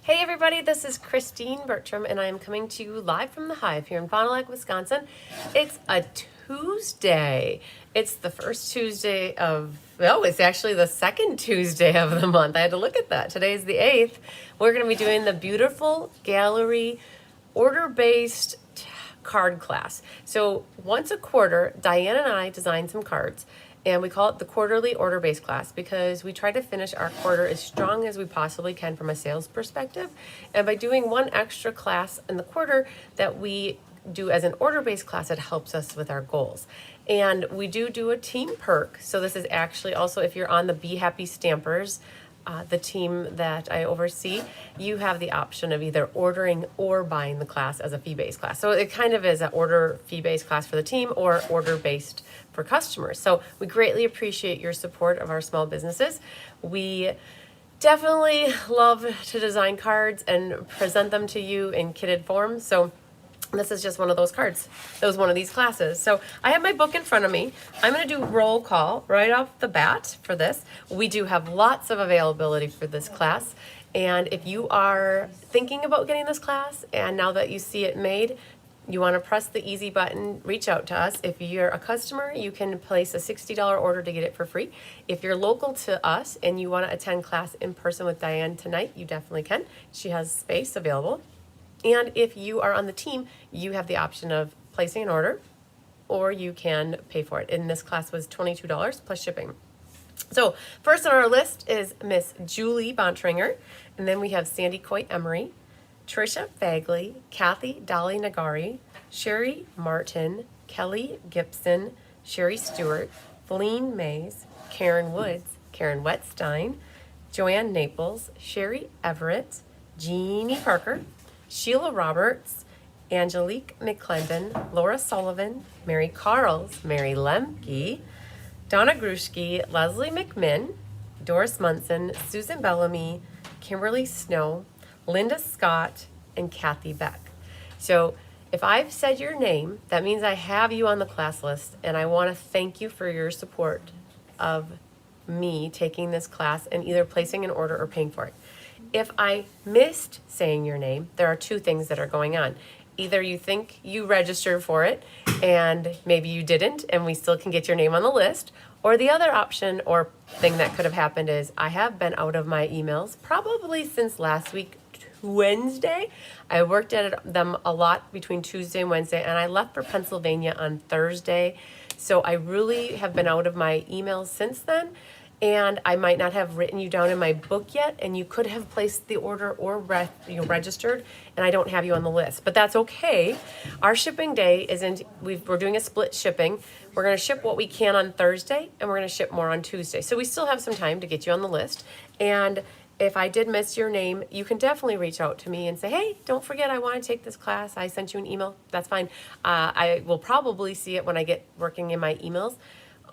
Hey everybody, this is Christine Bertram and I am coming to you live from the Hive here in Fond du Lac, Wisconsin. It's a Tuesday. It's the first Tuesday of, well, it's actually the second Tuesday of the month. I had to look at that. Today's the 8th. We're going to be doing the beautiful gallery order-based card class. So once a quarter, Diane and I design some cards. And we call it the quarterly order-based class because we try to finish our quarter as strong as we possibly can from a sales perspective. And by doing one extra class in the quarter that we do as an order-based class, it helps us with our goals. And we do a team perk. So this is actually also, if you're on the Be Happy Stampers, the team that I oversee, you have the option of either ordering or buying the class as a fee-based class. So it kind of is an order fee-based class for the team or order-based for customers. So we greatly appreciate your support of our small businesses. We definitely love to design cards and present them to you in kitted form. So this is just one of those cards. That was one of these classes. So I have my book in front of me. I'm going to do roll call right off the bat for this. We do have lots of availability for this class. And if you are thinking about getting this class and now that you see it made, you want to press the easy button, reach out to us. If you're a customer, you can place a $60 order to get it for free. If you're local to us and you want to attend class in person with Diane tonight, you definitely can. She has space available. And if you are on the team, you have the option of placing an order or you can pay for it. And this class was $22 plus shipping. So first on our list is Miss Julie Bontringer. And then we have Sandy Coy Emery, Trisha Fagley, Kathy Dolly Nagari, Sherry Martin, Kelly Gibson, Sherry Stewart, Feline Mays, Karen Woods, Karen Wetstein, Joanne Naples, Sherry Everett, Jeannie Parker, Sheila Roberts, Angelique McClendon, Laura Sullivan, Mary Carls, Mary Lemke, Donna Grushke, Leslie McMinn, Doris Munson, Susan Bellamy, Kimberly Snow, Linda Scott, and Kathy Beck. So if I've said your name, that means I have you on the class list, and I want to thank you for your support of me taking this class and either placing an order or paying for it. If I missed saying your name, there are two things that are going on. Either you think you registered for it and maybe you didn't and we still can get your name on the list, or the other option or thing that could have happened is I have been out of my emails probably since last week, Wednesday. I worked at them a lot between Tuesday and Wednesday, and I left for Pennsylvania on Thursday. So I really have been out of my emails since then. And I might not have written you down in my book yet, and you could have placed the order or registered, and I don't have you on the list. But that's okay. Our shipping day isn't, we're doing a split shipping. We're going to ship what we can on Thursday, and we're going to ship more on Tuesday. So we still have some time to get you on the list. And if I did miss your name, you can definitely reach out to me and say, hey, don't forget I want to take this class. I sent you an email. That's fine. I will probably see it when I get working in my emails.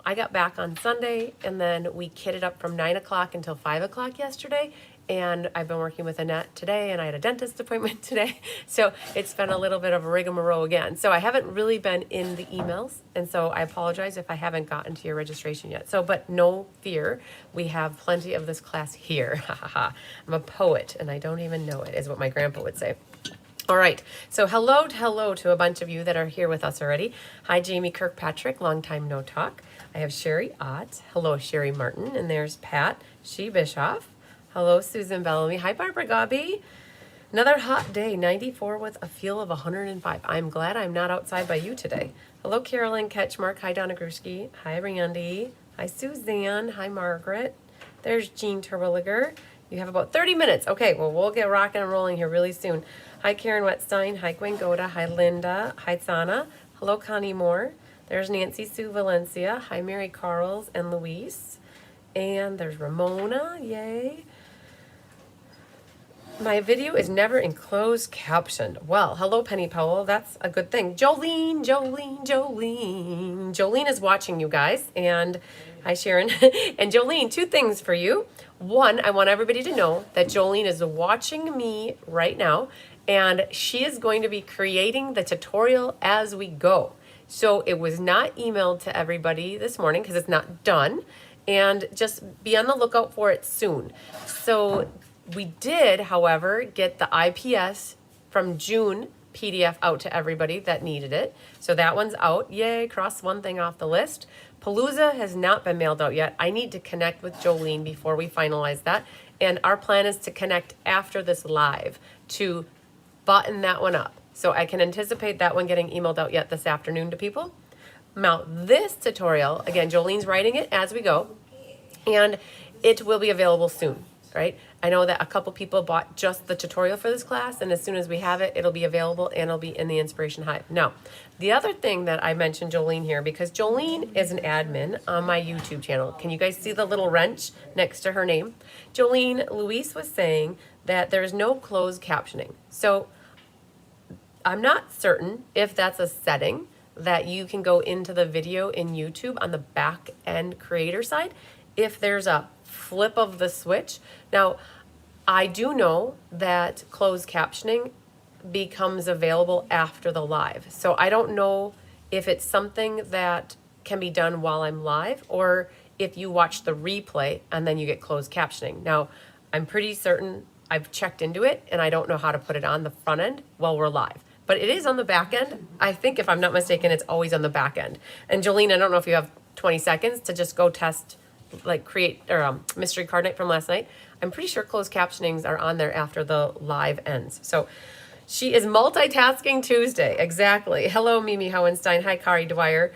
I got back on Sunday, and then we kitted up from 9 o'clock until 5 o'clock yesterday, and I've been working with Annette today, and I had a dentist appointment today, so it's been a little bit of a rigmarole again. So I haven't really been in the emails, and so I apologize if I haven't gotten to your registration yet. So, but no fear, we have plenty of this class here. Ha ha ha. I'm a poet, and I don't even know it, is what my grandpa would say. All right, so hello to a bunch of you that are here with us already. Hi, Jamie Kirkpatrick, long time no talk. I have Sherry Ott. Hello, Sherry Martin. And there's Pat She Bischoff. Hello, Susan Bellamy. Hi, Barbara Gobby. Another hot day, 94 with a feel of 105. I'm glad I'm not outside by you today. Hello, Carolyn Ketchmark. Hi, Donna Grushke. Hi, Randy. Hi, Suzanne. Hi, Margaret. There's Jean Terwilliger. You have about 30 minutes. Okay, well, we'll get rocking and rolling here really soon. Hi, Karen Wetstein. Hi, Gwen Goda. Hi, Linda. Hi, Sana. Hello, Connie Moore. There's Nancy Sue Valencia. Hi, Mary Carls and Luis. And there's Ramona. Yay. My video is never in closed captioned. Well, hello, Penny Powell. That's a good thing. Jolene. Jolene is watching you guys. And hi, Sharon. And Jolene, two things for you. One, I want everybody to know that Jolene is watching me right now, and she is going to be creating the tutorial as we go. So it was not emailed to everybody this morning because it's not done, and just be on the lookout for it soon. So We did, however, get the IPS from June PDF out to everybody that needed it. So that one's out. Yay, cross one thing off the list. Palooza has not been mailed out yet. I need to connect with Jolene before we finalize that. And our plan is to connect after this live to button that one up. So I can anticipate that one getting emailed out yet this afternoon to people. Now, this tutorial, again, Jolene's writing it as we go, and it will be available soon, right? I know that a couple people bought just the tutorial for this class, and as soon as we have it, it'll be available and it'll be in the Inspiration Hive. Now, the other thing that I mentioned Jolene here, because Jolene is an admin on my YouTube channel. Can you guys see the little wrench next to her name? Jolene, Luis was saying that there's no closed captioning. So I'm not certain if that's a setting that you can go into the video in YouTube on the back end creator side, if there's a flip of the switch. Now, I do know that closed captioning becomes available after the live. So I don't know if it's something that can be done while I'm live or if you watch the replay and then you get closed captioning. Now, I'm pretty certain I've checked into it and I don't know how to put it on the front end while we're live. But it is on the back end. I think if I'm not mistaken, it's always on the back end. And Jolene, I don't know if you have 20 seconds to just go test, like create or mystery card night from last night. I'm pretty sure closed captionings are on there after the live ends. So she is multitasking Tuesday. Exactly. Hello, Mimi Hohenstein. Hi, Kari Dwyer.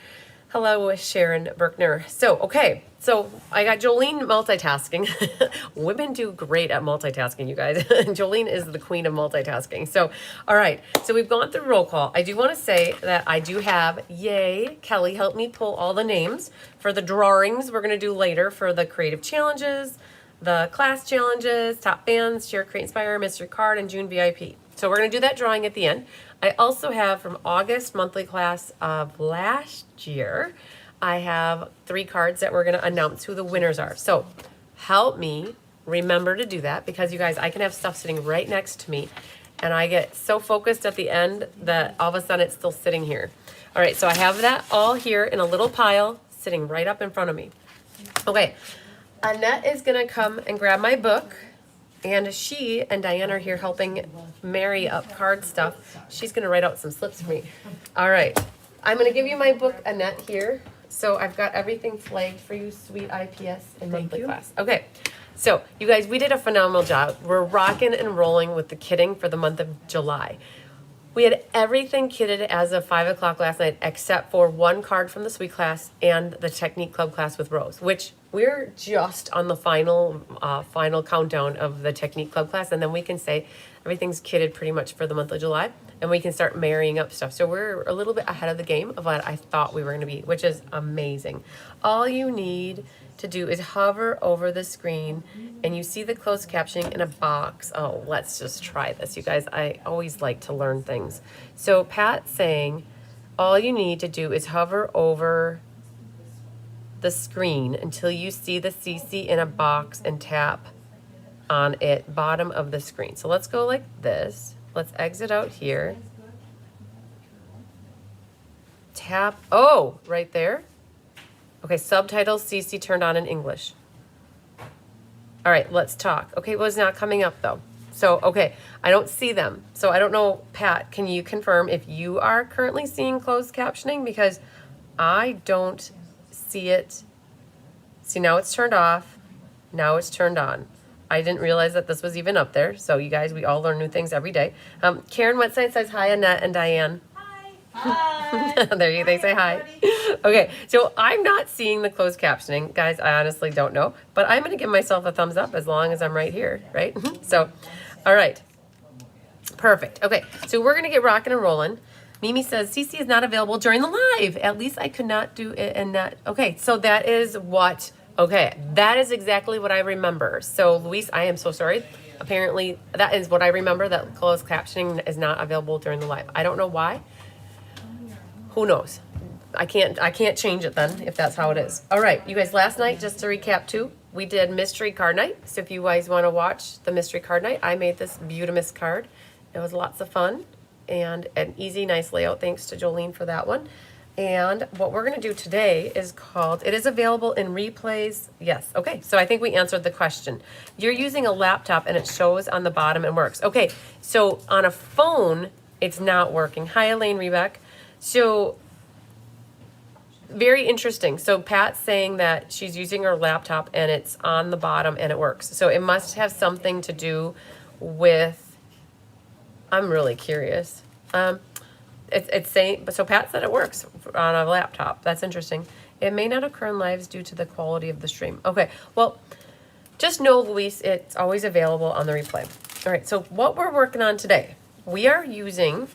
Hello, Sharon Berkner. So, okay. So I got Jolene multitasking. Women do great at multitasking, you guys. Jolene is the queen of multitasking. So, all right. So we've gone through roll call. I do want to say that I do have, yay, Kelly helped me pull all the names for the drawings we're going to do later for the creative challenges, the class challenges, top fans, share, create, inspire, mystery card, and June VIP. So we're going to do that drawing at the end. I also have from August monthly class of last year, I have 3 cards that we're going to announce who the winners are. So help me remember to do that because you guys, I can have stuff sitting right next to me and I get so focused at the end that all of a sudden it's still sitting here. All right, so I have that all here in a little pile sitting right up in front of me. Okay, Annette is going to come and grab my book. And she and Diane are here helping marry up card stuff. She's going to write out some slips for me. All right. I'm going to give you my book, Annette, here. So I've got everything flagged for you, sweet IPS and monthly class. Okay. So, you guys, we did a phenomenal job. We're rocking and rolling with the kitting for the month of July. We had everything kitted as of 5 o'clock last night except for 1 card from the Sweet class and the Technique Club class with Rose, which we're just on the final countdown of the Technique Club class, and then we can say everything's kitted pretty much for the month of July, and we can start marrying up stuff. So we're a little bit ahead of the game of what I thought we were going to be, which is amazing. All you need to do is hover over the screen and you see the closed captioning in a box. Oh, let's just try this, you guys. I always like to learn things. So Pat's saying all you need to do is hover over the screen until you see the CC in a box and tap on it, bottom of the screen. So let's go like this. Let's exit out here. Tap, oh, right there. Okay, subtitles CC turned on in English. All right, let's talk. Okay, well, it's not coming up though. So, okay, I don't see them. So I don't know, Pat, can you confirm if you are currently seeing closed captioning? Because I don't see it. See, now it's turned off. Now it's turned on. I didn't realize that this was even up there. So you guys, we all learn new things every day. Karen Wetstein says hi, Annette and Diane. Hi. There you, they say hi. Okay, so I'm not seeing the closed captioning. Guys, I honestly don't know. But I'm going to give myself a thumbs up as long as I'm right here, right? So, all right. Perfect. Okay, so we're going to get rocking and rolling. Mimi says, CC is not available during the live. At least I could not do it and not. Okay, so that is what, okay, that is exactly what I remember. So, Luis, I am so sorry. Apparently, that is what I remember, that closed captioning is not available during the live. I don't know why. Who knows? I can't change it then if that's how it is. All right, you guys, last night, just to recap too, we did mystery card night. So if you guys want to watch the mystery card night, I made this Beautimus card. It was lots of fun and an easy, nice layout. Thanks to Jolene for that one. And what we're going to do today is called, it is available in replays. Yes. Okay. So I think we answered the question. You're using a laptop and it shows on the bottom and works. Okay. So on a phone, it's not working. Hi, Elaine Rebeck. So very interesting. So Pat's saying that she's using her laptop and it's on the bottom and it works. So it must have something to do with, I'm really curious. It's saying, so Pat said it works on a laptop. That's interesting. It may not occur in lives due to the quality of the stream. Okay, well, just know, Luis, it's always available on the replay. All right, so what we're working on today, we are using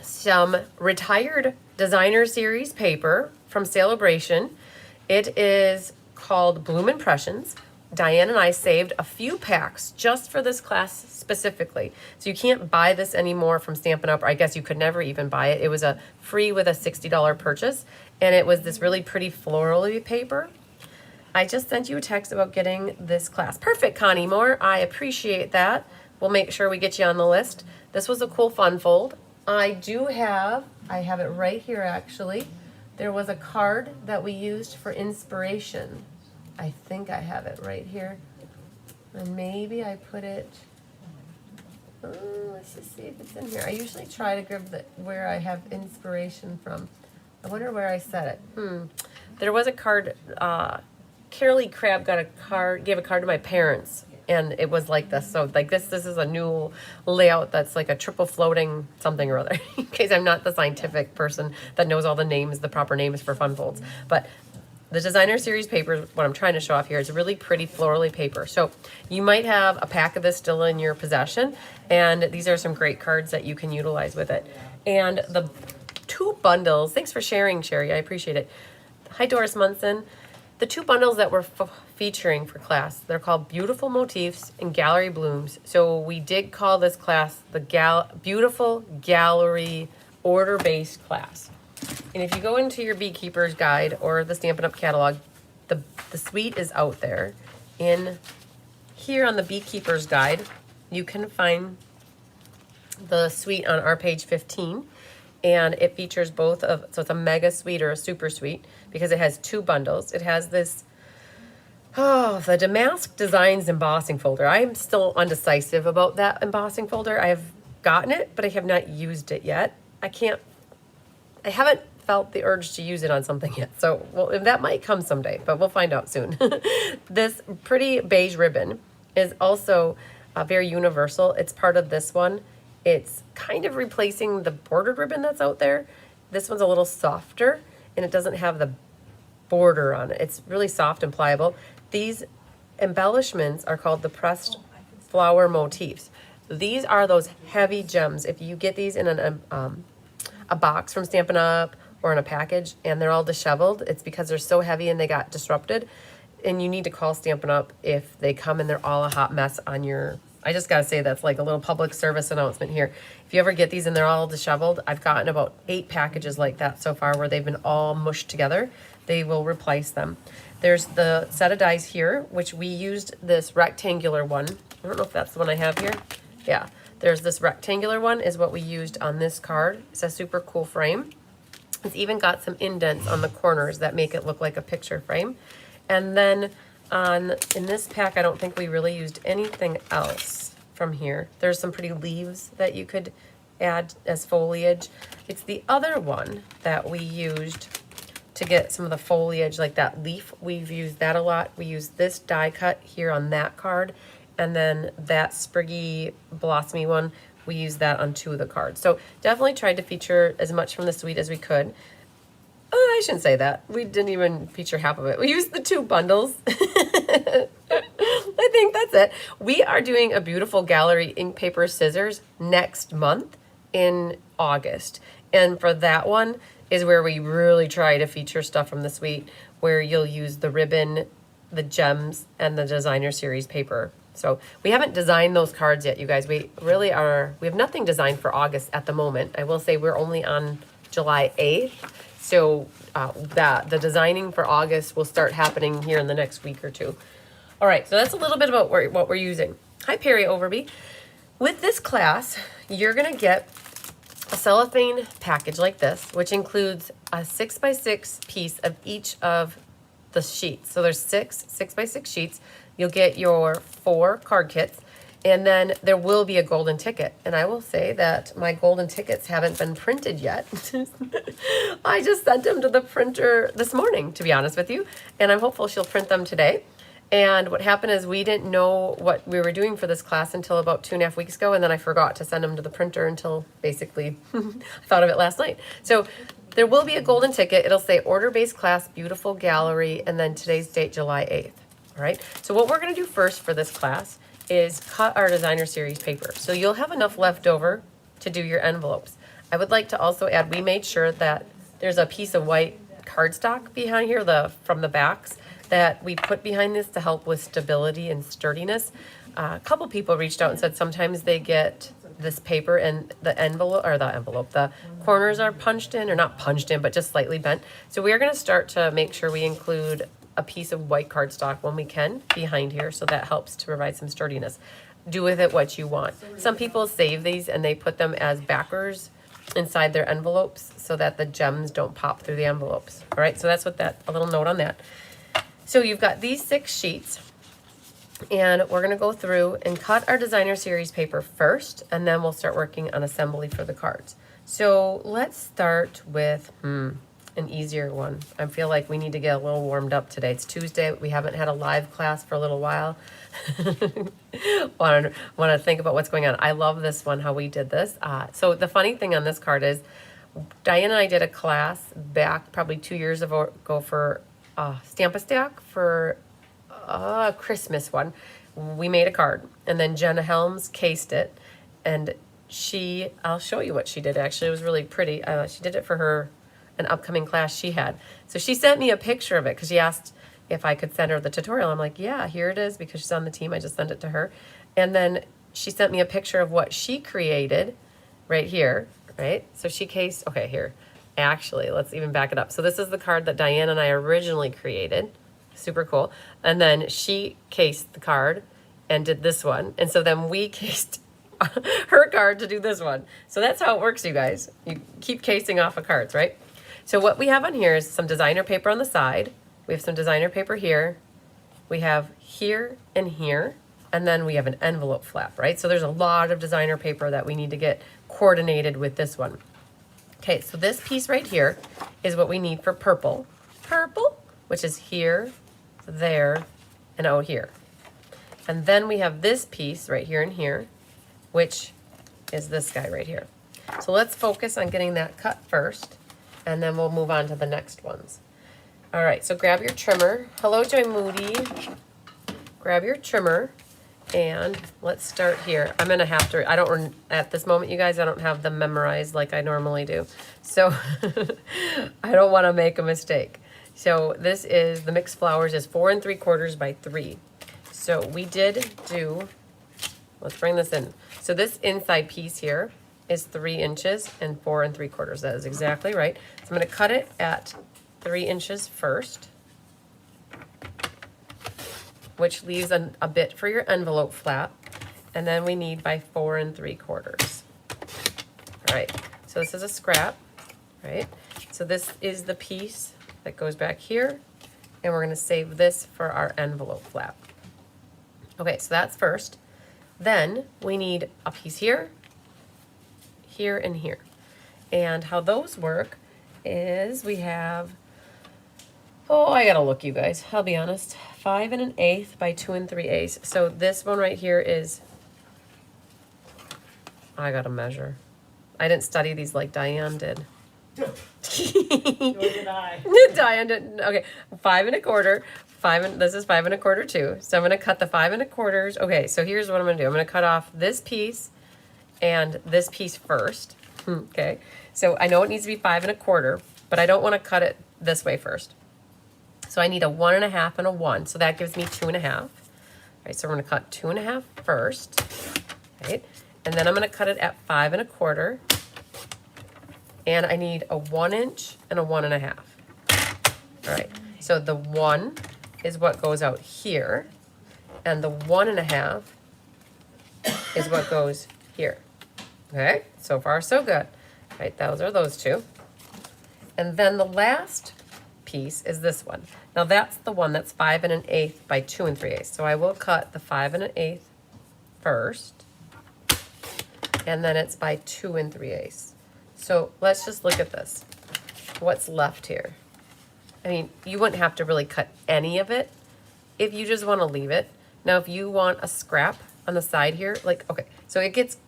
some retired designer series paper from Sale-a-bration. It is called Bloom Impressions. Diane and I saved a few packs just for this class specifically. So you can't buy this anymore from Stampin' Up, or I guess you could never even buy it. It was a free with a $60 purchase, and it was this really pretty florally paper. I just sent you a text about getting this class. Perfect, Connie Moore. I appreciate that. We'll make sure we get you on the list. This was a cool fun fold. I have it right here actually. There was a card that we used for inspiration. I think I have it right here. And maybe I put it, let's just see if it's in here. I usually try to grab where I have inspiration from. I wonder where I set it. There was a card, Carolee Crab gave a card to my parents, and it was like this. So like this is a new layout that's like a triple floating something or other, in case I'm not the scientific person that knows all the names, the proper names for fun folds. But the designer series paper, what I'm trying to show off here, is a really pretty florally paper. So you might have a pack of this still in your possession, and these are some great cards that you can utilize with it. And the two bundles, thanks for sharing, Sherry, I appreciate it. Hi, Doris Munson. The two bundles that we're featuring for class, they're called Beautiful Motifs and Gallery Blooms. So we did call this class the Beautiful Gallery Order-Based Class. And if you go into your Beekeeper's Guide or the Stampin' Up! Catalog, the suite is out there. In here on the Beekeeper's Guide, you can find the suite on our page 15. And it features both of, so it's a mega suite or a super suite because it has two bundles. It has this, the Damask Designs embossing folder. I'm still undecisive about that embossing folder. I've gotten it, but I have not used it yet. I haven't felt the urge to use it on something yet. So, well, that might come someday, but we'll find out soon. This pretty beige ribbon is also very universal. It's part of this one. It's kind of replacing the bordered ribbon that's out there. This one's a little softer, and it doesn't have the border on it. It's really soft and pliable. These embellishments are called the pressed flower motifs. These are those heavy gems. If you get these in a box from Stampin' Up! Or in a package and they're all disheveled, it's because they're so heavy and they got disrupted. And you need to call Stampin' Up! If they come and they're all a hot mess on your, I just gotta say that's like a little public service announcement here. If you ever get these and they're all disheveled, I've gotten about 8 packages like that so far where they've been all mushed together. They will replace them. There's the set of dies here, which we used this rectangular one. I don't know if that's the one I have here. Yeah, there's this rectangular one is what we used on this card. It's a super cool frame. It's even got some indents on the corners that make it look like a picture frame. And then in this pack, I don't think we really used anything else from here. There's some pretty leaves that you could add as foliage. It's the other one that we used to get some of the foliage, like that leaf. We've used that a lot. We used this die cut here on that card. And then that spriggy, blossomy one, we used that on 2 of the cards. So definitely tried to feature as much from the suite as we could. Oh, I shouldn't say that. We didn't even feature half of it. We used the 2 bundles. I think that's it. We are doing a beautiful gallery ink paper scissors next month in August. And for that one is where we really try to feature stuff from the suite, where you'll use the ribbon, the gems, and the designer series paper. So we haven't designed those cards yet, you guys. We have nothing designed for August at the moment. I will say we're only on July 8th. So the designing for August will start happening here in the next week or 2. All right, so that's a little bit about what we're using. Hi, Perry Overby. With this class, you're gonna get a cellophane package like this, which includes a 6x6 piece of each of the sheets. So there's 6x6 sheets. You'll get your 4 card kits, and then there will be a golden ticket. And I will say that my golden tickets haven't been printed yet. I just sent them to the printer this morning, to be honest with you, and I'm hopeful she'll print them today. And what happened is we didn't know what we were doing for this class until about 2.5 weeks ago, and then I forgot to send them to the printer until basically I thought of it last night. So there will be a golden ticket. It'll say order-based class, beautiful gallery, and then today's date, July 8th. All right. So what we're going to do first for this class is cut our designer series paper. So you'll have enough left over to do your envelopes. I would like to also add, we made sure that there's a piece of white cardstock behind here, from the backs, that we put behind this to help with stability and sturdiness. A couple people reached out and said sometimes they get this paper and the corners are punched in, or not punched in, but just slightly bent. So we are going to start to make sure we include a piece of white cardstock when we can behind here, so that helps to provide some sturdiness. Do with it what you want. Some people save these and they put them as backers inside their envelopes so that the gems don't pop through the envelopes. All right, so that's what a little note on that. So you've got these 6 sheets, and we're going to go through and cut our designer series paper first, and then we'll start working on assembly for the cards. So let's start with an easier one. I feel like we need to get a little warmed up today. It's Tuesday. We haven't had a live class for a little while. want to think about what's going on. I love this one, how we did this. So the funny thing on this card is Diane and I did a class back probably 2 years ago for Stampin' for a Christmas one. We made a card, and then Jenna Helms cased it, and I'll show you what she did. Actually, it was really pretty. She did it for an upcoming class she had. So she sent me a picture of it because she asked if I could send her the tutorial. I'm like, yeah, here it is, because she's on the team. I just sent it to her. And then she sent me a picture of what she created right here, right? So she cased, okay, here. Actually, let's even back it up. So this is the card that Diane and I originally created. Super cool. And then she cased the card and did this one. And so then we cased her card to do this one. So that's how it works, you guys. You keep casing off of cards, right? So what we have on here is some designer paper on the side. We have some designer paper here. We have here and here. And then we have an envelope flap, right? So there's a lot of designer paper that we need to get coordinated with this one. Okay, so this piece right here is what we need for purple, which is here, there, and out here. And then we have this piece right here and here, which is this guy right here. So let's focus on getting that cut first, and then we'll move on to the next ones. All right, so grab your trimmer. Hello, Joy Moody. Grab your trimmer. And let's start here. I'm gonna have to, at this moment, you guys, I don't have them memorized like I normally do. So I don't wanna make a mistake. So this is, the mixed flowers is 4 3/4 by 3. So we did do, let's bring this in. So this inside piece here is 3 inches and 4 3/4. That is exactly right. So I'm gonna cut it at 3 inches first, which leaves a bit for your envelope flap. And then we need by 4 3/4. All right, so this is a scrap, right? So this is the piece that goes back here, and we're gonna save this for our envelope flap. Okay, so that's first. Then we need a piece here, here, and here. And how those work is we have, I gotta look, you guys, I'll be honest. 5 1/8 by 2 3/8. So this one right here is, I gotta measure. I didn't study these like Diane did. Nor did I. Diane didn't. Okay, 5 1/4. This is 5 1/4 too. So I'm gonna cut the 5 1/4. Okay, so here's what I'm gonna do. I'm gonna cut off this piece and this piece first. Okay, so I know it needs to be 5 1/4, but I don't want to cut it this way first. So I need a 1 1/2 and a 1. So that gives me 2 1/2. Right, so we're going to cut 2 1/2 first. Right, and then I'm going to cut it at 5 1/4. And I need a 1 inch and a 1 1/2. All right, so the 1 is what goes out here, and the 1 1/2 is what goes here. Okay, so far so good. Right, those are those two. And then the last piece is this one. Now that's the one that's 5 1/8 by 2 3/8. So I will cut the 5 1/8 first, and then it's by 2 3/8. So let's just look at this. What's left here? I mean, you wouldn't have to really cut any of it if you just want to leave it. Now, if you want a scrap on the side here, like, okay, so it gets,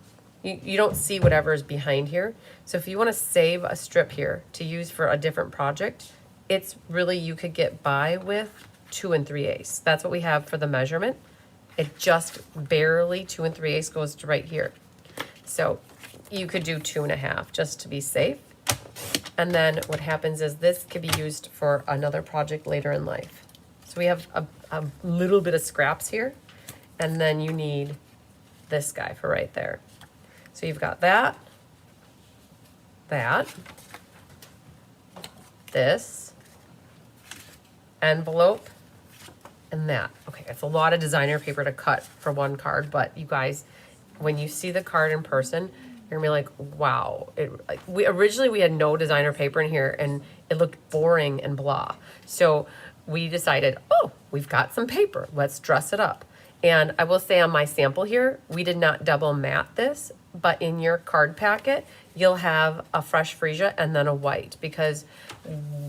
you don't see whatever is behind here. So if you want to save a strip here to use for a different project, it's really, you could get by with 2 3/8. That's what we have for the measurement. It just barely 2 3/8 goes to right here. So you could do 2 1/2 just to be safe. And then what happens is this could be used for another project later in life. So we have a little bit of scraps here, and then you need this guy for right there. So you've got that, this, envelope, and that. Okay, it's a lot of designer paper to cut for one card, but you guys, when you see the card in person, you're gonna be like, wow. Originally we had no designer paper in here, and it looked boring and blah. So we decided, oh, we've got some paper, let's dress it up. And I will say on my sample here, we did not double matte this, but in your card packet, you'll have a fresh freesia and then a white, because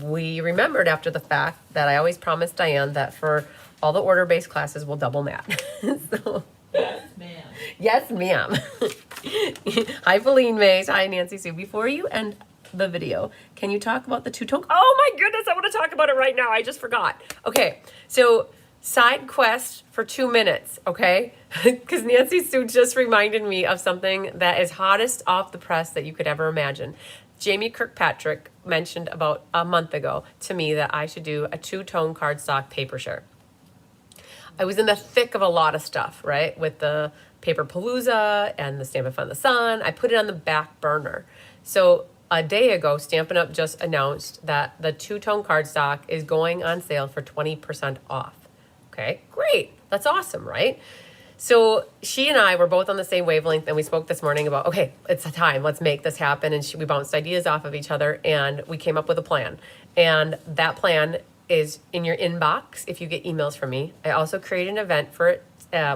we remembered after the fact that I always promised Diane that for all the order-based classes, we'll double matte. So, Yes, ma'am. yes, ma'am. Hi, Feline Mays. Hi, Nancy Sue. Before you end the video, can you talk about the two-tone? Oh my goodness, I want to talk about it right now. I just forgot. Okay, so side quest for 2 minutes, okay? Because Nancy Sue just reminded me of something that is hottest off the press that you could ever imagine. Jamie Kirkpatrick mentioned about a month ago to me that I should do a two-tone cardstock paper share. I was in the thick of a lot of stuff, right? With the Paper Palooza and the Stampin' Up! The Sun. I put it on the back burner. So a day ago, Stampin' Up! Just announced that the two-tone cardstock is going on sale for 20% off. Okay, great. That's awesome, right? So she and I were both on the same wavelength, and we spoke this morning about, okay, it's time, let's make this happen. And we bounced ideas off of each other, and we came up with a plan. And that plan is in your inbox if you get emails from me. I also created an event for it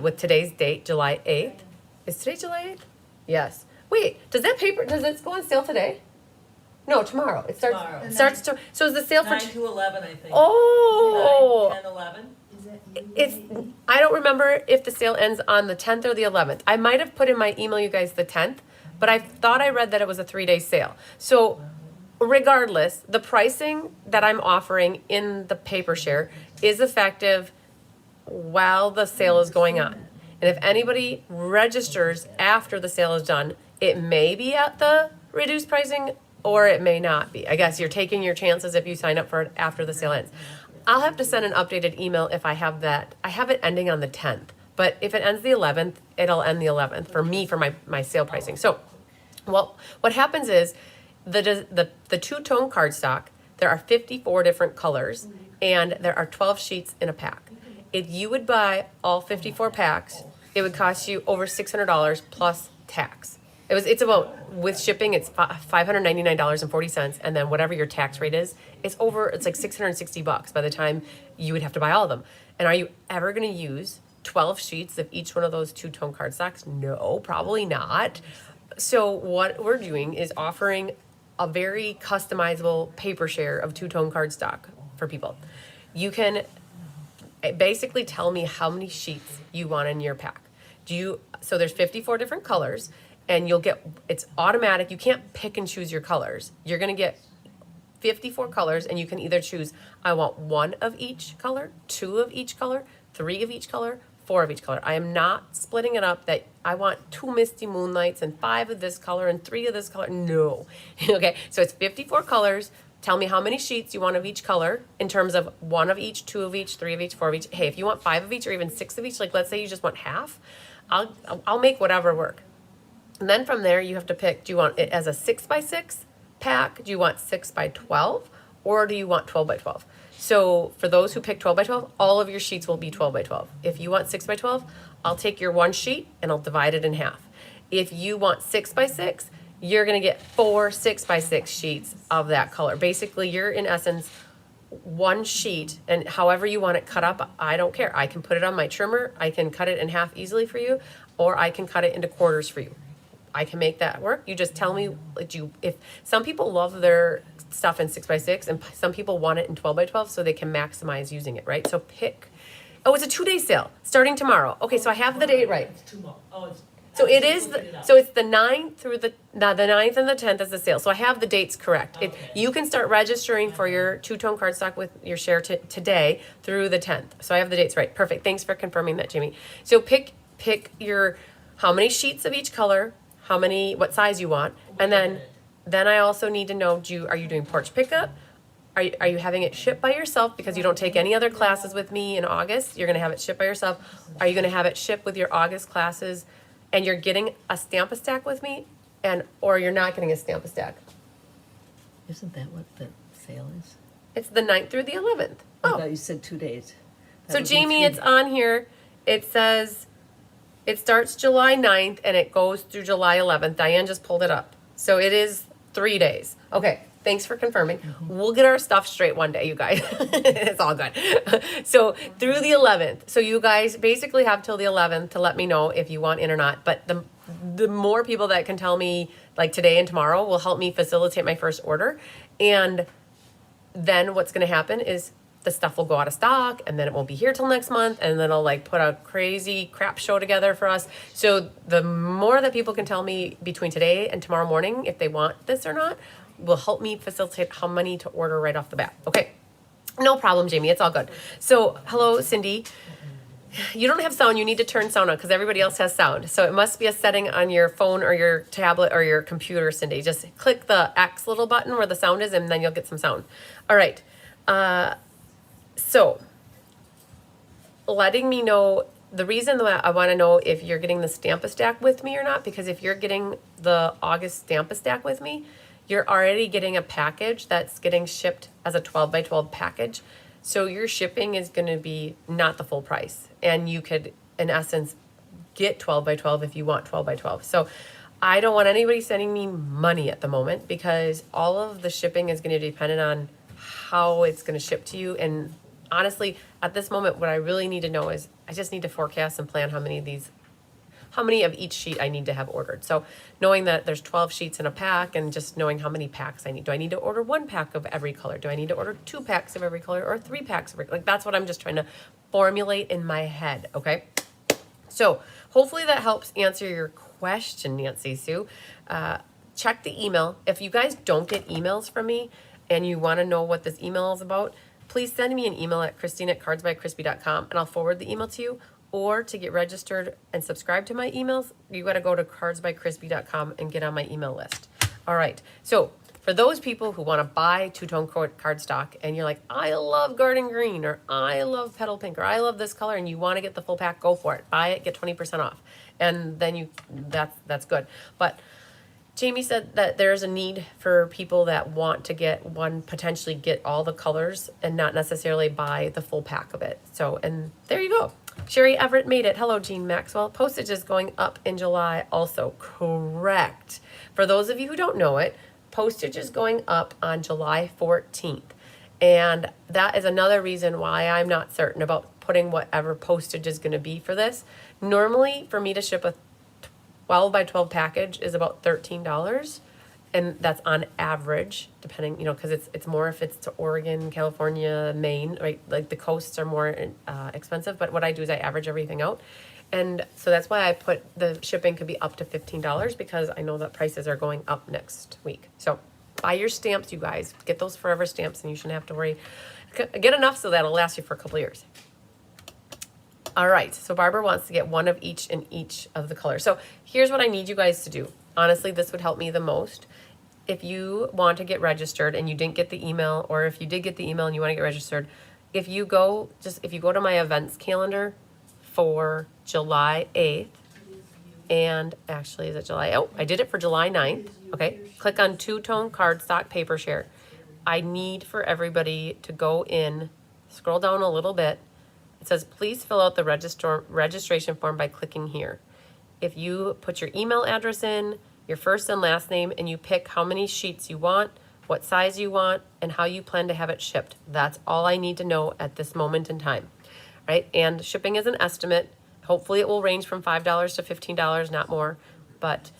with today's date, July 8th. Is today July 8th? Yes. Wait, does it go on sale today? No, tomorrow. It starts. Tomorrow. It starts to. So is the sale for? 9 to 11, I think. Oh. 9, 10, 11. It's. I don't remember if the sale ends on the 10th or the 11th. I might have put in my email you guys the 10th, but I thought I read that it was a 3-day sale. So regardless, the pricing that I'm offering in the paper share is effective while the sale is going on. And if anybody registers after the sale is done, it may be at the reduced pricing or it may not be. I guess you're taking your chances if you sign up for it after the sale ends. I'll have to send an updated email if I have that. I have it ending on the 10th, but if it ends the 11th, it'll end the 11th for me, for my sale pricing. So, well, what happens is the two-tone cardstock, there are 54 different colors, and there are 12 sheets in a pack. If you would buy all 54 packs, it would cost you over $600 plus tax. It's about, with shipping, it's $599.40, and then whatever your tax rate is, it's like $660 by the time you would have to buy all of them. And are you ever going to use 12 sheets of each one of those two-tone cardstocks? No, probably not. So what we're doing is offering a very customizable paper share of two-tone cardstock for people. You can basically tell me how many sheets you want in your pack. So there's 54 different colors, and it's automatic. You can't pick and choose your colors. You're gonna get 54 colors, and you can either choose, I want 1 of each color, 2 of each color, 3 of each color, 4 of each color. I am not splitting it up that I want 2 Misty Moonlights and 5 of this color and 3 of this color. No. Okay, so it's 54 colors. Tell me how many sheets you want of each color in terms of 1 of each, 2 of each, 3 of each, 4 of each. Hey, if you want 5 of each or even 6 of each, like let's say you just want half, I'll make whatever work. And then from there, you have to pick, do you want it as a 6x6 pack? Do you want 6x12? Or do you want 12x12? So for those who pick 12x12, all of your sheets will be 12x12. If you want 6x12, I'll take your 1 sheet and I'll divide it in half. If you want 6x6, you're going to get 4 6x6 sheets of that color. Basically, you're in essence one sheet, and however you want it cut up, I don't care. I can put it on my trimmer, I can cut it in half easily for you, or I can cut it into quarters for you. I can make that work. You just tell me if some people love their stuff in 6x6 and some people want it in 12x12 so they can maximize using it, right? So pick. Oh, it's a 2-day sale starting tomorrow. Okay, so I have the date right. It's tomorrow. Oh, it's. So I it just is, looked it up. so it's the 9th through the 9th and the 10th is the sale. So I have the dates correct. Okay. You can start registering for your two-tone cardstock with your share today through the 10th. So I have the dates right. Perfect. Thanks for confirming that, Jamie. So pick your, how many sheets of each color, what size you want. And then I also need to know, are you doing porch pickup? Are you having it shipped by yourself because you don't take any other classes with me in August? You're going to have it shipped by yourself. Are you going to have it shipped with your August classes? And you're getting a Stamp-a-Stack with me, or you're not getting a Stamp-a-Stack. Isn't that what the sale is? It's the 9th through the 11th. I Oh, thought you said 2 days. That so would be Jamie, 3. it's on here. It says it starts July 9th and it goes through July 11th. Diane just pulled it up. So it is 3 days. Okay, thanks for confirming. We'll get our stuff straight one day, you guys. It's all good. So through the 11th. So you guys basically have till the 11th to let me know if you want in or not. But the more people that can tell me like today and tomorrow will help me facilitate my first order. And then what's going to happen is the stuff will go out of stock and then it won't be here till next month, and then I'll like put a crazy crap show together for us. So the more that people can tell me between today and tomorrow morning if they want this or not will help me facilitate how many to order right off the bat. Okay, no problem, Jamie, it's all good. So hello, Cindy. You don't have sound, you need to turn sound on because everybody else has sound. So it must be a setting on your phone or your tablet or your computer, Cindy. Just click the X little button where the sound is and then you'll get some sound. All right. So letting me know, the reason that I want to know if you're getting the Stamp-a-Stack with me or not, because if you're getting the August Stamp-a-Stack with me, you're already getting a package that's getting shipped as a 12x12 package. So your shipping is going to be not the full price. And you could, in essence, get 12x12 if you want 12x12. So I don't want anybody sending me money at the moment because all of the shipping is going to be dependent on how it's going to ship to you. And honestly, at this moment, what I really need to know is I just need to forecast and plan how many of each sheet I need to have ordered. So knowing that there's 12 sheets in a pack and just knowing how many packs I need. Do I need to order 1 pack of every color? Do I need to order 2 packs of every color or 3 packs of every, like that's what I'm just trying to formulate in my head, okay? So hopefully that helps answer your question, Nancy Sue. Check the email. If you guys don't get emails from me and you want to know what this email is about, please send me an email at Christine@cardsbycrispy.com and I'll forward the email to you. Or to get registered and subscribe to my emails, you got to go to cardsbycrispy.com and get on my email list. All right. So for those people who want to buy two-tone cardstock and you're like, I love garden green or I love petal pink or I love this color and you want to get the full pack, go for it. Buy it, get 20% off. And then that's good. But Jamie said that there's a need for people that want to potentially get all the colors and not necessarily buy the full pack of it. So, and there you go. Sherry Everett made it. Hello, Jean Maxwell. Postage is going up in July also. Correct. For those of you who don't know it, postage is going up on July 14th. And that is another reason why I'm not certain about putting whatever postage is going to be for this. Normally, for me to ship a 12x12 package is about $13. And that's on average, depending, because it's more if it's to Oregon, California, Maine, right? Like the coasts are more expensive. But what I do is I average everything out. And so that's why I put the shipping could be up to $15 because I know that prices are going up next week. So buy your stamps, you guys. Get those forever stamps and you shouldn't have to worry. Get enough so that'll last you for a couple of years. All right, so Barbara wants to get one of each in each of the colors. So here's what I need you guys to do. Honestly, this would help me the most. If you want to get registered and you didn't get the email, or if you did get the email and you want to get registered, if you go to my events calendar for July 8th, and actually is it July? Oh, I did it for July 9th. Okay, click on two-tone cardstock paper share. I need for everybody to go in, scroll down a little bit. It says, please fill out the registration form by clicking here. If you put your email address in, your first and last name, and you pick how many sheets you want, what size you want, and how you plan to have it shipped. That's all I need to know at this moment in time, right? And shipping is an estimate. Hopefully it will range from $5 to $15, not more. But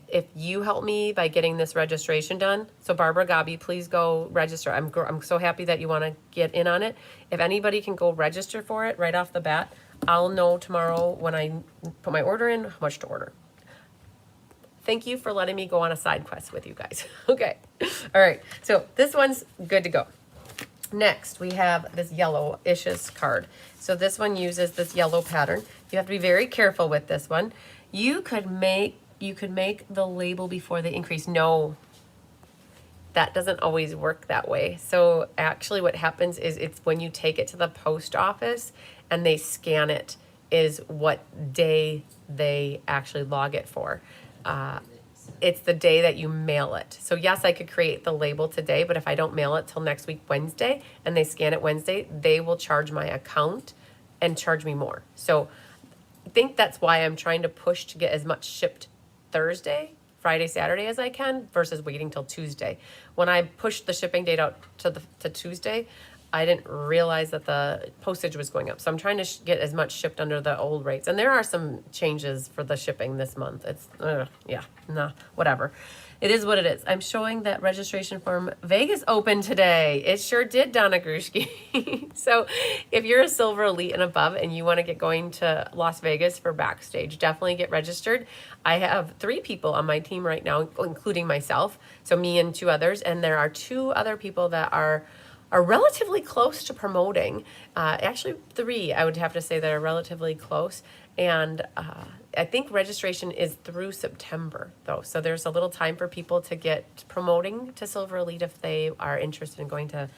if you help me by getting this registration done, so Barbara Gabi, please go register. I'm so happy that you want to get in on it. If anybody can go register for it right off the bat, I'll know tomorrow when I put my order in how much to order. Thank you for letting me go on a side quest with you guys. Okay. All right. So this one's good to go. Next, we have this yellow issues card. So this one uses this yellow pattern. You have to be very careful with this one. You could make the label before the increase. No, that doesn't always work that way. So actually what happens is it's when you take it to the post office and they scan it is what day they actually log it for. It's the day that you mail it. So yes, I could create the label today, but if I don't mail it till next week, Wednesday, and they scan it Wednesday, they will charge my account and charge me more. So I think that's why I'm trying to push to get as much shipped Thursday, Friday, Saturday as I can versus waiting till Tuesday. When I pushed the shipping date out to Tuesday, I didn't realize that the postage was going up. So I'm trying to get as much shipped under the old rates. And there are some changes for the shipping this month. It's, whatever. It is what it is. I'm showing that registration form Vegas opened today. It sure did, Donna Grushki. So if you're a silver elite and above and you want to get going to Las Vegas for backstage, definitely get registered. I have 3 people on my team right now, including myself. So me and 2 others. And there are 2 other people that are relatively close to promoting. Actually 3, I would have to say, that are relatively close. And I think registration is through September though. So there's a little time for people to get promoting to Silver Elite if they are interested in going to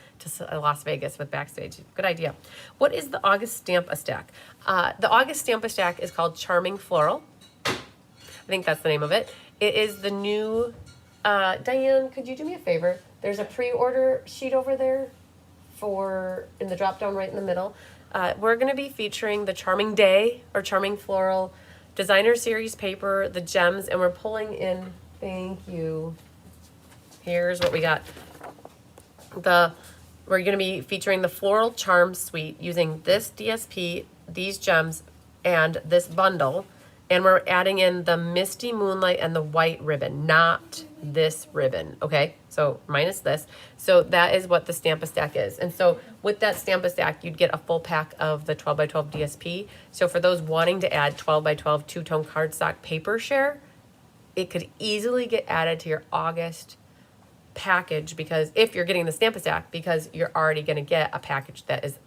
Las Vegas with Backstage. Good idea. What is the August Stamp-a-Stack? The August Stamp-a-Stack is called Charming Floral. I think that's the name of it. It is the new, Diane, could you do me a favor? There's a pre-order sheet over there in the drop down right in the middle. We're going to be featuring the Charming Day or Charming Floral Designer Series paper, the gems, and we're pulling in, thank you. Here's what we got. We're going to be featuring the Floral Charm Suite using this DSP, these gems, and this bundle. And we're adding in the Misty Moonlight and the white ribbon, not this ribbon, okay? So minus this. So that is what the Stamp-a-Stack is. And so with that Stamp-a-Stack, you'd get a full pack of the 12x12 DSP. So for those wanting to add 12x12 two-tone cardstock paper share, it could easily get added to your August package, because if you're getting the Stamp-a-Stack, because you're already gonna get a package that is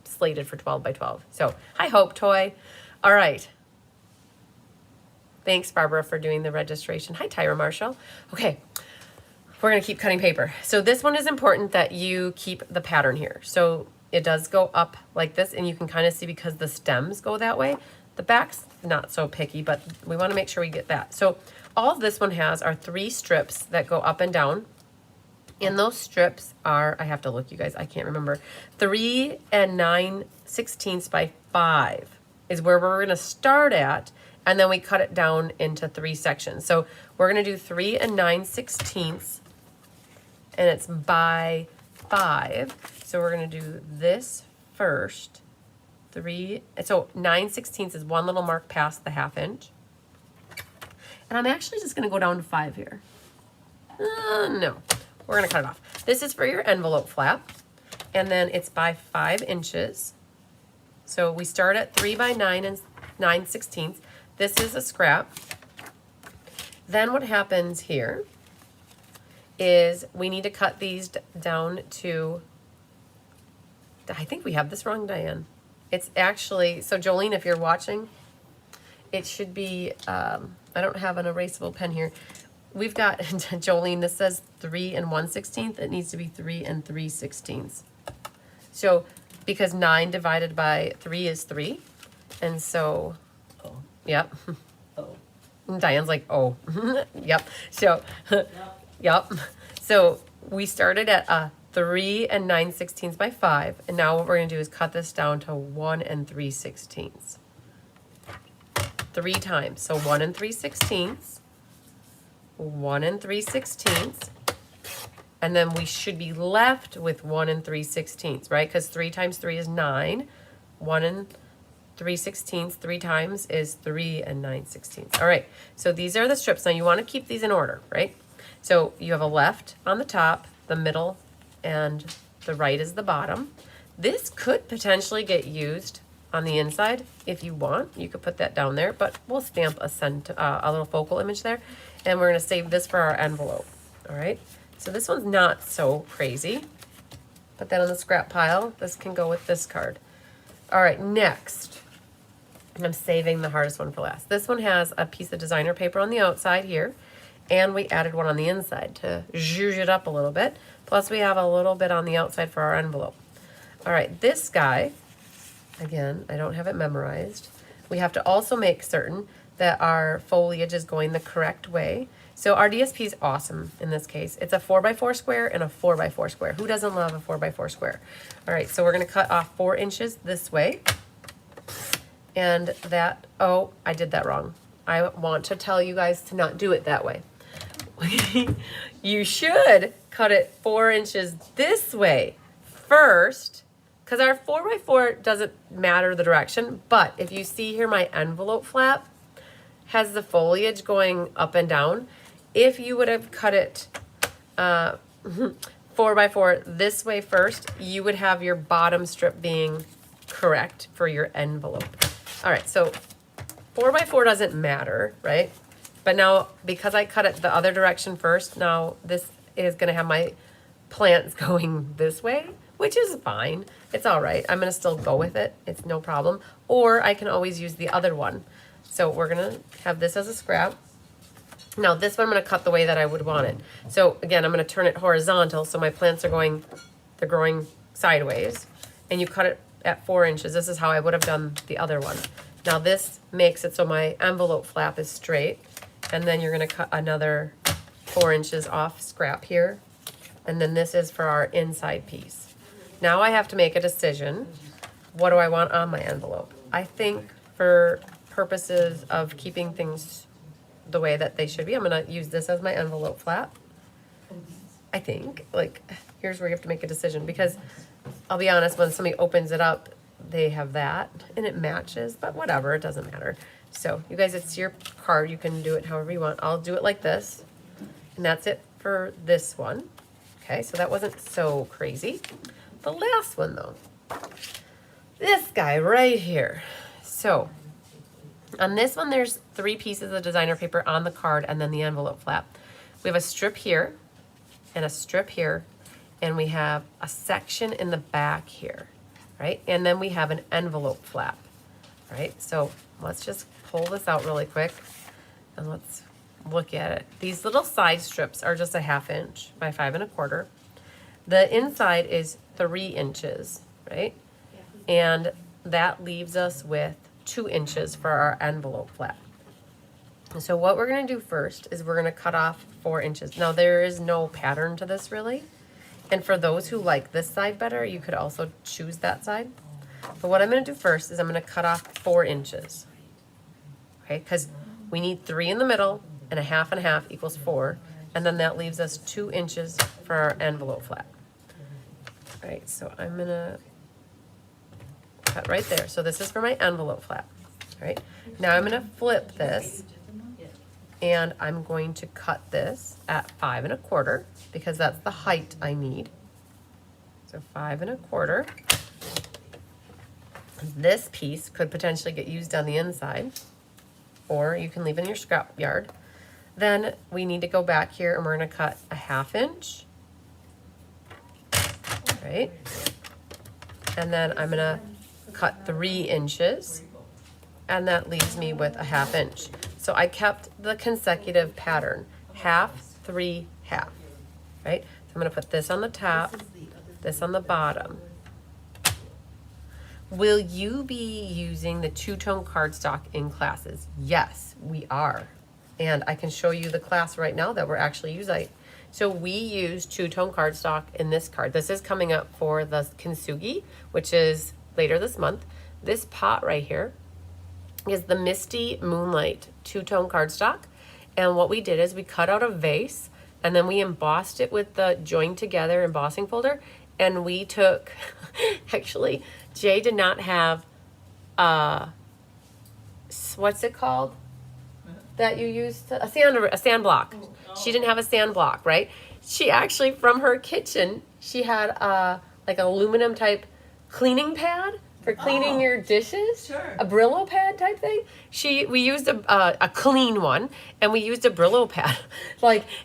slated for 12x12. So hi Hope Toy. All right. Thanks, Barbara, for doing the registration. Hi, Tyra Marshall. Okay, we're going to keep cutting paper. So this one is important that you keep the pattern here. So it does go up like this, and you can kind of see because the stems go that way. The back's not so picky, but we want to make sure we get that. So all this one has are 3 strips that go up and down. And those strips are, I have to look, you guys, I can't remember, 3 9/16 by 5 is where we're going to start at. And then we cut it down into 3 sections. So we're going to do 3 9/16, and it's by 5. So we're going to do this first. 3, so 9/16 is 1 little mark past the 1/2 inch. And I'm actually just going to go down to 5 here. No, we're going to cut it off. This is for your envelope flap. And then it's by 5 inches. So we start at 3 by 9 9/16. This is a scrap. Then what happens here is we need to cut these down to, I think we have this wrong, Diane. It's actually, so Jolene, if you're watching, it should be, I don't have an erasable pen here. We've got, Jolene, this says 3 1/16. It needs to be 3 3/16. So, because 9 divided by 3 is 3. And so, yep. Oh. Diane's like, oh, yep. So, yep. So we started at 3 9/16 by 5, and now what we're gonna do is cut this down to 1 3/16. 3 times. So 1 3/16, 1 3/16, and then we should be left with 1 3/16, right? Because 3 times 3 is 9. 1 3/16, 3 times is 3 9/16. All right, so these are the strips. Now you want to keep these in order, right? So you have a left on the top, the middle, and the right is the bottom. This could potentially get used on the inside if you want. You could put that down there, but we'll stamp a little focal image there, and we're going to save this for our envelope. All right, so this one's not so crazy. Put that on the scrap pile. This can go with this card. All right, next. I'm saving the hardest one for last. This one has a piece of designer paper on the outside here, and we added one on the inside to zhuzh it up a little bit. Plus we have a little bit on the outside for our envelope. All right, this guy, again, I don't have it memorized. We have to also make certain that our foliage is going the correct way. So our DSP is awesome in this case. It's a 4x4 square and a 4x4 square. Who doesn't love a 4x4 square? All right, so we're gonna cut off 4 inches this way. And that, oh, I did that wrong. I want to tell you guys to not do it that way. You should cut it 4 inches this way first, because our 4x4 doesn't matter the direction, but if you see here, my envelope flap has the foliage going up and down. If you would have cut it 4x4 this way first, you would have your bottom strip being correct for your envelope. All right, so 4x4 doesn't matter, right? But now, because I cut it the other direction first, now this is gonna have my plants going this way, which is fine. It's all right. I'm gonna still go with it. It's no problem. Or I can always use the other one. So we're gonna have this as a scrap. Now this one I'm gonna cut the way that I would want it. So again, I'm gonna turn it horizontal so my plants are they're growing sideways. And you cut it at 4 inches. This is how I would have done the other one. Now this makes it so my envelope flap is straight. And then you're gonna cut another 4 inches off scrap here. And then this is for our inside piece. Now I have to make a decision. What do I want on my envelope? I think for purposes of keeping things the way that they should be, I'm gonna use this as my envelope flap. I think, like, here's where you have to make a decision, because I'll be honest, when somebody opens it up, they have that and it matches, but whatever, it doesn't matter. So you guys, it's your card. You can do it however you want. I'll do it like this, and that's it for this one. Okay, so that wasn't so crazy. The last one though, this guy right here. So on this one, there's 3 pieces of designer paper on the card and then the envelope flap. We have a strip here and a strip here, and we have a section in the back here, right? And then we have an envelope flap, right? So let's just pull this out really quick and let's look at it. These little side strips are just a 1/2 inch by 5 1/4. The inside is 3 inches, right? And that leaves us with 2 inches for our envelope flap. So what we're gonna do first is we're gonna cut off 4 inches. Now there is no pattern to this really. And for those who like this side better, you could also choose that side. But what I'm gonna do first is I'm gonna cut off 4 inches. Okay, because we need 3 in the middle, and a 1/2 and a 1/2 equals 4. And then that leaves us 2 inches for our envelope flap. All right, so I'm gonna cut right there. So this is for my envelope flap. All right, now I'm gonna flip this, and I'm going to cut this at 5 1/4 because that's the height I need. So 5 1/4. This piece could potentially get used on the inside, or you can leave it in your scrap yard. Then we need to go back here and we're gonna cut a 1/2 inch, right? And then I'm gonna cut 3 inches, and that leaves me with a 1/2 inch. So I kept the consecutive pattern, 1/2, 3, 1/2, right? So I'm gonna put this on the top, this on the bottom. Will you be using the two-tone cardstock in classes? Yes, we are. And I can show you the class right now that we're actually using. So we use two-tone cardstock in this card. This is coming up for the Kintsugi, which is later this month. This pot right here is the Misty Moonlight two-tone cardstock. And what we did is we cut out a vase and then we embossed it with the joined together embossing folder. And we took, actually, Jay did not have, what's it called? That you used to, a sand block. She didn't have a sand block, right? She actually, from her kitchen, she had like an aluminum type cleaning pad for cleaning your dishes. Sure. A Brillo pad type thing. We used a clean one, and we used a Brillo pad,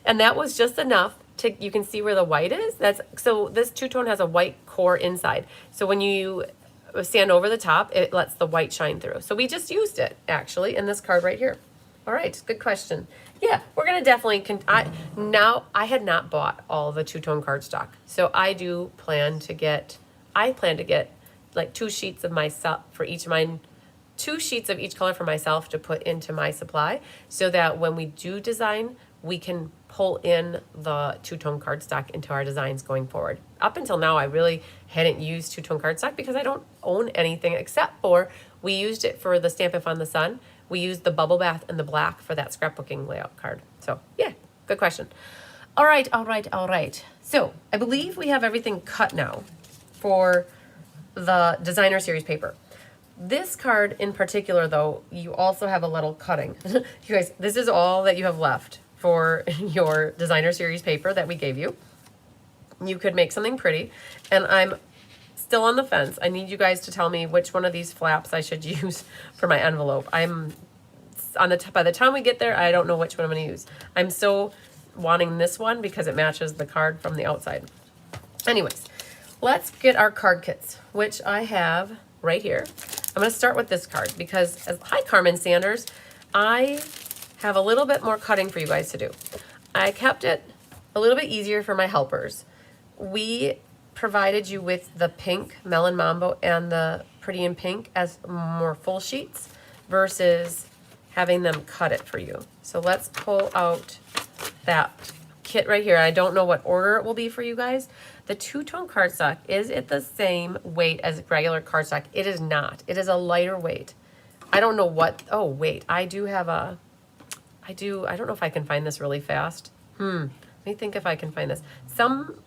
and that was just enough to, you can see where the white is. So this two-tone has a white core inside. So when you sand over the top, it lets the white shine through. So we just used it actually in this card right here. All right, good question. Yeah, we're gonna definitely, I had not bought all the two-tone cardstock. So I plan to get like 2 sheets of myself for each of mine, 2 sheets of each color for myself to put into my supply so that when we do design, we can pull in the two-tone cardstock into our designs going forward. Up until now, I really hadn't used two-tone cardstock because I don't own anything except for we used it for the Stampin' Up! On the Sun. We used the Bubble Bath and the black for that scrapbooking layout card. So yeah, good question. All right. So I believe we have everything cut now for the designer series paper. This card in particular though, you also have a little cutting. You guys, this is all that you have left for your designer series paper that we gave you. You could make something pretty, and I'm still on the fence. I need you guys to tell me which one of these flaps I should use for my envelope. I'm on by the time we get there, I don't know which one I'm going to use. I'm so wanting this one because it matches the card from the outside. Anyways, let's get our card kits, which I have right here. I'm going to start with this card because, hi Carmen Sanders, I have a little bit more cutting for you guys to do. I kept it a little bit easier for my helpers. We provided you with the pink Melon Mambo and the Pretty in Pink as more full sheets versus having them cut it for you. So let's pull out that kit right here. I don't know what order it will be for you guys. The two-tone cardstock, is it the same weight as regular cardstock? It is not. It is a lighter weight. I don't know what, oh wait, I don't know if I can find this really fast. Let me think if I can find this.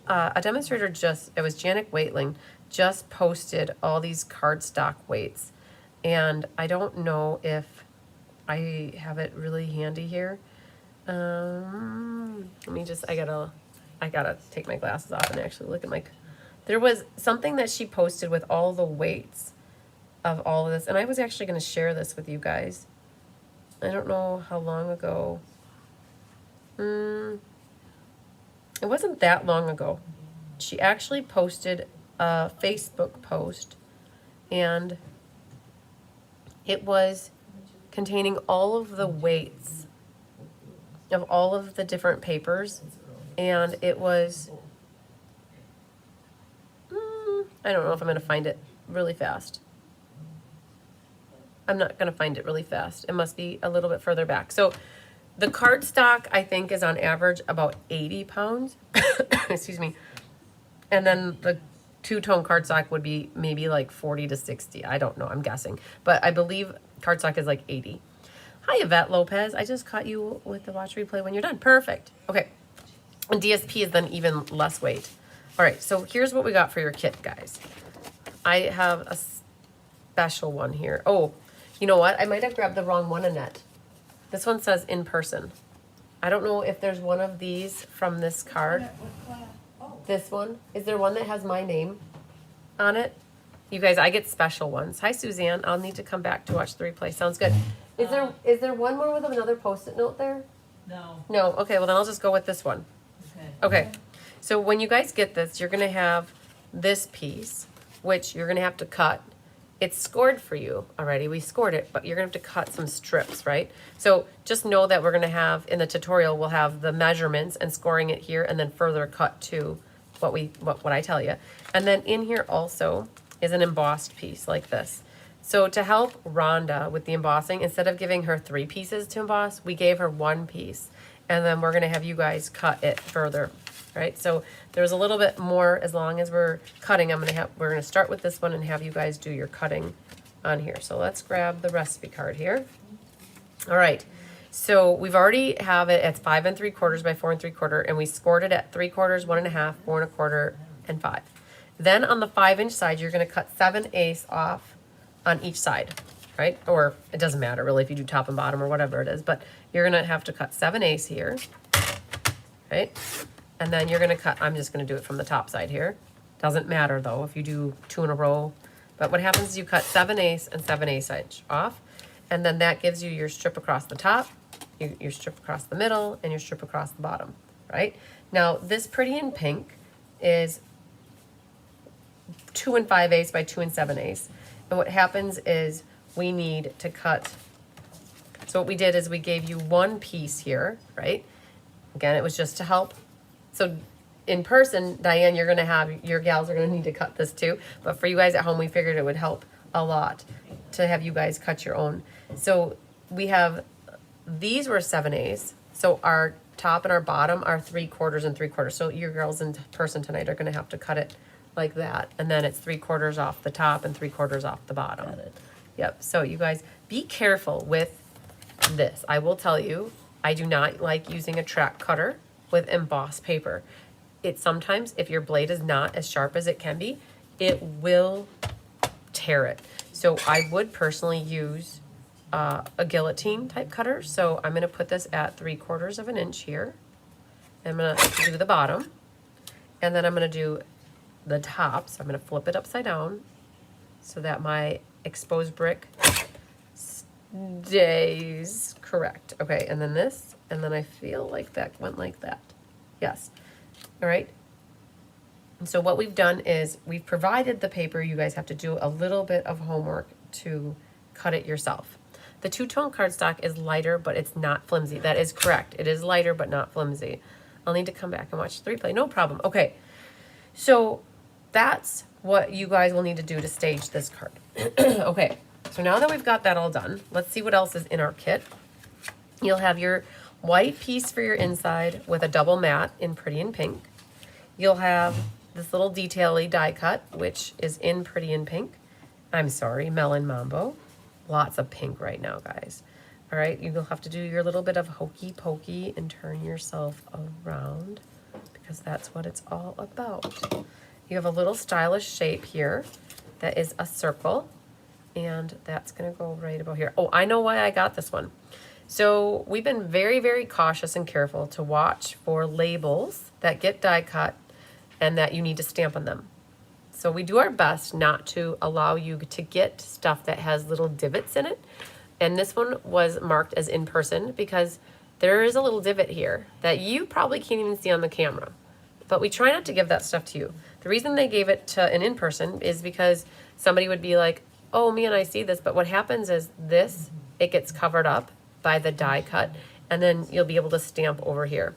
A demonstrator it was Janet Waitling, just posted all these cardstock weights. And I don't know if I have it really handy here. Let me just, I gotta take my glasses off and actually look at there was something that she posted with all the weights of all of this. And I was actually gonna share this with you guys. I don't know how long ago. It wasn't that long ago. She actually posted a Facebook post, and it was containing all of the weights of all of the different papers, and it was, I don't know if I'm going to find it really fast. I'm not going to find it really fast. It must be a little bit further back. So the cardstock, I think, is on average about 80 pounds. Excuse me. And then the two-tone cardstock would be maybe like 40 to 60. I don't know. I'm guessing. But I believe cardstock is like 80. Hi, Yvette Lopez. I just caught you with the watch replay when you're done. Perfect. Okay. And DSP is then even less weight. All right. So here's what we got for your kit, guys. I have a special one here. Oh, you know what? I might have grabbed the wrong one, Annette. This one says in person. I don't know if there's one of these from this card. This one. Is there one that has my name on it? You guys, I get special ones. Hi, Suzanne. I'll need to come back to watch the replay. Sounds good. Is there one more with another Post-it note there? No. No. Okay, well then I'll just go with this one. Okay. So when you guys get this, you're going to have this piece, which you're going to have to cut. It's scored for you already. We scored it, but you're going to have to cut some strips, right? So just know that we're going to have, in the tutorial, we'll have the measurements and scoring it here and then further cut to what I tell you. And then in here also is an embossed piece like this. So to help Rhonda with the embossing, instead of giving her 3 pieces to emboss, we gave her 1 piece. And then we're going to have you guys cut it further, right? So there's a little bit more. As long as we're cutting, we're going to start with this one and have you guys do your cutting on here. So let's grab the recipe card here. All right. So we've already have it at 5 3/4 by 4 3/4, and we scored it at 3/4, 1 1/2, 4 1/4, and 5. Then on the 5-inch side, you're going to cut 7/8 off on each side, right? Or it doesn't matter really if you do top and bottom or whatever it is, but you're going to have to cut 7/8 here, right? And then you're going to cut, I'm just going to do it from the top side here. Doesn't matter though if you do 2 in a row. But what happens is you cut 7/8 and 7/8 off, and then that gives you your strip across the top, your strip across the middle, and your strip across the bottom, right? Now this Pretty in Pink is 2 5/8 by 2 7/8. And what happens is we need to cut, so what we did is we gave you one piece here, right? Again, it was just to help. So in person, Diane, you're gonna have, your gals are gonna need to cut this too, but for you guys at home, we figured it would help a lot to have you guys cut your own. So we have, these were 7/8, so our top and our bottom are 3/4 and 3/4. So your girls in person tonight are gonna have to cut it like that, and then it's 3/4 off the top and 3/4 off the bottom. Got it. Yep, so you guys, be careful with this. I will tell you, I do not like using a track cutter with embossed paper. It sometimes, if your blade is not as sharp as it can be, it will tear it. So I would personally use a guillotine type cutter. So I'm gonna put this at 3/4 of an inch here. I'm gonna do the bottom, and then I'm gonna do the top. So I'm gonna flip it upside down so that my exposed brick stays correct. Okay, and then this, and then I feel like that went like that. Yes. All right. And so what we've done is we've provided the paper. You guys have to do a little bit of homework to cut it yourself. The two-tone cardstock is lighter, but it's not flimsy. That is correct. It is lighter, but not flimsy. I'll need to come back and watch the replay. No problem. Okay. So that's what you guys will need to do to stage this card. Okay. So now that we've got that all done, let's see what else is in our kit. You'll have your white piece for your inside with a double mat in Pretty in Pink. You'll have this little detail-y die cut, which is in Pretty in Pink. I'm sorry, Melon Mambo. Lots of pink right now, guys. All right, you'll have to do your little bit of hokey pokey and turn yourself around because that's what it's all about. You have a little stylish shape here that is a circle, and that's gonna go right about here. Oh, I know why I got this one. So we've been very, very cautious and careful to watch for labels that get die cut and that you need to stamp on them. So we do our best not to allow you to get stuff that has little divots in it. And this one was marked as in person because there is a little divot here that you probably can't even see on the camera. But we try not to give that stuff to you. The reason they gave it to an in-person is because somebody would be like, oh man, I see this. But what happens is this, it gets covered up by the die cut, and then you'll be able to stamp over here.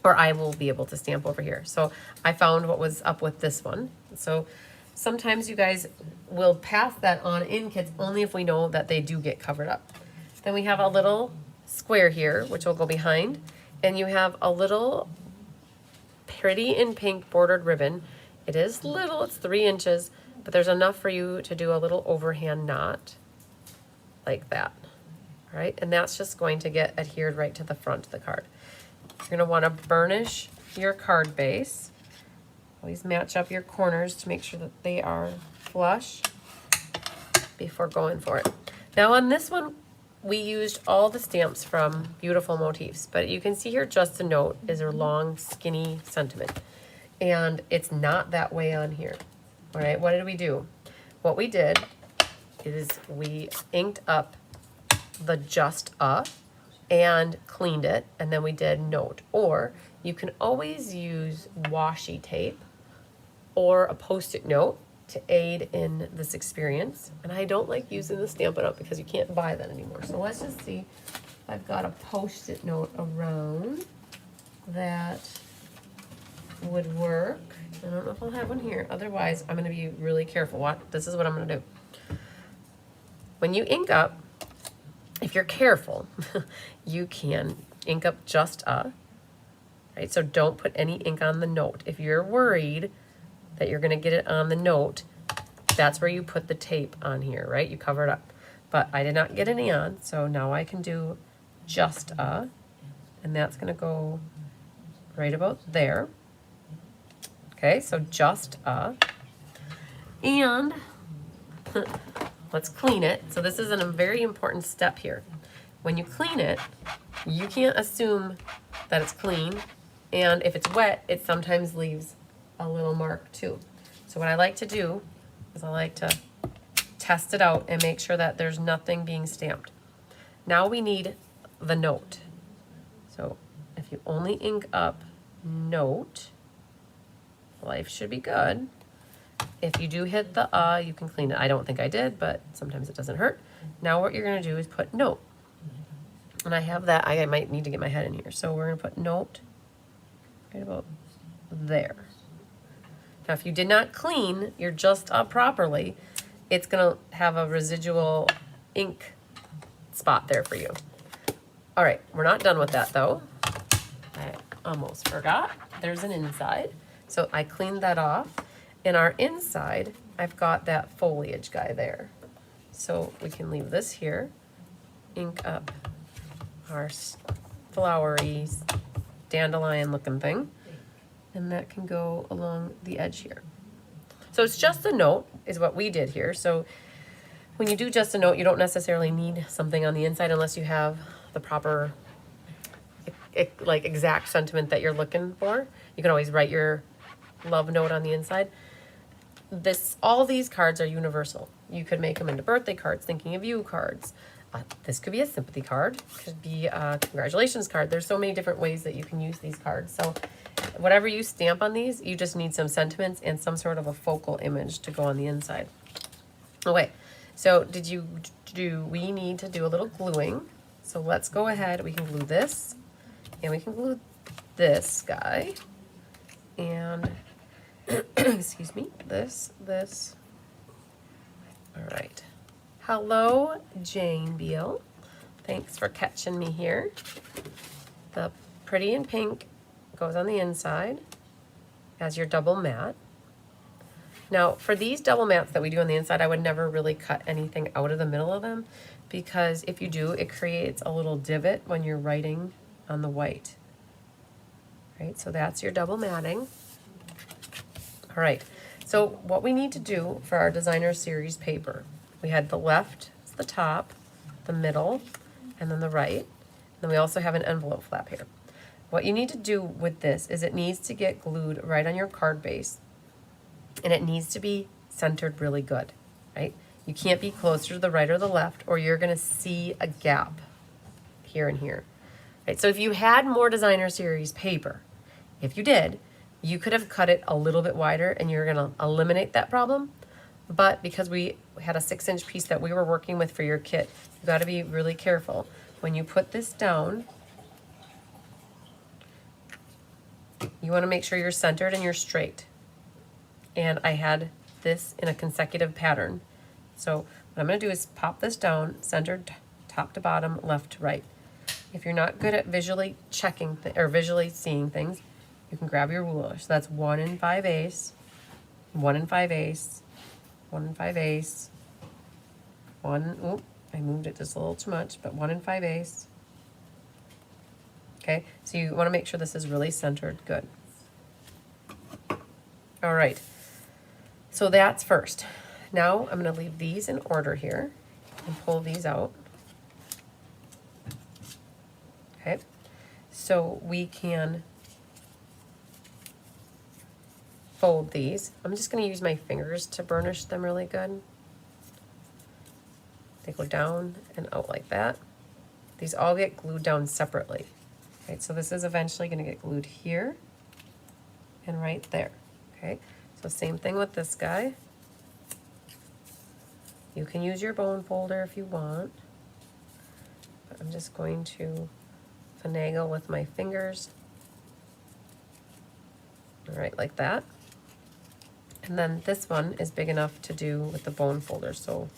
Or I will be able to stamp over here. So I found what was up with this one. So sometimes you guys will pass that on in kits only if we know that they do get covered up. Then we have a little square here, which will go behind, and you have a little Pretty in Pink bordered ribbon. It is little, it's 3 inches, but there's enough for you to do a little overhand knot like that. All right, and that's just going to get adhered right to the front of the card. You're gonna wanna burnish your card base. Always match up your corners to make sure that they are flush before going for it. Now on this one, we used all the stamps from Beautiful Motifs, but you can see here Just a Note is a long, skinny sentiment. And it's not that way on here. All right, what did we do? What we did is we inked up the Just a and cleaned it, and then we did Note. Or you can always use washi tape or a Post-it note to aid in this experience. And I don't like using the Stampin' Up because you can't buy that anymore. So let's just see if I've got a Post-it note around that would work. I don't know if I'll have one here. Otherwise, I'm gonna be really careful. This is what I'm gonna do. When you ink up, if you're careful, you can ink up just a, right? So don't put any ink on the note. If you're worried that you're gonna get it on the note, that's where you put the tape on here, right? You cover it up. But I did not get any on, so now I can do just a, and that's gonna go right about there. Okay, so just a, and let's clean it. So this is a very important step here. When you clean it, you can't assume that it's clean, and if it's wet, it sometimes leaves a little mark too. So what I like to do is I like to test it out and make sure that there's nothing being stamped. Now we need the note. So if you only ink up note, life should be good. If you do hit the you can clean it. I don't think I did, but sometimes it doesn't hurt. Now what you're gonna do is put note. And I have that, I might need to get my head in here. So we're gonna put note right about there. Now if you did not clean your just up properly, it's gonna have a residual ink spot there for you. All right, we're not done with that though. I almost forgot. There's an inside. So I cleaned that off. In our inside, I've got that foliage guy there. So we can leave this here, ink up our flowery dandelion looking thing, and that can go along the edge here. So it's just a note is what we did here. So when you do just a note, you don't necessarily need something on the inside unless you have the proper like exact sentiment that you're looking for. You can always write your love note on the inside. All these cards are universal. You could make them into birthday cards, thinking of you cards. This could be a sympathy card, could be a congratulations card. There's so many different ways that you can use these cards. So whatever you stamp on these, you just need some sentiments and some sort of a focal image to go on the inside. Okay, so we need to do a little gluing. So let's go ahead, we can glue this, and we can glue this guy, and excuse me, this. All right. Hello, Jane Beal. Thanks for catching me here. The pretty in pink goes on the inside as your double mat. Now, for these double mats that we do on the inside, I would never really cut anything out of the middle of them, because if you do, it creates a little divot when you're writing on the white. Right, so that's your double matting. All right, so what we need to do for our designer series paper, we had the left, the top, the middle, and then the right. Then we also have an envelope flap here. What you need to do with this is it needs to get glued right on your card base, and it needs to be centered really good, right? You can't be closer to the right or the left, or you're gonna see a gap here and here. Right, so if you had more designer series paper, if you did, you could have cut it a little bit wider and you're gonna eliminate that problem. But because we had a 6-inch piece that we were working with for your kit, you gotta be really careful. When you put this down, you wanna make sure you're centered and you're straight. And I had this in a consecutive pattern. So what I'm gonna do is pop this down, centered top to bottom, left to right. If you're not good at visually checking or visually seeing things, you can grab your ruler. So that's 1 and 5/8, 1 and 5/8, 1 and 5/8, 1, oop, I moved it just a little too much, but 1 and 5/8. Okay, so you wanna make sure this is really centered, good. All right, so that's first. Now I'm gonna leave these in order here and pull these out. Okay, so we can fold these. I'm just gonna use my fingers to burnish them really good. They go down and out like that. These all get glued down separately. Right, so this is eventually gonna get glued here and right there. Okay, so same thing with this guy. You can use your bone folder if you want, but I'm just going to finagle with my fingers. All right, like that. And then this one is big enough to do with the bone folder, so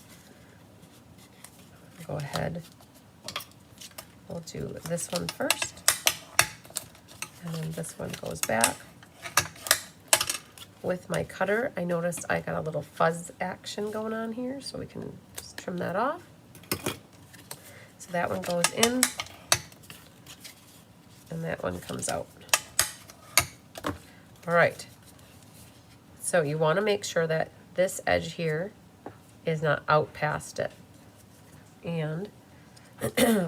go ahead. We'll do this one first, and then this one goes back. With my cutter, I noticed I got a little fuzz action going on here, so we can just trim that off. So that one goes in, and that one comes out. All right. So you want to make sure that this edge here is not out past it. And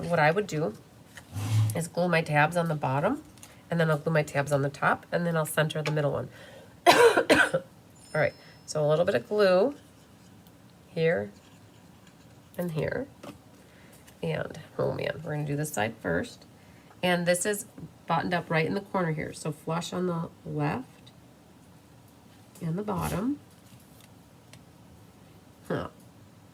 what I would do is glue my tabs on the bottom, and then I'll glue my tabs on the top, and then I'll center the middle one. All right, so a little bit of glue here and here. And, oh man, we're gonna do this side first. And this is buttoned up right in the corner here. So flush on the left and the bottom. Huh,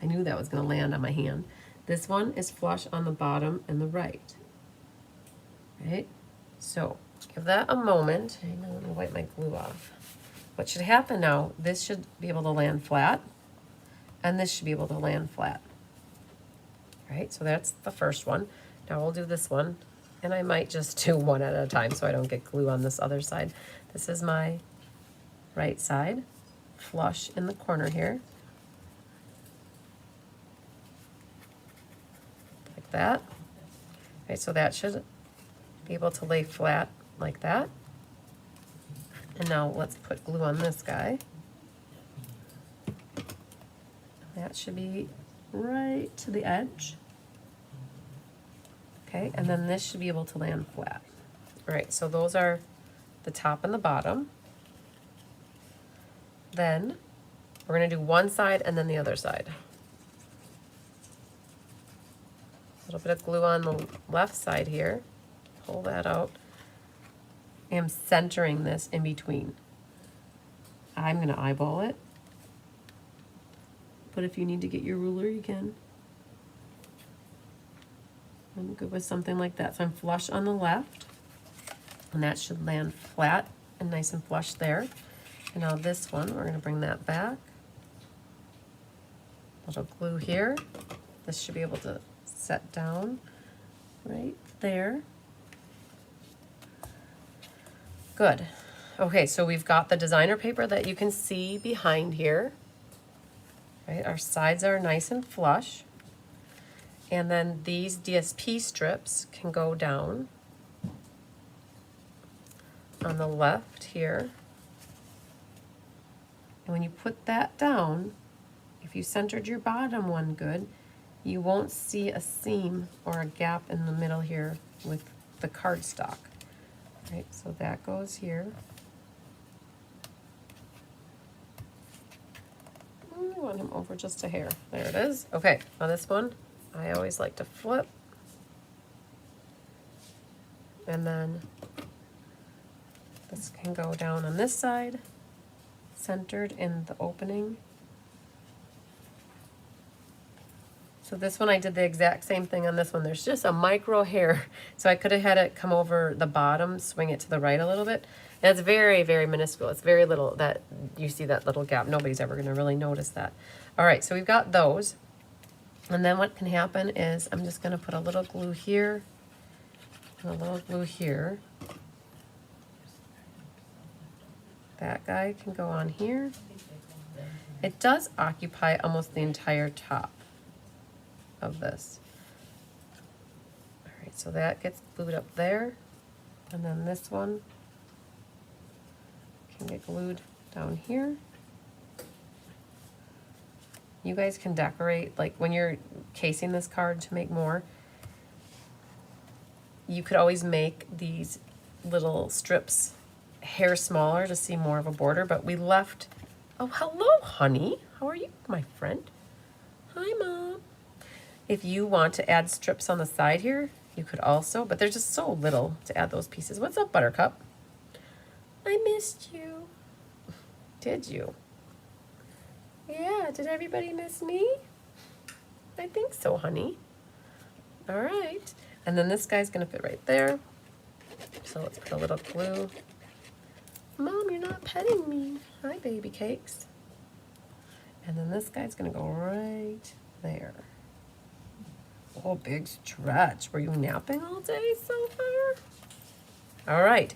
I knew that was gonna land on my hand. This one is flush on the bottom and the right. Right? So give that a moment. I'm gonna wipe my glue off. What should happen now, this should be able to land flat, and this should be able to land flat. Right, so that's the first one. Now we'll do this one, and I might just do one at a time so I don't get glue on this other side. This is my right side, flush in the corner here. Like that. Okay, so that should be able to lay flat like that. And now let's put glue on this guy. That should be right to the edge. Okay, and then this should be able to land flat. All right, so those are the top and the bottom. Then we're gonna do one side and then the other side. A little bit of glue on the left side here. Pull that out. I'm centering this in between. I'm gonna eyeball it. But if you need to get your ruler, you can. I'm good with something like that. So I'm flush on the left, and that should land flat and nice and flush there. And now this one, we're gonna bring that back. Little glue here. This should be able to set down right there. Good. Okay, so we've got the designer paper that you can see behind here. Right, our sides are nice and flush. And then these DSP strips can go down on the left here. And when you put that down, if you centered your bottom one good, you won't see a seam or a gap in the middle here with the cardstock. Right, so that goes here. I want him over just a hair. There it is. Okay, now this one, I always like to flip. And then this can go down on this side, centered in the opening. So this one I did the exact same thing on this one. There's just a micro hair. So I could have had it come over the bottom, swing it to the right a little bit. And it's very, very minuscule. It's very little that you see that little gap. Nobody's ever gonna really notice that. All right, so we've got those. And then what can happen is I'm just gonna put a little glue here and a little glue here. That guy can go on here. It does occupy almost the entire top of this. All right, so that gets glued up there. And then this one can get glued down here. You guys can decorate, like when you're casing this card to make more, you could always make these little strips hair smaller to see more of a border, but we left, oh, hello, honey. How are you, my friend? Hi, Mom. If you want to add strips on the side here, you could also, but they're just so little to add those pieces. What's up, Buttercup? I missed you. Did you? Yeah, did everybody miss me? I think so, honey. All right. And then this guy's gonna fit right there. So let's put a little glue. Mom, you're not petting me. Hi, baby cakes. And then this guy's gonna go right there. Oh, big stretch. Were you napping all day so far? All right.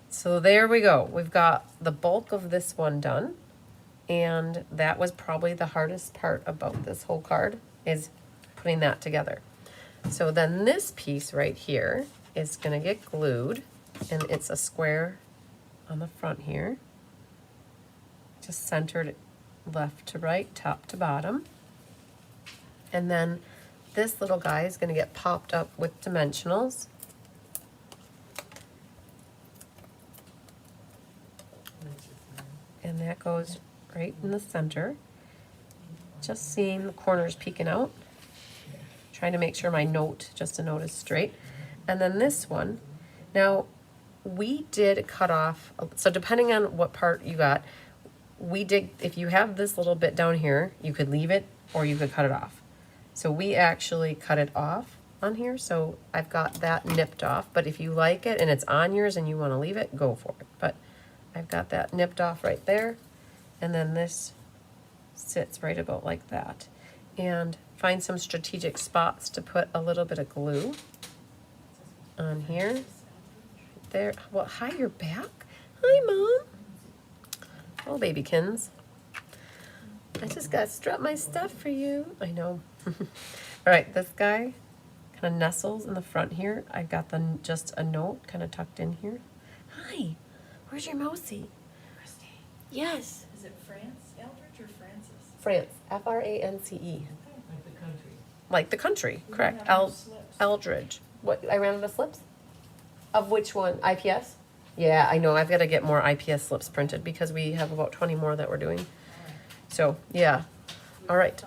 So there we go. We've got the bulk of this one done. And that was probably the hardest part about this whole card, is putting that together. So then this piece right here is gonna get glued, and it's a square on the front here. Just centered left to right, top to bottom. And then this little guy is gonna get popped up with dimensionals. And that goes right in the center. Just seeing the corners peeking out. Trying to make sure my note, just a note, is straight. And then this one, now we did cut off, so depending on what part you got, we did, if you have this little bit down here, you could leave it or you could cut it off. So we actually cut it off on here, so I've got that nipped off, but if you like it and it's on yours and you want to leave it, go for it. But I've got that nipped off right there, and then this sits right about like that. And find some strategic spots to put a little bit of glue on here. There, well, hi, you're back. Hi, Mom. Oh, babykins. I just got to strut my stuff for you. I know. All right, this guy kind of nestles in the front here. I've got just a note kind of tucked in here. Hi, where's your mousey? Christine. Yes. Is it France, Eldridge, or Francis? France, F-R-A-N-C-E. Like the country. Like the country, We correct. don't have no slips. Eldridge. What, I ran out of slips? Of which one? IPS? Yeah, I know. I've got to get more IPS slips printed because we have about 20 more that we're doing. So, yeah. All right.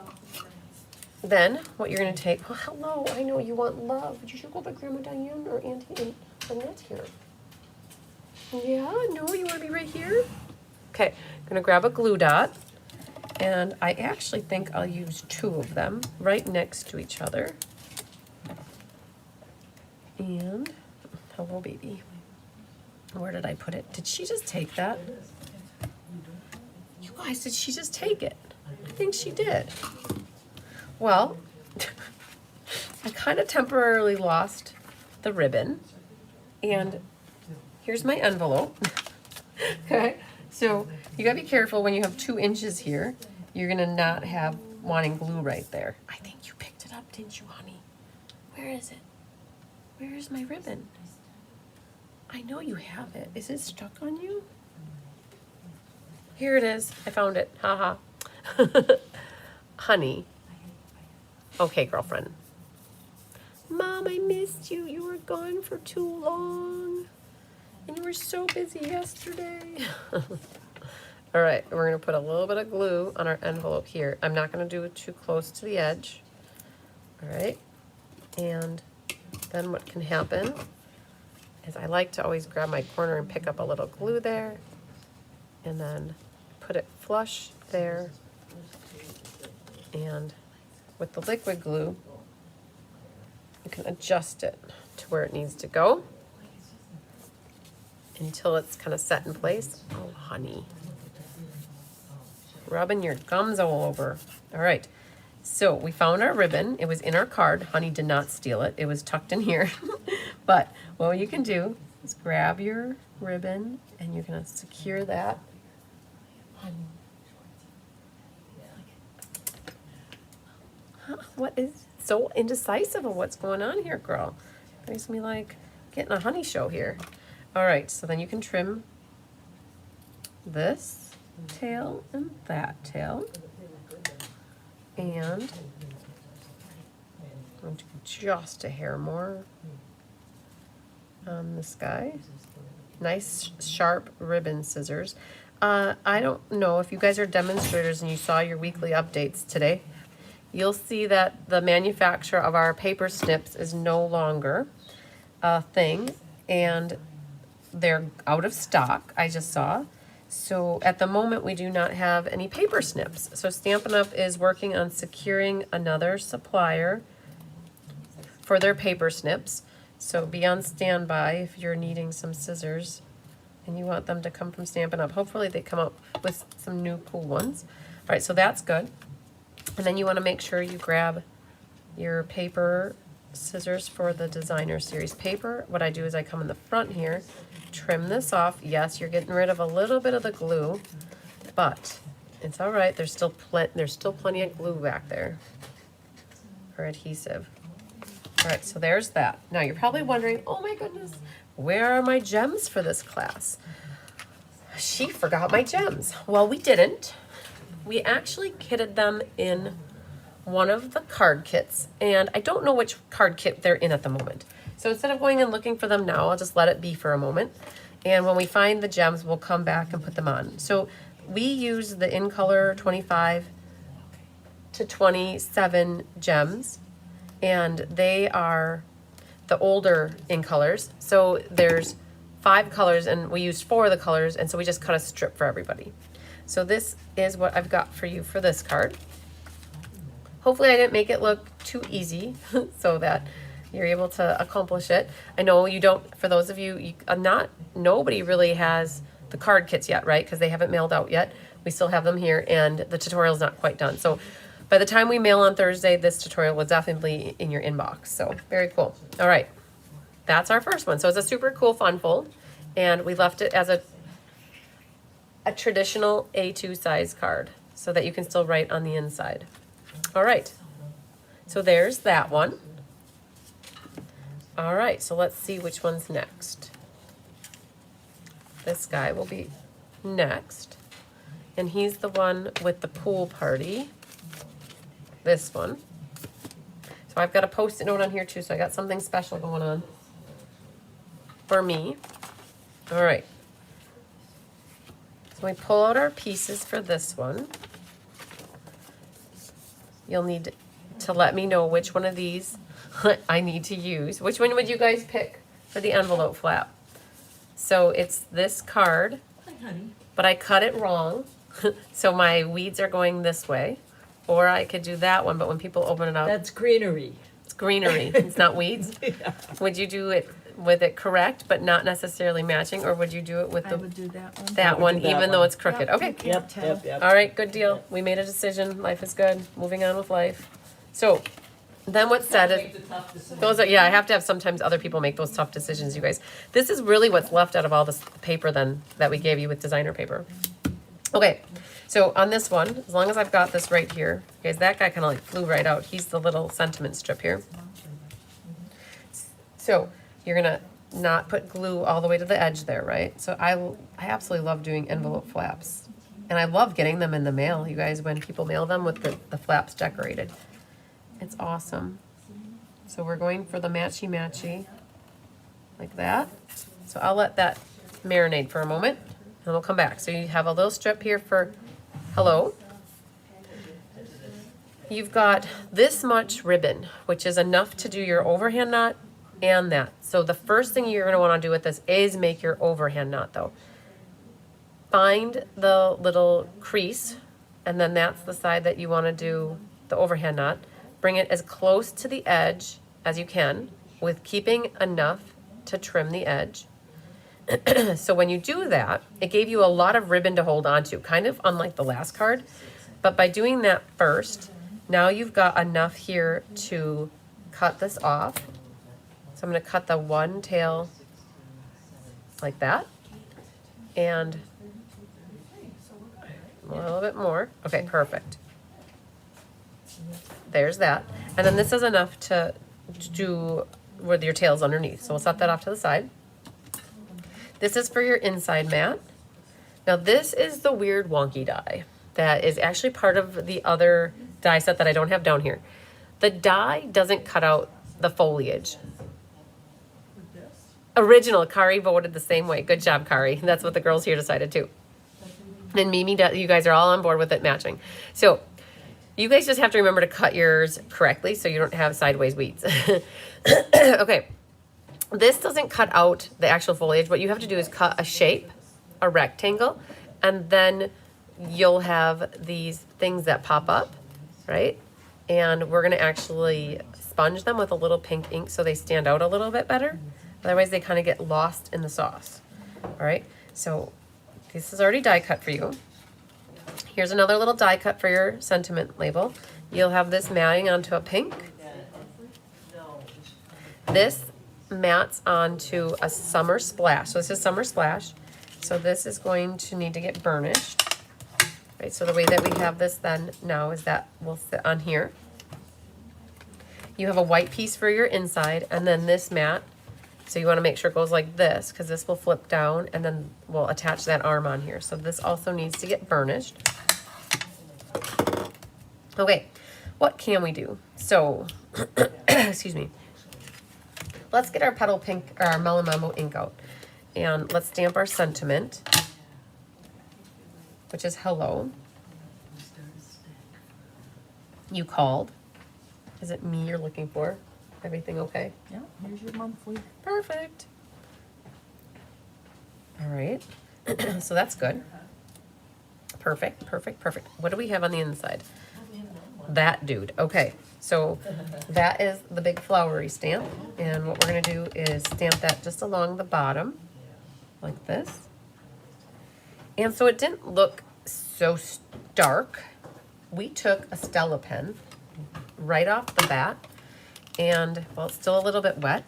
Then, what you're going to take... Well, hello. I know you want love. You should go by Grandma Diane or Auntie Annette here. Yeah, no, you want to be right here? Okay, I'm going to grab a glue dot. And I actually think I'll use 2 of them right next to each other. And, hello, baby. Where did I put it? Did she just take that? You guys, did she just take it? I think she did. Well, I kind of temporarily lost the ribbon. And here's my envelope. Okay, so you gotta be careful when you have 2 inches here. You're gonna not have wanting glue right there. I think you picked it up, didn't you, honey? Where is it? Where is my ribbon? I know you have it. Is it stuck on you? Here it is. I found it. Haha. Honey. Okay, girlfriend. Mom, I missed you. You were gone for too long. And you were so busy yesterday. All right, we're gonna put a little bit of glue on our envelope here. I'm not gonna do it too close to the edge. All right, and then what can happen is I like to always grab my corner and pick up a little glue there, and then put it flush there. And with the liquid glue, you can adjust it to where it needs to go until it's kind of set in place. Oh, honey. Rubbing your gums all over. All right. So we found our ribbon. It was in our card. Honey did not steal it. It was tucked in here. But what you can do is grab your ribbon and you're going to secure that. Huh, what is so indecisive of what's going on here, girl? Makes me like getting a honey show here. All right, so then you can trim this tail and that tail. And I'm going to do just a hair more on this guy. Nice sharp ribbon scissors. I don't know if you guys are demonstrators and you saw your weekly updates today. You'll see that the manufacturer of our paper snips is no longer a thing, and they're out of stock, I just saw. So at the moment, we do not have any paper snips. So Stampin' Up! Is working on securing another supplier for their paper snips. So be on standby if you're needing some scissors and you want them to come from Stampin' Up! Hopefully they come up with some new cool ones. All right, so that's good. And then you want to make sure you grab your paper scissors for the designer series paper. What I do is I come in the front here, trim this off. Yes, you're getting rid of a little bit of the glue, but it's all right. There's still plenty of glue back there, or adhesive. All right, so there's that. Now you're probably wondering, oh my goodness, where are my gems for this class? She forgot my gems. Well, we didn't. We actually kitted them in one of the card kits, and I don't know which card kit they're in at the moment. So instead of going and looking for them now, I'll just let it be for a moment. And when we find the gems, we'll come back and put them on. So we use the In Color 25 to 27 gems, and they are the older In Colors. So there's 5 colors, and we used 4 of the colors, and so we just cut a strip for everybody. So this is what I've got for you for this card. Hopefully I didn't make it look too easy so that you're able to accomplish it. I know you don't, for those of you, nobody really has the card kits yet, right? Because they haven't mailed out yet. We still have them here, and the tutorial's not quite done. So by the time we mail on Thursday, this tutorial will definitely be in your inbox. So very cool. All right, that's our first one. So it's a super cool fun fold, and we left it as a traditional A2 size card so that you can still write on the inside. All right, so there's that one. All right, so let's see which one's next. This guy will be next, and he's the one with the pool party. This one. So I've got a Post-it note on here too, so I got something special going on for me. All right. So we pull out our pieces for this one. You'll need to let me know which one of these I need to use. Which one would you guys pick for the envelope flap? So it's this card, Hi, honey. but I cut it wrong. So my weeds are going this way. Or I could do that one, but when people open it up, That's greenery. it's greenery. It's not weeds. Yeah. Would you do it with it correct, but not necessarily matching? Or would you do it with I would do that one. that would one, do that even though one. it's crooked? Okay. Yep, yep, yep. All right, good deal. We made a decision. Life is good. Moving on with life. So then what's said is, those are, yeah, I have to have sometimes other people make those tough decisions, you guys. This is really what's left out of all this paper then that we gave you with designer paper. Okay, so on this one, as long as I've got this right here, guys, that guy kind of like flew right out. He's the little sentiment strip here. So you're gonna not put glue all the way to the edge there, right? So I absolutely love doing envelope flaps. And I love getting them in the mail, you guys, when people mail them with the flaps decorated. It's awesome. So we're going for the matchy-matchy, like that. So I'll let that marinate for a moment, and we'll come back. So you have a little strip here for hello. You've got this much ribbon, which is enough to do your overhand knot and that. So the first thing you're gonna wanna do with this is make your overhand knot though. Find the little crease, and then that's the side that you wanna do the overhand knot. Bring it as close to the edge as you can, with keeping enough to trim the edge. So when you do that, it gave you a lot of ribbon to hold on to, kind of unlike the last card. But by doing that first, now you've got enough here to cut this off. So I'm going to cut the one tail like that, and a little bit more. Okay, perfect. There's that. And then this is enough to do with your tails underneath. So we'll set that off to the side. This is for your inside mat. Now this is the weird wonky die that is actually part of the other die set that I don't have down here. The die doesn't cut out the foliage. Original, Kari voted the same way. Good job, Kari. That's what the girls here decided too. And Mimi, you guys are all on board with it matching. So you guys just have to remember to cut yours correctly so you don't have sideways weeds. Okay. This doesn't cut out the actual foliage. What you have to do is cut a shape, a rectangle, and then you'll have these things that pop up, right? And we're gonna actually sponge them with a little pink ink so they stand out a little bit better. Otherwise they kind of get lost in the sauce. All right, so this is already die cut for you. Here's another little die cut for your sentiment label. You'll have this matting onto a pink. This mats onto a summer splash. So this is summer splash. So this is going to need to get burnished. Right, so the way that we have this then now is that will sit on here. you have a white piece for your inside, and then this mat. So you want to make sure it goes like this, because this will flip down, and then we'll attach that arm on here. So this also needs to get burnished. Okay, what can we do? So, excuse me. Let's get our petal pink, or our Mellow Memo ink out. And let's stamp our sentiment, which is hello. You called. Is it me you're looking for? Everything okay? Yeah, here's your monthly. Perfect. All right. So that's good. Perfect, perfect, perfect. What do we have on the inside? That dude. Okay. So that is the big flowery stamp. And what we're going to do is stamp that just along the bottom like this. And so it didn't look so stark. We took a Stella pen right off the bat, and while it's still a little bit wet,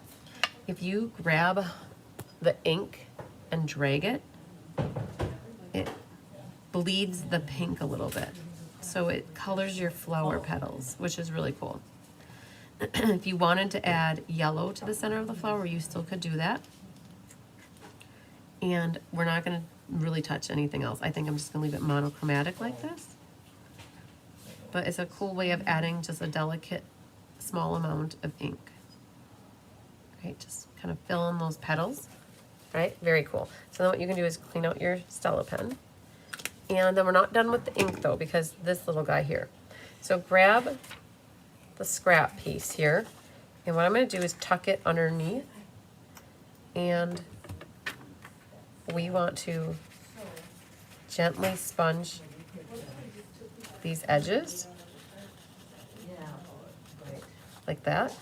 if you grab the ink and drag it, it bleeds the pink a little bit. So it colors your flower petals, which is really cool. If you wanted to add yellow to the center of the flower, you still could do that. And we're not going to really touch anything else. I think I'm just going to leave it monochromatic like this. But it's a cool way of adding just a delicate, small amount of ink. Right, just kind of fill in those petals. Right, very cool. So then what you can do is clean out your Stella pen. And then we're not done with the ink though, because this little guy here. So grab the scrap piece here. And what I'm going to do is tuck it underneath. And we want to gently sponge these edges like that.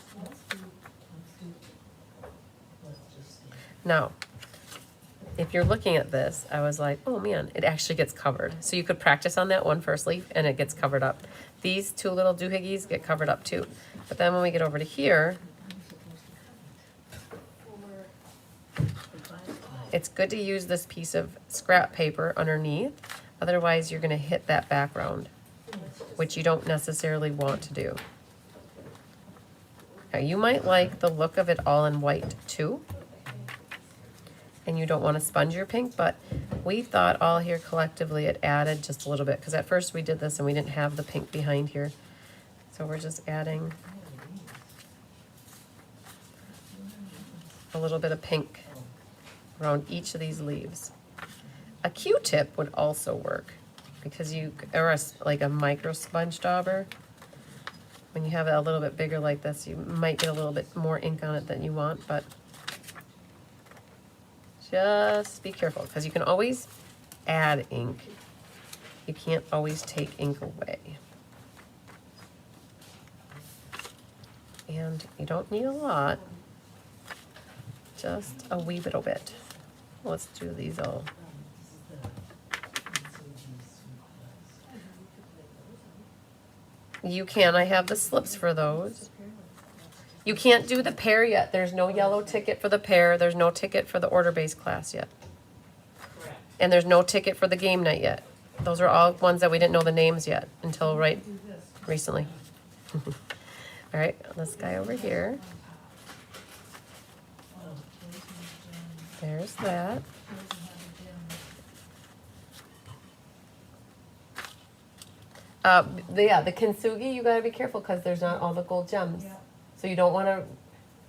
Now, if you're looking at this, I was like, oh man, it actually gets covered. So you could practice on that one first leaf and it gets covered up. These two little doohickeys get covered up too. But then when we get over to here, it's good to use this piece of scrap paper underneath. Otherwise, you're going to hit that background, which you don't necessarily want to do. Now, you might like the look of it all in white too. And you don't want to sponge your pink, but we thought all here collectively it added just a little bit, because at first we did this and we didn't have the pink behind here. So we're just adding a little bit of pink around each of these leaves. A Q-tip would also work, because you, or like a micro sponge dauber. When you have it a little bit bigger like this, you might get a little bit more ink on it than you want, but just be careful, because you can always add ink. You can't always take ink away. And you don't need a lot, just a wee little bit. Let's do these all. You can, I have the slips for those. You can't do the pair yet. There's no yellow ticket for the pair. There's no ticket for the order-based class yet. And there's no ticket for the game night yet. Those are all ones that we didn't know the names yet until right recently. All right, this guy over here. There's that. Yeah, the kintsugi, you gotta be careful because there's not all the gold gems. So you don't want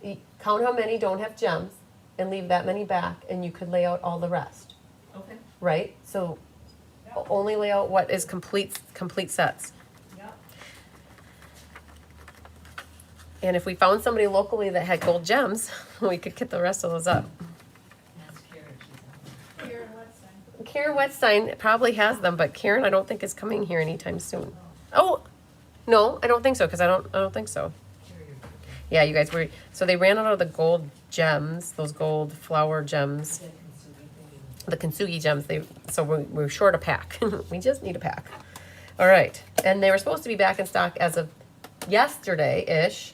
to count how many don't have gems and leave that many back, and you could lay out all the rest. Okay. Right? So only lay out what is complete sets. Yep. And if we found somebody locally that had gold gems, we could get the rest of those up. Karen Wetstein probably has them, but Karen I don't think is coming here anytime soon. Oh, no, I don't think so, because I don't think so. Yeah, you guys were, so they ran out of the gold gems, those gold flower gems, the kintsugi gems. So we're short a pack. We just need a pack. All right, and they were supposed to be back in stock as of yesterday-ish,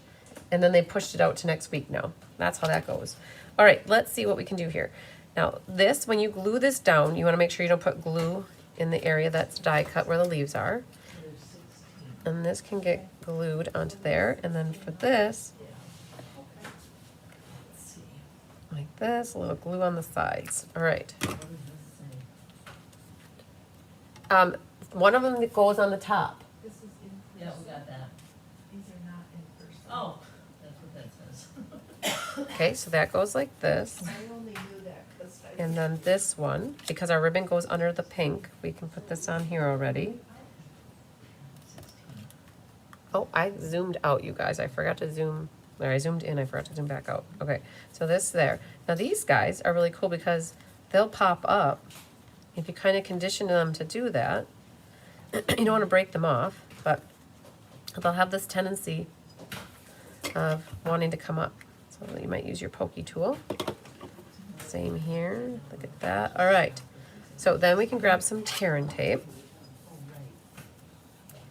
and then they pushed it out to next week now. That's how that goes. All right, let's see what we can do here. Now this, when you glue this down, you want to make sure you don't put glue in the area that's die cut where the leaves are. And this can get glued onto there. And then for this, Let's see. like this, a little glue on the sides. All right. One of them goes on the top. This is in Yeah, person. we got that. These are not in person. Oh, that's what that says. Okay, so that goes like this. I only knew that because I. And then this one, because our ribbon goes under the pink, we can put this on here already. Oh, I zoomed out, you guys. I forgot to zoom, or I zoomed in, I forgot to zoom back out. Okay, so this there. Now these guys are really cool because they'll pop up. If you kind of condition them to do that, you don't want to break them off, but they'll have this tendency of wanting to come up. So you might use your pokey tool. Same here, look at that. All right, so then we can grab some tear and tape.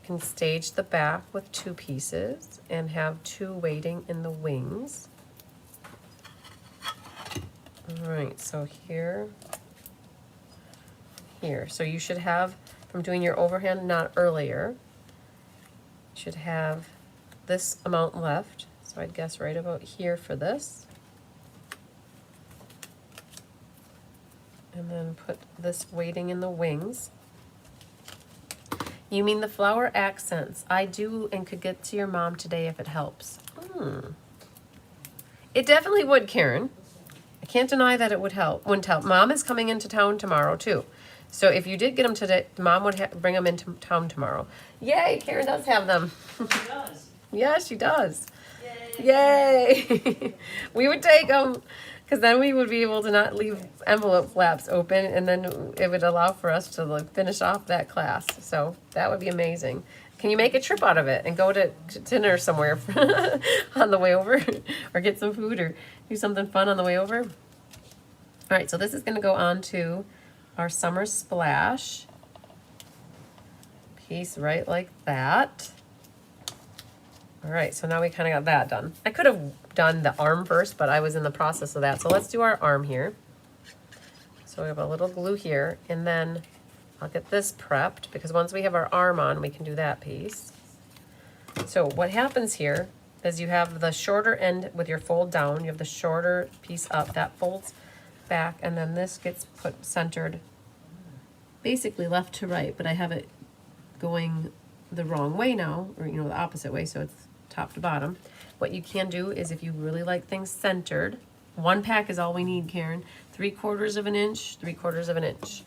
Can stage the back with 2 pieces and have 2 waiting in the wings. All right, so here. So you should have, from doing your overhand knot earlier, you should have this amount left. So I'd guess right about here for this. And then put this waiting in the wings. You mean the flower accents? I do and could get to your mom today if it helps. It definitely would, Karen. I can't deny that it would help. Wouldn't help. Mom is coming into town tomorrow too. So if you did get them today, Mom would bring them into town tomorrow. Yay, Karen does have them. She does. Yeah, she does. Yay. Yay! We would take them because then we would be able to not leave envelope flaps open, and then it would allow for us to like finish off that class. So that would be amazing. Can you make a trip out of it and go to dinner somewhere on the way over, or get some food, or do something fun on the way over? All right, so this is going to go on to our summer splash piece right like that. All right, so now we kind of got that done. I could have done the arm first, but I was in the process of that. So let's do our arm here. So we have a little glue here, and then I'll get this prepped because once we have our arm on, we can do that piece. So what happens here is you have the shorter end with your fold down, you have the shorter piece up, that folds back, and then this gets put centered basically left to right, but I have it going the wrong way now, or you know, the opposite way, so it's top to bottom. What you can do is if you really like things centered, 1 pack is all we need, Karen. 3/4 of an inch, 3/4 of an inch.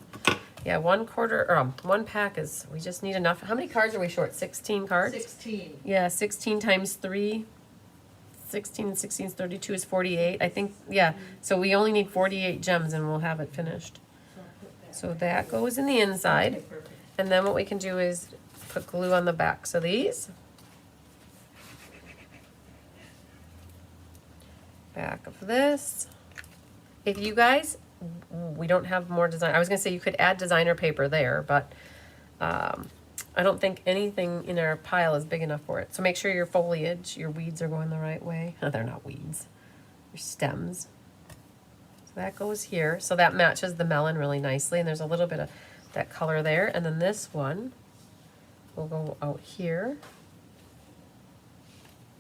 Yeah, 1 pack is, we just need enough. How many cards are we short? 16 cards? 16. Yeah, 16 times 3. 16 and 16 is 32 is 48. I think, yeah. So we only need 48 gems and we'll have it finished. So that goes in the inside. And then what we can do is put glue on the back. So these. Back of this. If you guys, we don't have more design. I was going to say you could add designer paper there, but I don't think anything in our pile is big enough for it. So make sure your foliage, your weeds are going the right way. No, they're not weeds. Your stems. So that goes here. So that matches the melon really nicely. And there's a little bit of that color there. And then this one will go out here.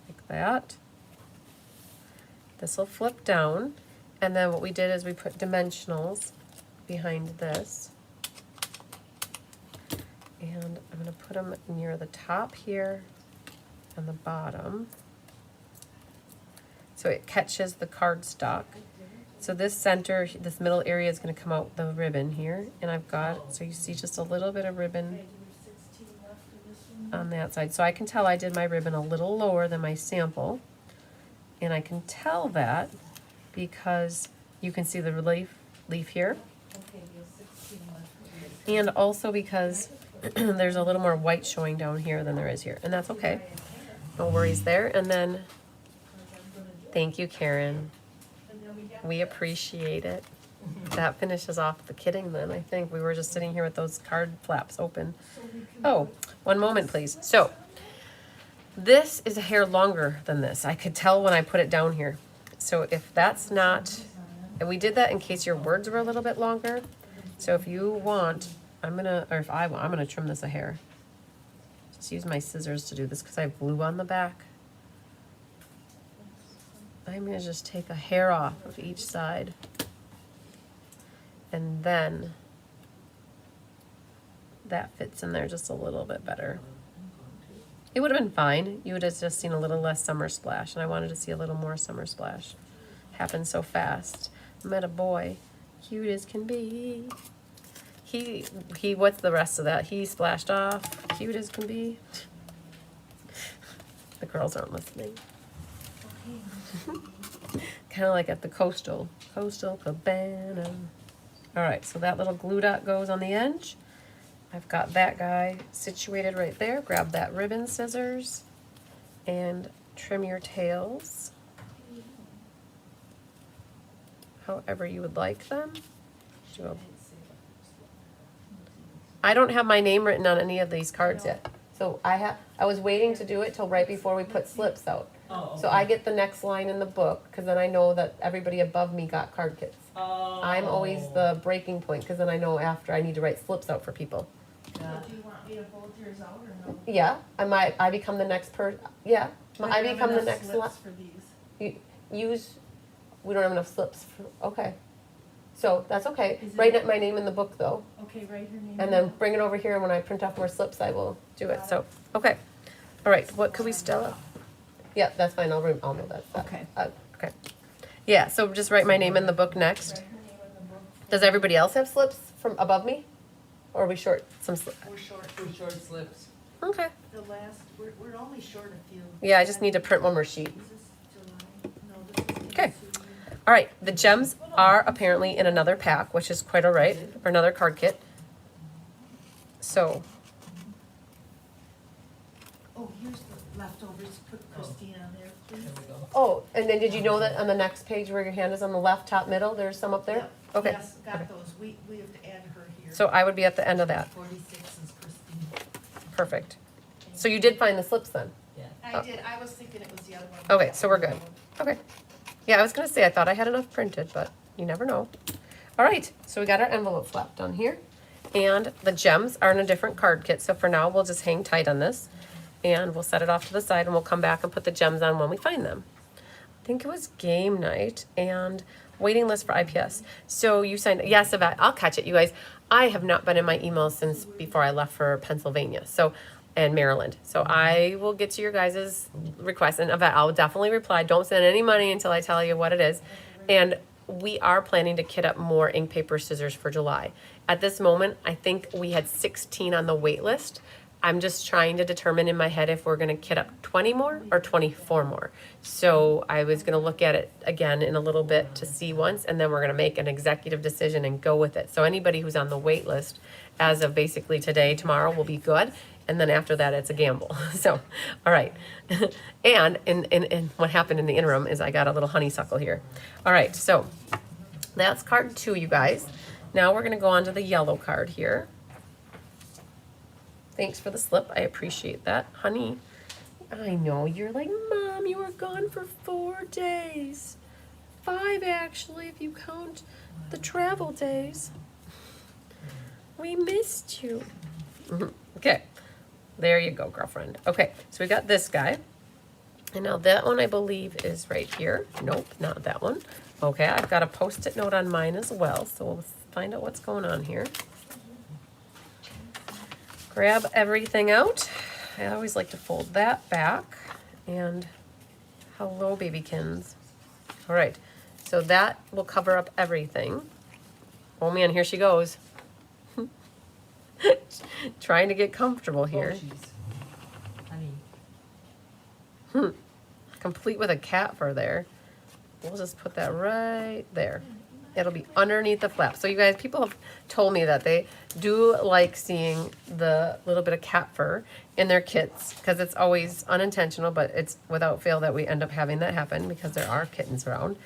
Like that. This will flip down. And then what we did is we put dimensionals behind this. And I'm going to put them near the top here and the bottom. So it catches the cardstock. So this center, this middle area is going to come out the ribbon here. And I've got, so you see just a little bit of ribbon on that side. So I can tell I did my ribbon a little lower than my sample. And I can tell that because you can see the leaf here. And also because there's a little more white showing down here than there is here. And that's okay. No worries there. And then, thank you, Karen. We appreciate it. That finishes off the kitting then, I think. We were just sitting here with those card flaps open. Oh, one moment, please. So, this is a hair longer than this. I could tell when I put it down here. So if that's not, and we did that in case your words were a little bit longer. So if you want, I'm gonna trim this a hair. Just use my scissors to do this because I have glue on the back. I'm gonna just take a hair off of each side. And then that fits in there just a little bit better. It would have been fine. You would have just seen a little less summer splash, and I wanted to see a little more summer splash. Happened so fast. I met a boy, cute as can be. He, what's the rest of that? He splashed off, cute as can be. The girls aren't listening. Kind of like at the Coastal Cabana. All right, so that little glue dot goes on the edge. I've got that guy situated right there. Grab that ribbon scissors and trim your tails however you would like them. I don't have my name written on any of these cards yet. So I was waiting to do it till right before we put slips out. Oh, okay. So I get the next line in the book because then I know that everybody above me got card kits. Oh. I'm always the breaking point because then I know after I need to write slips out for people. So do you want me to hold yours out or no? Yeah, I become the next person. Yeah, I don't become have the enough next slips for these. we don't have enough slips. Okay, so that's okay. Is it- Write my name in the book though, Okay, write her name. and then bring it over here. And when I print off more slips, I will do it. So okay, all right. What could we still? Yeah, that's fine. I'll know that. Okay. Okay. Yeah. So just write my name in the book next. Write her name in the book. Does everybody else have slips from above me, or are we short some slips? We're short. Two short slips. Okay. The last, we're only short a few. Yeah, I just need to print one more sheet. Is this July? No, this is. Okay. All right, the gems are apparently in another pack, which is quite all right, or another card kit. So, Oh, here's the leftovers. Put Christine on there, please. There we go. oh, and then did you know that on the next page where your hand is on the left, top, middle, there's some up there? Yep. Okay. Yes, got Okay. those. We have to add her here. So I would be at the end of that. 46 is Christine. Perfect. So you did find the slips then? Yeah. I did, I was thinking it was the other one. Okay, so we're good. Okay. Yeah, I was gonna say, I thought I had enough printed, but you never know. All right, so we got our envelope flap done here. And the gems are in a different card kit, so for now, we'll just hang tight on this. And we'll set it off to the side and we'll come back and put the gems on when we find them. I think it was game night and waiting list for IPS. So you signed, yes, Yvette, I'll catch it, you guys. I have not been in my emails since before I left for Pennsylvania, and Maryland. So I will get to your guys' requests, and Yvette, I'll definitely reply. Don't send any money until I tell you what it is. And we are planning to kit up more ink, paper, scissors for July. At this moment, I think we had 16 on the wait list. I'm just trying to determine in my head if we're gonna kit up 20 more or 24 more. So I was gonna look at it again in a little bit to see once, and then we're gonna make an executive decision and go with it. So anybody who's on the wait list as of basically today, tomorrow will be good. And then after that, it's a gamble. So, all right. And in what happened in the interim is I got a little honeysuckle here. All right, so that's card 2, you guys. Now we're gonna go on to the yellow card here. Thanks for the slip. I appreciate that, honey. I know you're like, Mom, you were gone for 4 days. 5 actually, if you count the travel days. We missed you. Okay, there you go, girlfriend. Okay, so we got this guy. And now that one I believe is right here. Nope, not that one. Okay, I've got a Post-it note on mine as well, so we'll find out what's going on here. Grab everything out. I always like to fold that back. And hello, babykins. All right, so that will cover up everything. Oh man, here she goes. Trying to get comfortable here. Oh, jeez. Honey. Complete with a cat fur there. We'll just put that right there. It'll be underneath the flap. So you guys, people have told me that they do like seeing the little bit of cat fur in their kits because it's always unintentional, but it's without fail that we end up having that happen because there are kittens around.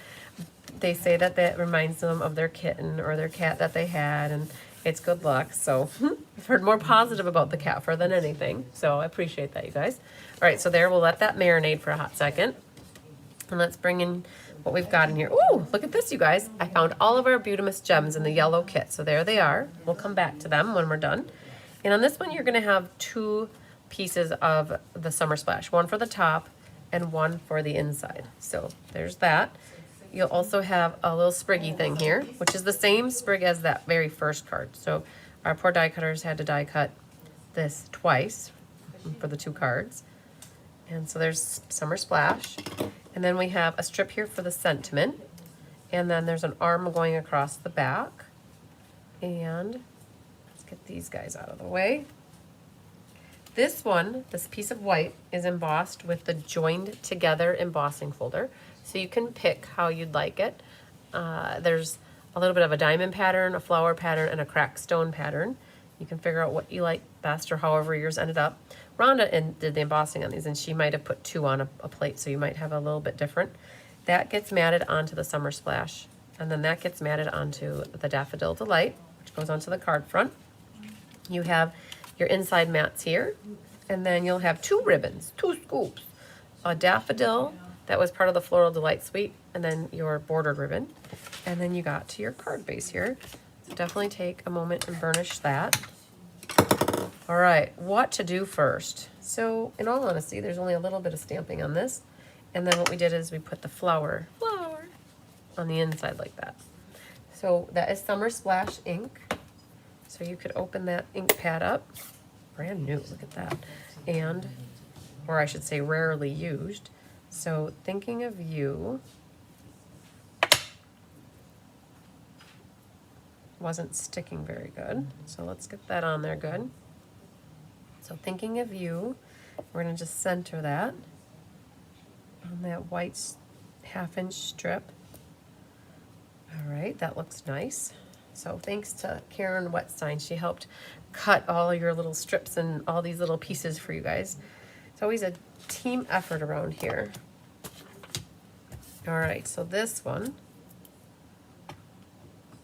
They say that that reminds them of their kitten or their cat that they had, and it's good luck. So I've heard more positive about the cat fur than anything. So I appreciate that, you guys. All right, so there, we'll let that marinate for a hot second. And let's bring in what we've got in here. Ooh, look at this, you guys. I found all of our Beautimus gems in the yellow kit. So there they are. We'll come back to them when we're done. And on this one, you're gonna have 2 pieces of the Summer Splash, one for the top and one for the inside. So there's that. You'll also have a little spriggy thing here, which is the same sprig as that very first card. So our poor die cutters had to die cut this twice for the 2 cards. And so there's Summer Splash. And then we have a strip here for the sentiment. And then there's an arm going across the back. And let's get these guys out of the way. This one, this piece of white, is embossed with the joined together embossing folder. So you can pick how you'd like it. There's a little bit of a diamond pattern, a flower pattern, and a cracked stone pattern. You can figure out what you like best or however yours ended up. Rhonda did the embossing on these, and she might have put 2 on a plate, so you might have a little bit different. That gets matted onto the Summer Splash, and then that gets matted onto the Daffodil Delight, which goes onto the card front. You have your inside mats here, and then you'll have 2 ribbons, 2 scoops. A daffodil that was part of the Floral Delight Suite, and then your bordered ribbon. And then you got to your card base here. So definitely take a moment and burnish that. All right, what to do first? So in all honesty, there's only a little bit of stamping on this. And then what we did is we put the flower on the inside like that. So that is Summer Splash ink. So you could open that ink pad up. Brand new, look at that. And, or I should say rarely used. So thinking of you wasn't sticking very good. So let's get that on there good. So thinking of you, we're gonna just center that on that white 1/2-inch strip. All right, that looks nice. So thanks to Karen Wetstein, she helped cut all your little strips and all these little pieces for you guys. It's always a team effort around here. All right, so this one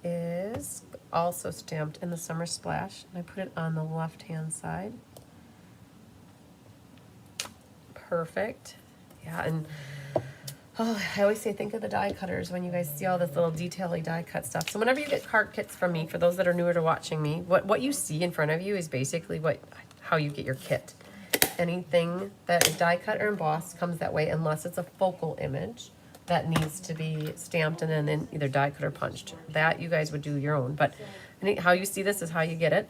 is also stamped in the Summer Splash. And I put it on the left-hand side. Perfect. Yeah, and oh, I always say think of the die cutters when you guys see all this little detail-y die cut stuff. So whenever you get card kits from me, for those that are newer to watching me, what you see in front of you is basically how you get your kit. Anything that is die cut or embossed comes that way unless it's a focal image that needs to be stamped and then either die cut or punched. That you guys would do your own, but how you see this is how you get it.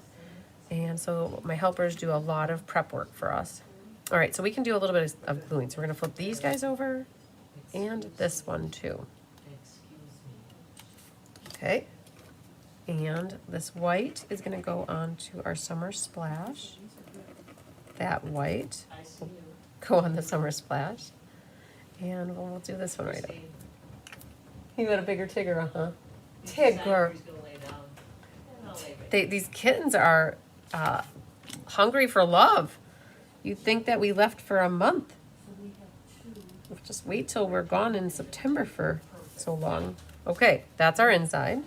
And so my helpers do a lot of prep work for us. All right, so we can do a little bit of gluing. So we're gonna flip these guys over and this one too. Okay, and this white is gonna go onto our Summer Splash. That white will go on the Summer Splash. And we'll do this one right up. You got a bigger Tigger, huh? Tigger. These kittens are hungry for love. You'd think that we left for a month. We'll just wait till we're gone in September for so long. Okay, that's our inside.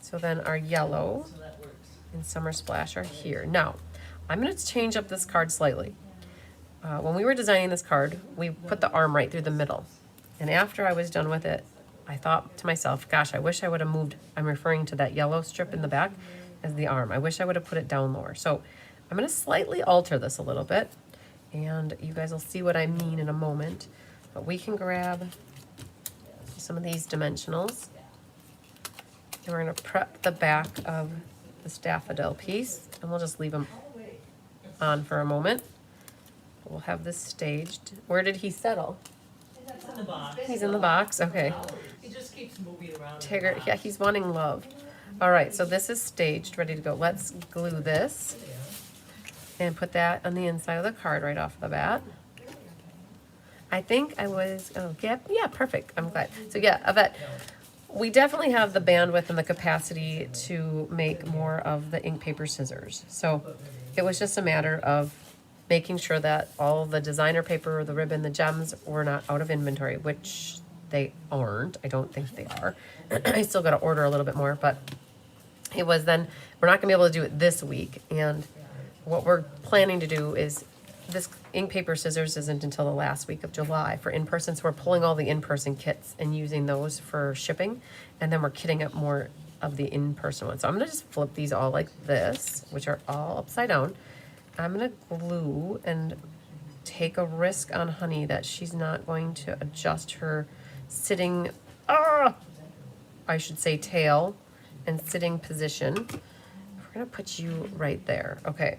So then our yellow and Summer Splash are here. Now, I'm going to change up this card slightly. When we were designing this card, we put the arm right through the middle. And after I was done with it, I thought to myself, gosh, I wish I would have moved, I'm referring to that yellow strip in the back as the arm. I wish I would have put it down lower. So I'm going to slightly alter this a little bit. And you guys will see what I mean in a moment. But we can grab some of these dimensionals. And we're going to prep the back of this daffodil piece. And we'll just leave them on for a moment. We'll have this staged. Where did he settle? He's in the box. He's in the box? Okay. He just keeps moving around. Tigger, yeah, he's wanting love. All right, so this is staged, ready to go. Let's glue this and put that on the inside of the card right off the bat. I think I was, oh, yeah, perfect. I'm glad. So yeah, Yvette, we definitely have the bandwidth and the capacity to make more of the ink, paper, scissors. So it was just a matter of making sure that all the designer paper, the ribbon, the gems were not out of inventory, which they aren't. I don't think they are. I still got to order a little bit more, but it was then, we're not going to be able to do it this week. And what we're planning to do is this ink, paper, scissors isn't until the last week of July for in-person. So we're pulling all the in-person kits and using those for shipping. And then we're kitting up more of the in-person ones. So I'm going to just flip these all like this, which are all upside down. I'm gonna glue and take a risk on Honey that she's not going to adjust her sitting, I should say tail and sitting position. We're gonna put you right there. Okay,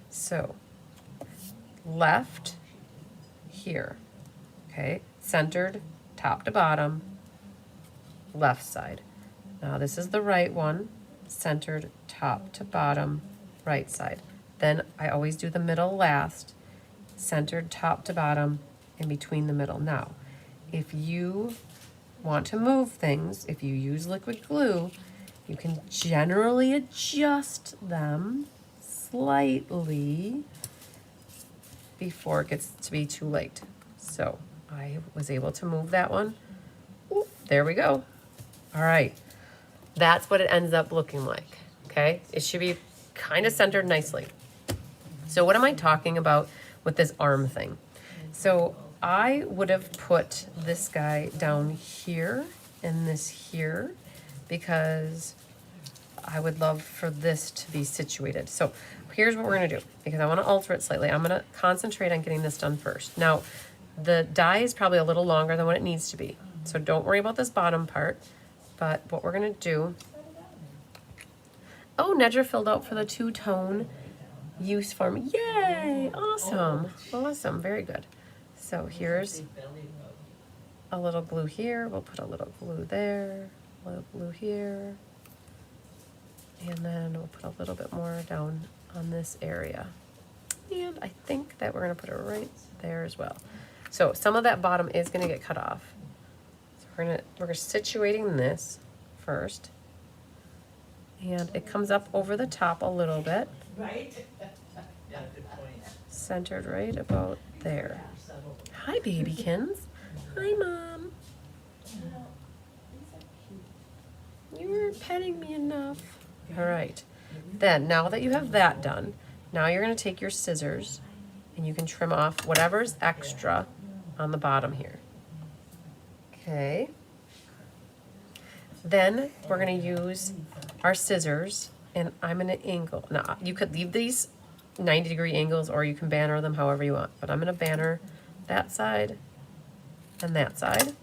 so left here, okay, centered top to bottom, left side. Now this is the right one, centered top to bottom, right side. Then I always do the middle last, centered top to bottom, in between the middle. Now, if you want to move things, if you use liquid glue, you can generally adjust them slightly before it gets to be too late. So I was able to move that one. Ooh, there we go. All right. That's what it ends up looking like, okay? It should be kind of centered nicely. So what am I talking about with this arm thing? So I would have put this guy down here and this here because I would love for this to be situated. So here's what we're gonna do, because I wanna alter it slightly. I'm gonna concentrate on getting this done first. Now, the die is probably a little longer than what it needs to be. So don't worry about this bottom part. But what we're gonna do, oh, Nedra filled out for the two-tone use form. Yay, awesome, awesome, very good. So here's a little glue here, we'll put a little glue there, a little glue here, and then we'll put a little bit more down on this area. And I think that we're gonna put it right there as well. So some of that bottom is gonna get cut off. We're situating this first, and it comes up over the top a little bit, Right? Yeah, good point. centered right about there. Hi, babykins. Hi, Mom. You weren't petting me enough. All right. Then, now that you have that done, now you're going to take your scissors and you can trim off whatever's extra on the bottom here. Okay. Then we're going to use our scissors, and I'm going to angle. Now, you could leave these 90-degree angles or you can banner them however you want, but I'm going to banner that side and that side.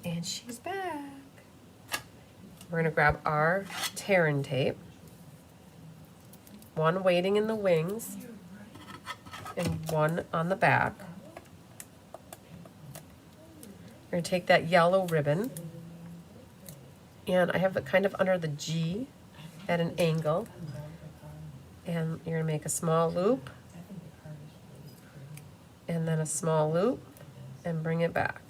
And she's back. We're going to grab our tear-in tape, one weighting in the wings and one on the back. We're going to take that yellow ribbon, and I have it kind of under the G at an angle, and you're going to make a small loop and then a small loop and bring it back.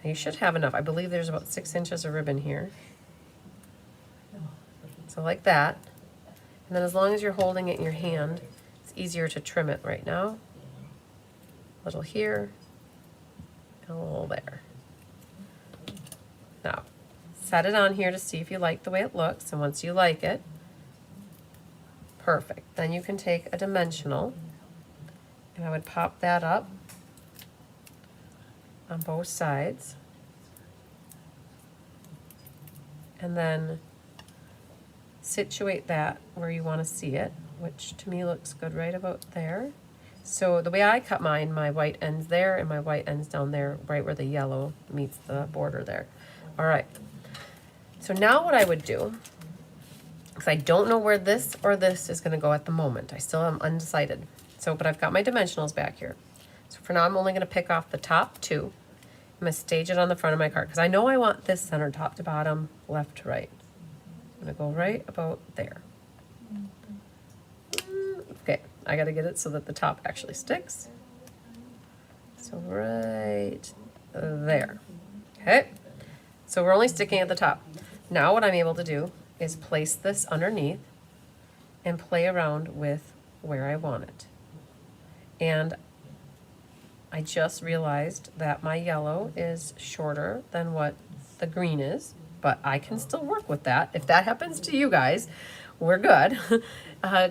Now you should have enough. I believe there's about 6 inches of ribbon here. So like that. And then as long as you're holding it in your hand, it's easier to trim it right now. A little here and a little there. Now, set it on here to see if you like the way it looks, and once you like it, perfect. Then you can take a dimensional, and I would pop that up on both sides, and then situate that where you want to see it, which to me looks good right about there. So the way I cut mine, my white ends there and my white ends down there, right where the yellow meets the border there. All right. So now what I would do, because I don't know where this or this is going to go at the moment. I still am undecided. So, but I've got my dimensionals back here. So for now, I'm only going to pick off the top two. I'm going to stage it on the front of my card because I know I want this centered top to bottom, left to right. I'm going to go right about there. Okay, I got to get it so that the top actually sticks. So right there. Okay, so we're only sticking at the top. Now what I'm able to do is place this underneath and play around with where I want it. And I just realized that my yellow is shorter than what the green is, but I can still work with that. If that happens to you guys, we're good.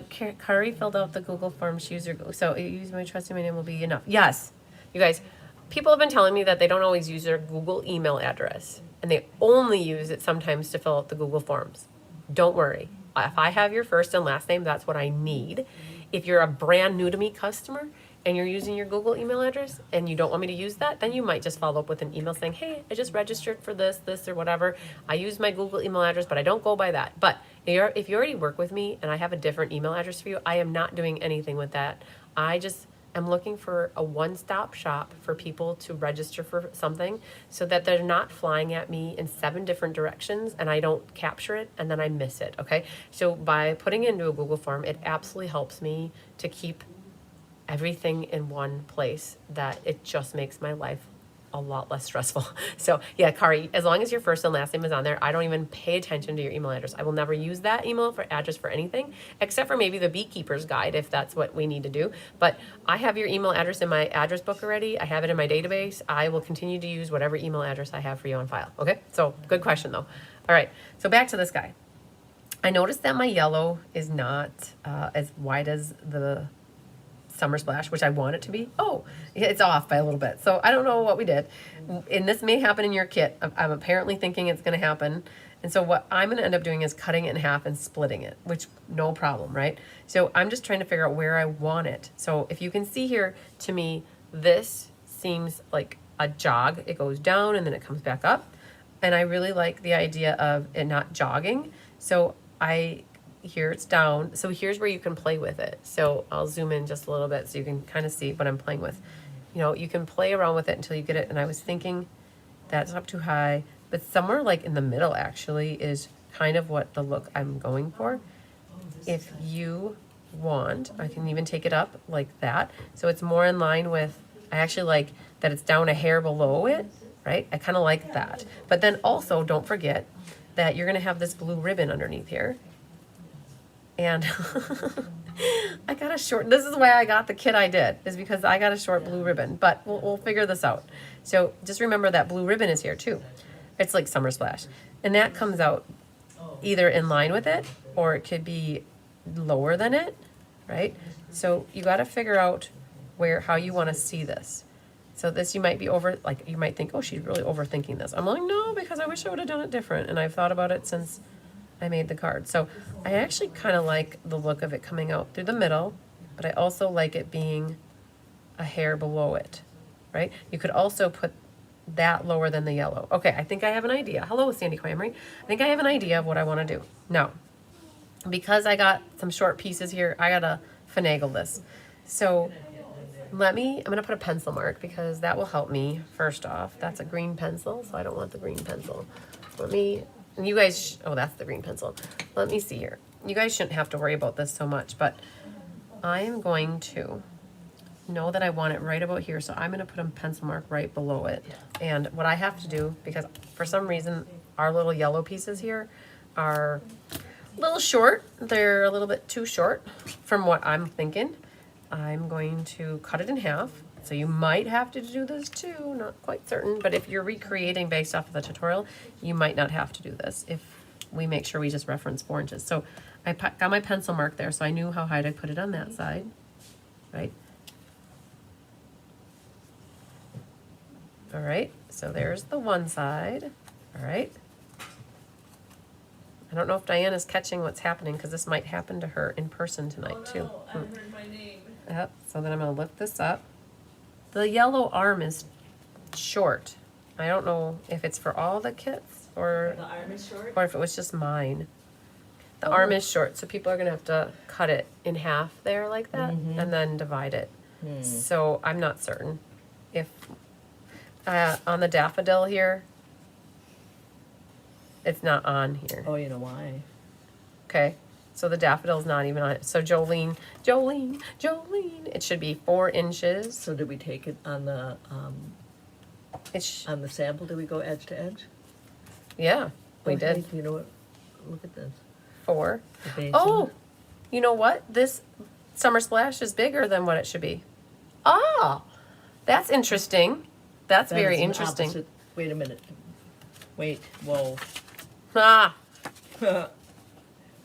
Kari filled out the Google Forms user, so use my trusting my name will be enough. Yes, you guys, people have been telling me that they don't always use their Google email address, and they only use it sometimes to fill out the Google Forms. Don't worry, if I have your first and last name, that's what I need. If you're a brand new to me customer and you're using your Google email address and you don't want me to use that, then you might just follow up with an email saying, hey, I just registered for this, or whatever. I use my Google email address, but I don't go by that. But if you already work with me and I have a different email address for you, I am not doing anything with that. I just am looking for a one-stop shop for people to register for something so that they're not flying at me in 7 different directions and I don't capture it and then I miss it, okay? So by putting it into a Google form, it absolutely helps me to keep everything in one place, that it just makes my life a lot less stressful. So yeah, Kari, as long as your first and last name is on there, I don't even pay attention to your email address. I will never use that email for address for anything, except for maybe the beekeeper's guide, if that's what we need to do. But I have your email address in my address book already. I have it in my database. I will continue to use whatever email address I have for you on file. Okay, so good question though. All right, so back to this guy. I noticed that my yellow is not as wide as the Summer Splash, which I want it to be. Oh, it's off by a little bit. So I don't know what we did. And this may happen in your kit. I'm apparently thinking it's going to happen. And so what I'm going to end up doing is cutting it in half and splitting it, which no problem, right? So I'm just trying to figure out where I want it. So if you can see here, to me, this seems like a jog. It goes down and then it comes back up. And I really like the idea of it not jogging. So here it's down. So here's where you can play with it. So I'll zoom in just a little bit so you can kind of see what I'm playing with. You know, you can play around with it until you get it. And I was thinking that's up too high, but somewhere like in the middle actually is kind of what the look I'm going for. If you want, I can even take it up like that. So it's more in line with, I actually like that it's down a hair below it, right? I kind of like that. But then also don't forget that you're going to have this blue ribbon underneath here. And I got a short, this is why I got the kit I did, is because I got a short blue ribbon, but we'll figure this out. So just remember that blue ribbon is here too. It's like Summer Splash. And that comes out either in line with it, or it could be lower than it, right? So you got to figure out how you want to see this. So this, you might be you might think, oh, she's really overthinking this. I'm like, no, because I wish I would have done it different. And I've thought about it since I made the card. So I actually kind of like the look of it coming out through the middle, but I also like it being a hair below it, right? You could also put that lower than the yellow. Okay, I think I have an idea. Hello, Sandy Clamery. I think I have an idea of what I want to do. Now, because I got some short pieces here, I got to finagle this. So I'm going to put a pencil mark because that will help me first off. That's a green pencil, so I don't want the green pencil. And you guys, oh, that's the green pencil. Let me see here. You guys shouldn't have to worry about this so much, but I am going to know that I want it right about here. So I'm going to put a pencil mark right below it. And what I have to do, because for some reason, our little yellow pieces here are a little short. They're a little bit too short from what I'm thinking. I'm going to cut it in half. So you might have to do this too, not quite certain, but if you're recreating based off of the tutorial, you might not have to do this if we make sure we just reference 4 inches. So I got my pencil mark there, so I knew how high to put it on that side, right? All right, so there's the one side, all right? I don't know if Diana's catching what's happening because this might happen to her in person tonight too. I heard my name. Yep, so then I'm gonna lift this up. The yellow arm is short. I don't know if it's for all the kits or The arm is short? if it was just mine. The arm is short, so people are gonna have to cut it in half there like that and then divide it. So I'm not certain if on the daffodil here, it's not on here. Oh, you know why? Okay, so the daffodil's not even on it. So Jolene, it should be 4 inches. So did we take it on the sample? Did we go edge to edge? Yeah, we Okay, did. You know what? Look at this. 4. The basin. Oh, you know what? This Summer Splash is bigger than what it should be. Ah, that's interesting. That's That very is an interesting. opposite- Wait a minute. Wait. Whoa. Ah,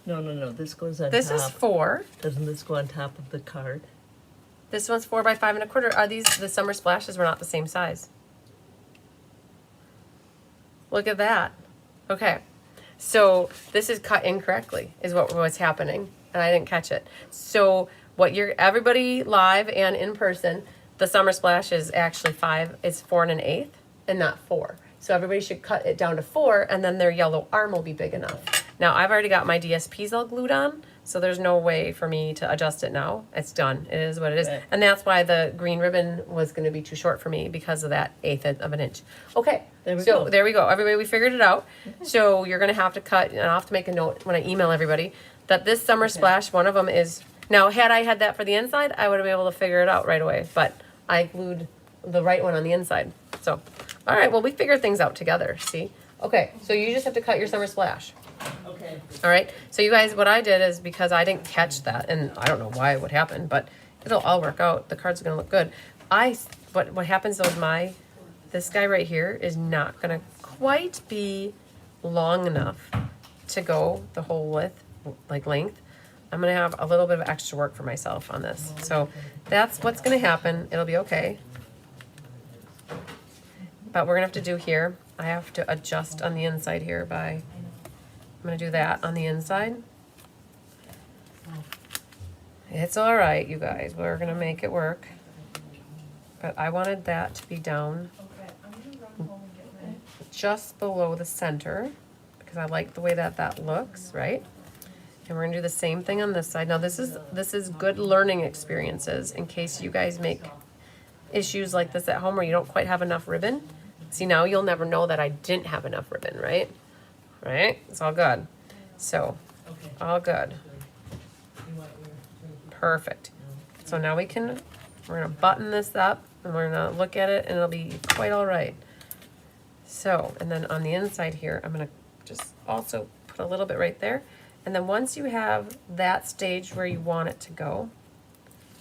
No. This goes on this top. is 4. Doesn't this go on top of the card? This one's 4 by 5 1/4. Are these the Summer Splashes? Were not the same size. Look at that. Okay, So this is cut incorrectly is what was happening, and I didn't catch it. So what everybody live and in person, the Summer Splash is actually 4 1/8 and not 4. So everybody should cut it down to 4, and then their yellow arm will be big enough. Now I've already got my DSPs all glued on, so there's no way for me to adjust it now. It's done. It is what it is. Right. And that's why the green ribbon was going to be too short for me, because of that 1/8 of an inch. Okay, There we so go. there we go. Everybody, we figured it out. So you're going to have to cut, and I'll have to make a note when I email everybody, that this Summer Splash, one of them is, now had I had that for the inside, I would have been able to figure it out right away, but I glued the right one on the inside. So, all right, well, we figured things out together, see? Okay, so you just have to cut your Summer Splash. Okay. All right, so you guys, what I did is, because I didn't catch that, and I don't know why it would happen, but it'll all work out. The cards are gonna look good. What happens though is this guy right here is not gonna quite be long enough to go the whole width, like length. I'm gonna have a little bit of extra work for myself on this. So that's what's gonna happen. It'll be okay. But we're gonna have to do here, I have to adjust on the inside here I'm gonna do that on the inside. It's all right, you guys, we're gonna make it work. But I wanted that to be down Okay, I'm gonna run home and get ready. just below the center, because I like the way that looks, right? And we're gonna do the same thing on this side. Now this is good learning experiences in case you guys make issues like this at home where you don't quite have enough ribbon. See, now you'll never know that I didn't have enough ribbon, right? Right? It's all good. So, all good. Perfect. So now we're gonna button this up, and we're gonna look at it, and it'll be quite all right. So, and then on the inside here, I'm gonna just also put a little bit right there. And then once you have that stage where you want it to go,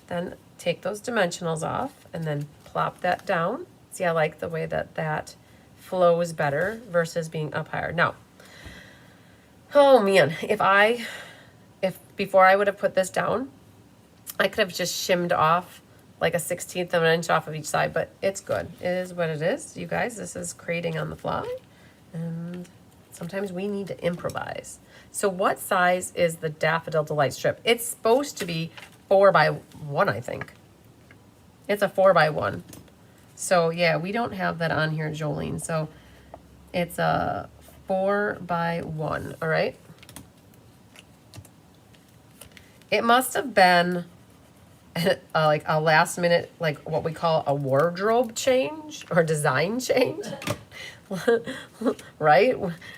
then take those dimensionals off and then plop that down. See, I like the way that flows better versus being up higher. Now, oh man, if before I would have put this down, I could have just shimmed off like a 1/16 of an inch off of each side, but it's good. It is what it is. You guys, this is creating on the fly, and sometimes we need to improvise. So what size is the Daffodil Delight strip? It's supposed to be 4 by 1, I think. It's a 4 by 1. So yeah, we don't have that on here, Jolene. So it's a 4 by 1, all right? It must have been like a last minute, like what we call a wardrobe change or design change. Right?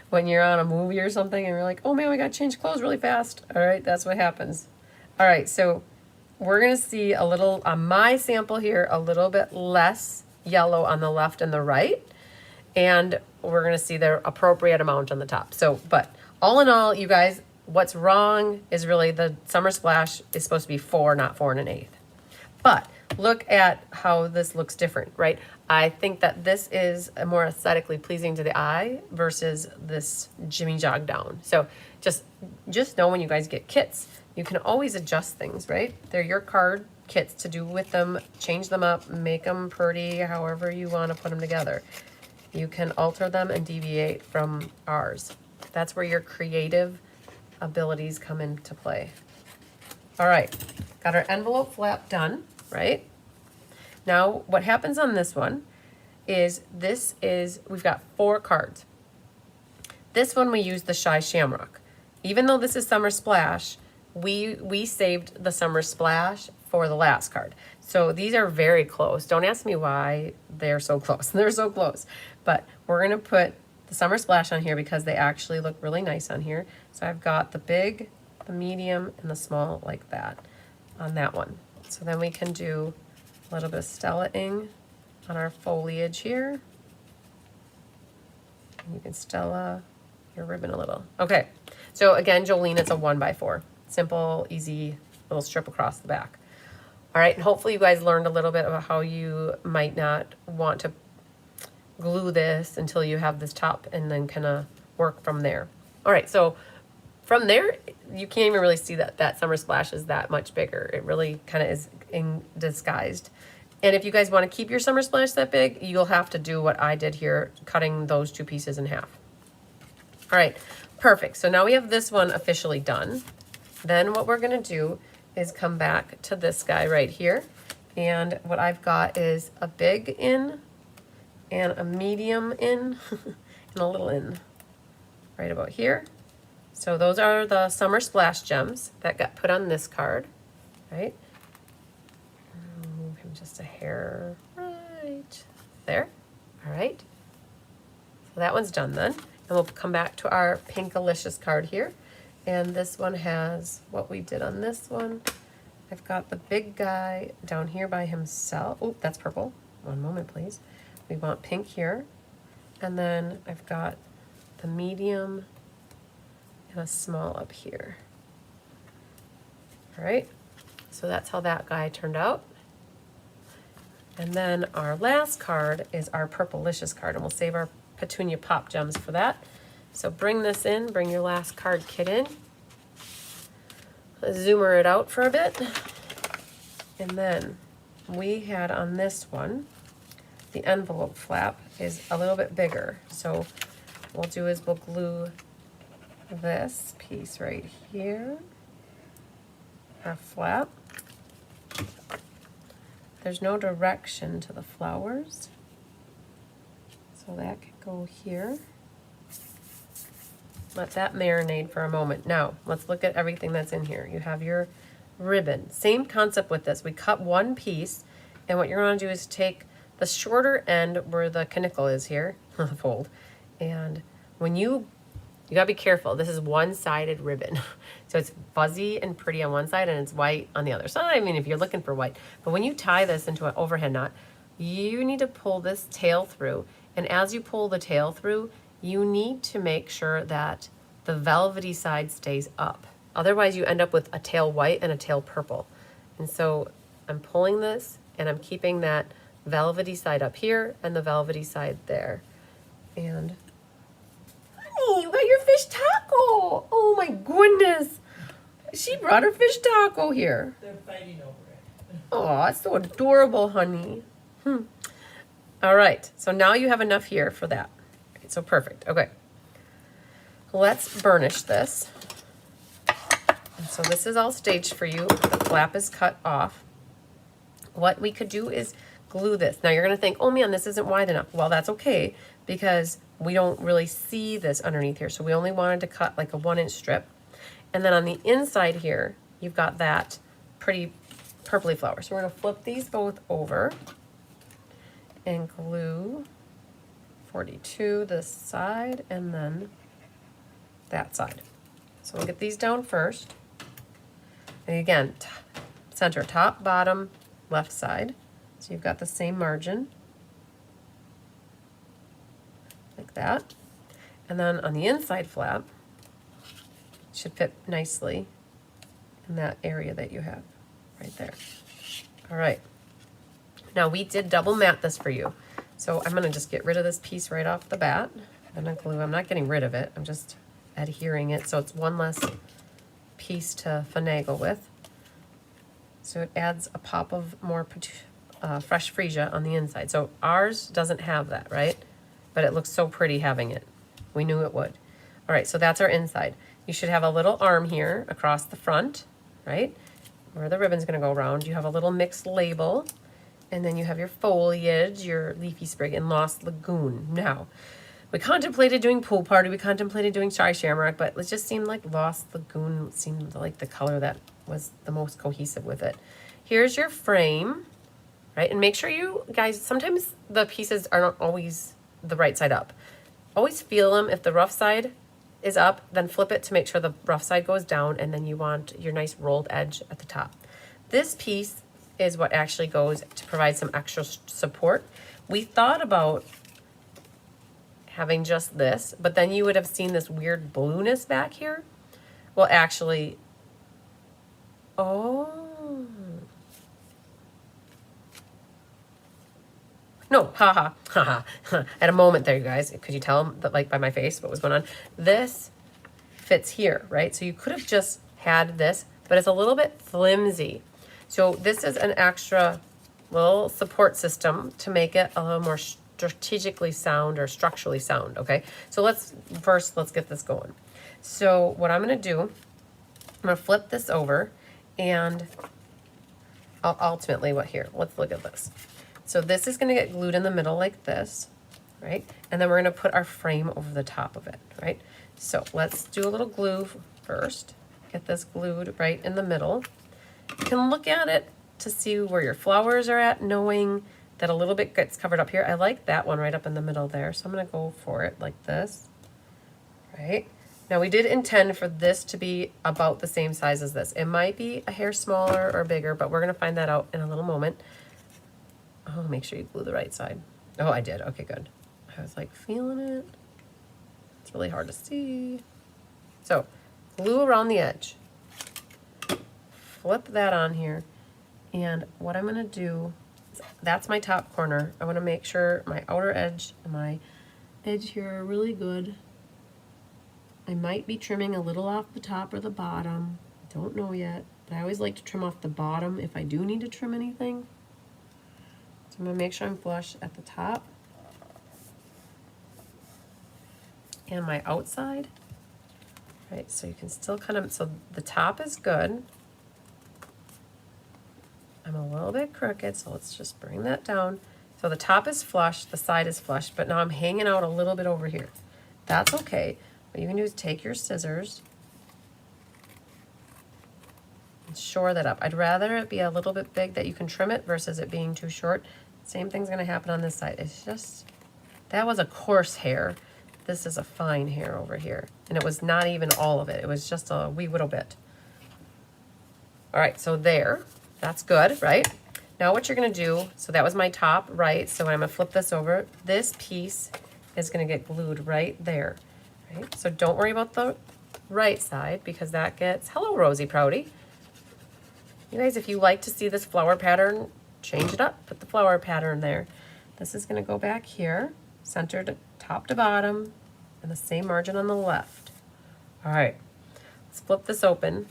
When you're on a movie or something and you're like, oh man, we gotta change clothes really fast. All right, that's what happens. All right, so we're gonna see a little, on my sample here, a little bit less yellow on the left and the right. And we're gonna see the appropriate amount on the top. So, but all in all, you guys, what's wrong is really the Summer Splash is supposed to be 4, not 4 1/8. But look at how this looks different, right? I think that this is more aesthetically pleasing to the eye versus this Jimmy Jog down. So just know when you guys get kits, you can always adjust things, right? They're your card kits to do with them, change them up, make them pretty, however you want to put them together. You can alter them and deviate from ours. That's where your creative abilities come into play. All right, got our envelope flap done, right? Now, what happens on this one is we've got 4 cards. This one we use the Shy Shamrock. Even though this is Summer Splash, we saved the Summer Splash for the last card. So these are very close. Don't ask me why they're so close. They're so close. But we're gonna put the Summer Splash on here because they actually look really nice on here. So I've got the big, the medium, and the small like that on that one. So then we can do a little bit of Stella-ing on our foliage here. And you can Stella your ribbon a little. Okay, so again, Jolene, it's a 1 by 4. Simple, easy little strip across the back. All right, and hopefully you guys learned a little bit about how you might not want to glue this until you have this top and then kind of work from there. All right, so from there, you can't even really see that Summer Splash is that much bigger. It really kind of is in disguised. And if you guys want to keep your Summer Splash that big, you'll have to do what I did here, cutting those 2 pieces in half. All right, perfect. So now we have this one officially done. Then what we're gonna do is come back to this guy right here. And what I've got is a big in and a medium in and a little in right about here. So those are the summer splash gems that got put on this card, right? Move him just a hair right there. All right. So that one's done then. And we'll come back to our Pinkalicious card here. And this one has what we did on this one. I've got the big guy down here by himself. Oh, that's purple. One moment, please. We want pink here. And then I've got the medium and a small up here. All right. So that's how that guy turned out. And then our last card is our Purplicious card, and we'll save our Petunia Pop Gems for that. So bring this in, bring your last card kit in. Let's zoomer it out for a bit. And then we had on this one, the envelope flap is a little bit bigger. So what we'll do is we'll glue this piece right here, our flap. There's no direction to the flowers, so that could go here. Let that marinate for a moment. Now, let's look at everything that's in here. You have your ribbon. Same concept with this. We cut one piece, and what you're going to do is take the shorter end where the canicle is here, the fold, and when you gotta be careful. This is one-sided ribbon. So it's fuzzy and pretty on one side and it's white on the other side. I mean, if you're looking for white. But when you tie this into an overhead knot, you need to pull this tail through. And as you pull the tail through, you need to make sure that the velvety side stays up. Otherwise, you end up with a tail white and a tail purple. And so I'm pulling this and I'm keeping that velvety side up here and the velvety side there. And honey, you got your fish taco. Oh my goodness. She brought her fish taco here. They're fighting over it. Oh, it's so adorable, honey. All right, so now you have enough here for that. Okay, so perfect, okay. Let's burnish this. And so this is all staged for you. The flap is cut off. What we could do is glue this. Now you're gonna think, oh man, this isn't wide enough. Well, that's okay, because we don't really see this underneath here. So we only wanted to cut like a 1-inch strip. And then on the inside here, you've got that pretty purpley flower. So we're gonna flip these both over and glue 42 this side and then that side. So we'll get these down first. And again, center, top, bottom, left side. So you've got the same margin, like that. And then on the inside flap, it should fit nicely in that area that you have right there. All right. Now we did double mat this for you. So I'm gonna just get rid of this piece right off the bat. I'm gonna glue, I'm not getting rid of it, I'm just adhering it so it's one less piece to finagle with. So it adds a pop of more fresh freesia on the inside. So ours doesn't have that, right? But it looks so pretty having it. We knew it would. All right, so that's our inside. You should have a little arm here across the front, right? Where the ribbon's gonna go around. You have a little mixed label, and then you have your foliage, your leafy sprig, and Lost Lagoon. Now, we contemplated doing Pool Party, we contemplated doing Shy Shamrock, but it just seemed like Lost Lagoon seemed like the color that was the most cohesive with it. Here's your frame, right? And make sure you guys, sometimes the pieces aren't always the right side up. Always feel them. If the rough side is up, then flip it to make sure the rough side goes down, and then you want your nice rolled edge at the top. This piece is what actually goes to provide some extra support. We thought about having just this, but then you would have seen this weird blueness back here. Well, actually, oh. No, haha, haha. At a moment there, you guys. Could you tell that, like, by my face what was going on? This fits here, right? So you could have just had this, but it's a little bit flimsy. So this is an extra little support system to make it a little more strategically sound or structurally sound, okay? So let's get this going. So what I'm gonna do, I'm gonna flip this over, and ultimately let's look at this. So this is gonna get glued in the middle like this, right? And then we're gonna put our frame over the top of it, right? So let's do a little glue first. Get this glued right in the middle. You can look at it to see where your flowers are at, knowing that a little bit gets covered up here. I like that one right up in the middle there, so I'm gonna go for it like this, right? Now we did intend for this to be about the same size as this. It might be a hair smaller or bigger, but we're gonna find that out in a little moment. Oh, make sure you glue the right side. Oh, I did, okay, good. I was like feeling it. It's really hard to see. So, glue around the edge. Flip that on here. And what I'm gonna do, that's my top corner. I wanna make sure my outer edge and my edge here are really good. I might be trimming a little off the top or the bottom. Don't know yet, but I always like to trim off the bottom if I do need to trim anything. So I'm gonna make sure I'm flush at the top. And my outside. Right, so you can still kind of, so the top is good. I'm a little bit crooked, so let's just bring that down. So the top is flush, the side is flush, but now I'm hanging out a little bit over here. That's okay. What you can do is take your scissors and shore that up. I'd rather it be a little bit big that you can trim it versus it being too short. Same thing's gonna happen on this side. It's just, that was a coarse hair. This is a fine hair over here. And it was not even all of it. It was just a wee little bit. All right, so there. That's good, right? Now what you're gonna do, so that was my top right, so I'm gonna flip this over. This piece is gonna get glued right there, right? So don't worry about the right side because that gets, hello Rosie Prouty. You guys, if you like to see this flower pattern, change it up, put the flower pattern there. This is gonna go back here, centered top to bottom, and the same margin on the left. All right, let's flip this open.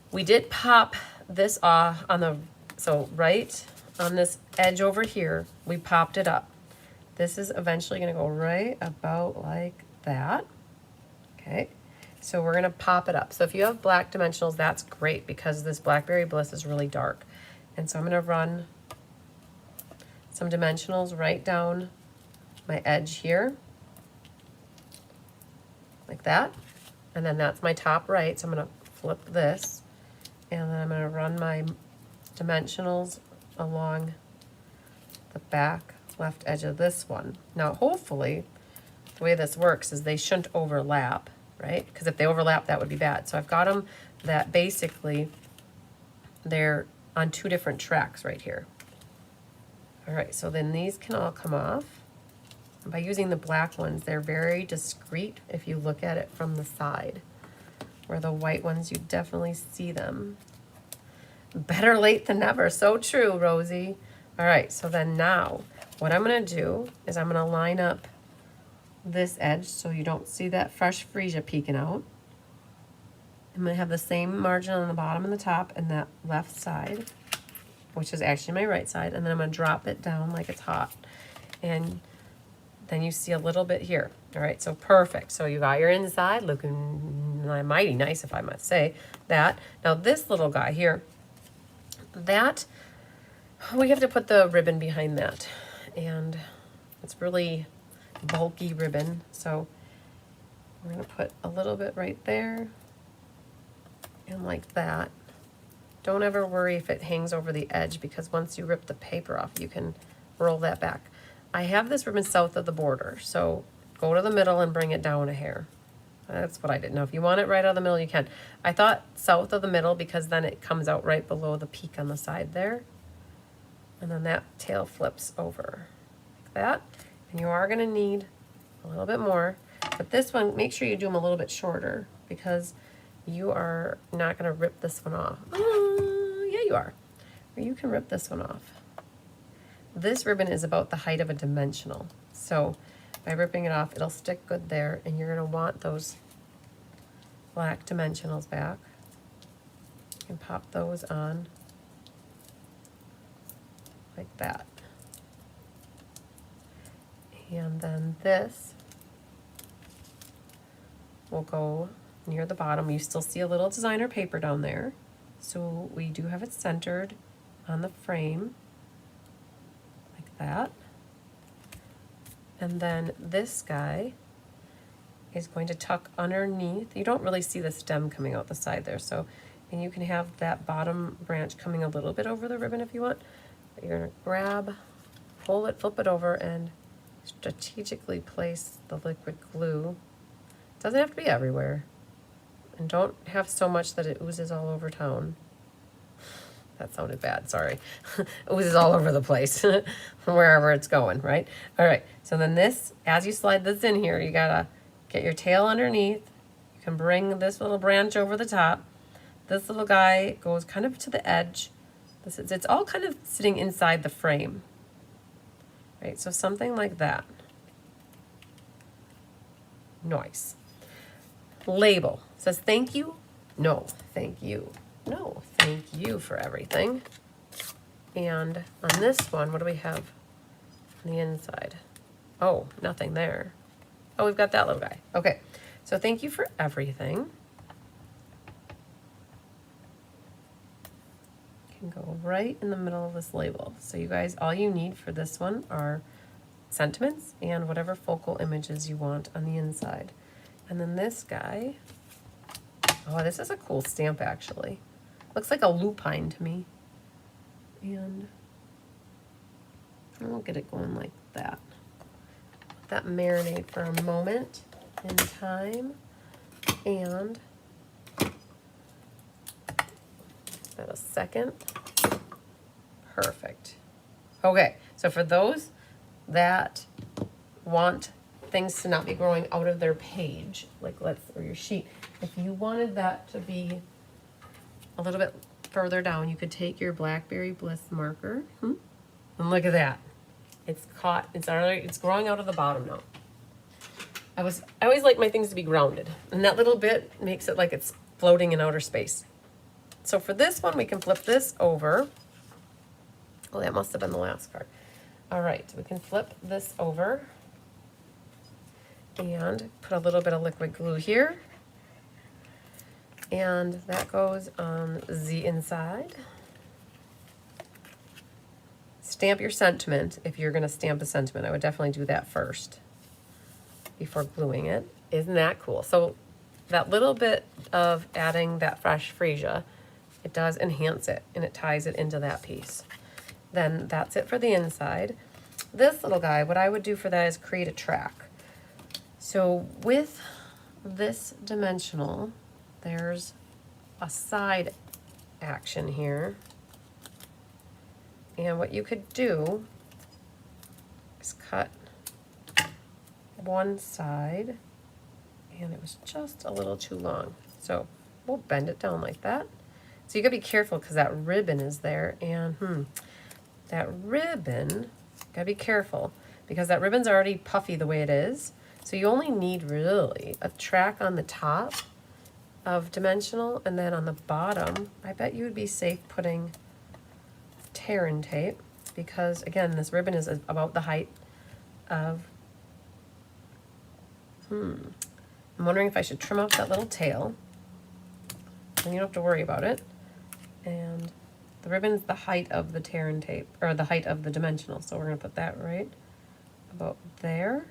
We did pop this off on the, so right on this edge over here, we popped it up. This is eventually gonna go right about like that, okay? So we're gonna pop it up. So if you have black dimensionals, that's great because this Blackberry Bliss is really dark. And so I'm gonna run some dimensionals right down my edge here, like that. And then that's my top right, so I'm gonna flip this. And then I'm going to run my dimensionals along the back left edge of this one. Now, hopefully, the way this works is they shouldn't overlap, right? Because if they overlap, that would be bad. So I've got them that basically they're on two different tracks right here. All right, so then these can all come off. And by using the black ones, they're very discreet if you look at it from the side. Where the white ones, you definitely see them. Better late than never. So true, Rosie. All right, so then now, what I'm gonna do is I'm gonna line up this edge so you don't see that fresh freesia peeking out. I'm gonna have the same margin on the bottom and the top and that left side, which is actually my right side, and then I'm gonna drop it down like it's hot. And then you see a little bit here. All right, so perfect. So you got your inside looking mighty nice, if I must say that. Now this little guy here, that, we have to put the ribbon behind that. And it's really bulky ribbon. So we're gonna put a little bit right there and like that. Don't ever worry if it hangs over the edge because once you rip the paper off, you can roll that back. I have this ribbon south of the border, so go to the middle and bring it down a hair. That's what I did. Now, if you want it right out of the middle, you can. I thought south of the middle because then it comes out right below the peak on the side there. And then that tail flips over like that. And you are going to need a little bit more. But this one, make sure you do them a little bit shorter because you are not going to rip this one off. Yeah, you are. Or you can rip this one off. This ribbon is about the height of a dimensional. So by ripping it off, it'll stick good there, and you're gonna want those black dimensionals back. You can pop those on like that. And then this will go near the bottom. You still see a little designer paper down there. So we do have it centered on the frame, like that. And then this guy is going to tuck underneath. You don't really see the stem coming out the side there, so, and you can have that bottom branch coming a little bit over the ribbon if you want. But you're gonna grab, pull it, flip it over, and strategically place the liquid glue. It doesn't have to be everywhere. And don't have so much that it oozes all over town. That sounded bad, sorry. Oozes all over the place, wherever it's going, right? All right, so then this, as you slide this in here, you gotta get your tail underneath. You can bring this little branch over the top. This little guy goes kind of to the edge. It's all kind of sitting inside the frame, right? So something like that. Nice. Label says thank you. No, thank you. No, thank you for everything. And on this one, what do we have on the inside? Oh, nothing there. Oh, we've got that little guy. Okay, so thank you for everything. Can go right in the middle of this label. So you guys, all you need for this one are sentiments and whatever focal images you want on the inside. And then this guy, oh, this is a cool stamp actually. Looks like a lupine to me. And I'll get it going like that. Let that marinate for a moment in time. And that a second. Perfect. Okay, so for those that want things to not be growing out of their page, like or your sheet, if you wanted that to be a little bit further down, you could take your Blackberry Bliss marker, and look at that. It's caught, it's growing out of the bottom now. I always like my things to be grounded, and that little bit makes it like it's floating in outer space. So for this one, we can flip this over. Oh, that must have been the last card. All right, we can flip this over and put a little bit of liquid glue here. And that goes on the inside. Stamp your sentiment if you're gonna stamp a sentiment. I would definitely do that first before gluing it. Isn't that cool? So that little bit of adding that fresh freesia, it does enhance it and it ties it into that piece. Then that's it for the inside. This little guy, what I would do for that is create a track. So with this dimensional, there's a side action here. And what you could do is cut one side, and it was just a little too long. So we'll bend it down like that. So you gotta be careful because that ribbon is there, and that ribbon, gotta be careful because that ribbon's already puffy the way it is. So you only need really a track on the top of dimensional, and then on the bottom, I bet you would be safe putting tear-in tape because again, this ribbon is about the height of, I'm wondering if I should trim off that little tail. And you don't have to worry about it. And the ribbon's the height of the tear-in tape, or the height of the dimensional. So we're gonna put that right about there.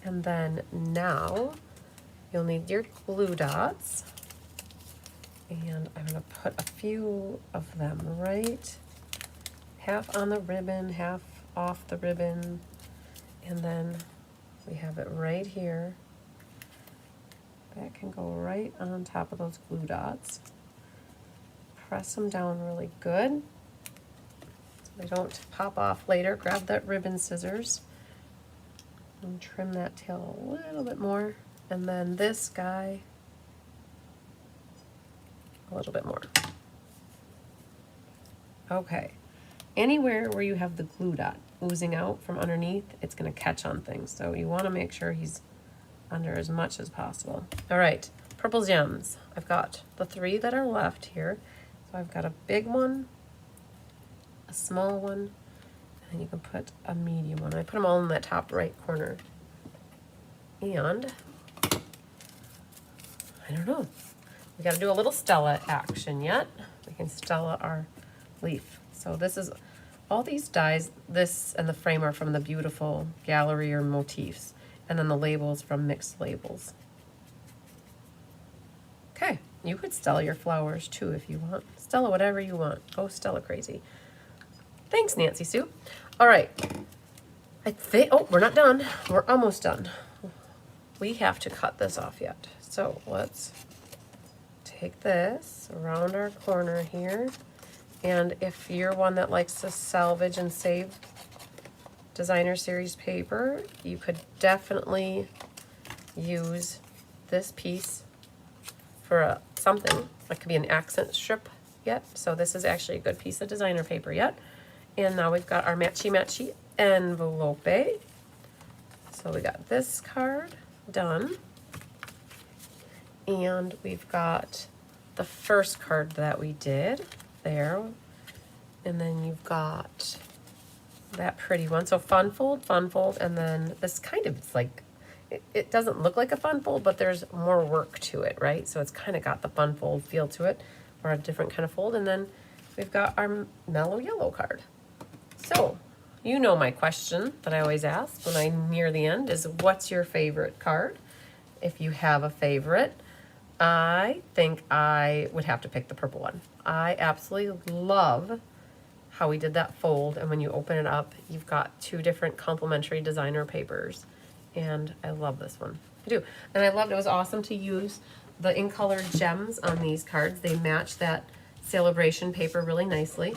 And then now you'll need your glue dots. And I'm gonna put a few of them right, half on the ribbon, half off the ribbon. And then we have it right here. That can go right on top of those glue dots. Press them down really good so they don't pop off later. Grab that ribbon scissors and trim that tail a little bit more. And then this guy a little bit more. Okay. Anywhere where you have the glue dot oozing out from underneath, it's going to catch on things. So you want to make sure he's under as much as possible. All right, purple gems. I've got the 3 that are left here. So I've got a big one, a small one, and And you can put a medium one. I put them all in that top right corner. And I don't know. We got to do a little Stella action yet. We can Stella our leaf. So this is all these dies. This and the frame are from the beautiful gallery or motifs, and then the labels from Mixed Labels. Okay, you could Stella your flowers too if you want. Stella whatever you want. Go Stella crazy. Thanks, Nancy Sue. All right. I think. Oh, we're not done. We're almost done. We have to cut this off yet. So let's take this around our corner here. And if you're one that likes to salvage and save designer series paper, you could definitely use this piece for something. It could be an accent strip yet. So this is actually a good piece of designer paper yet. And now we've got our matchy envelope. So we got this card done. And we've got the first card that we did there. And then you've got that pretty one. So fun fold, and then this kind of, it's like, it doesn't look like a fun fold, but there's more work to it, right? So it's kind of got the fun fold feel to it, or a different kind of fold. And then we've got our mellow yellow card. So, you know my question that I always ask when I'm near the end is, what's your favorite card? If you have a favorite, I think I would have to pick the purple one. I absolutely love how we did that fold, and when you open it up, you've got two different complementary designer papers, and I love this one. I do. And I loved, it was awesome to use the in-colored gems on these cards. They match that sale-a-bration paper really nicely.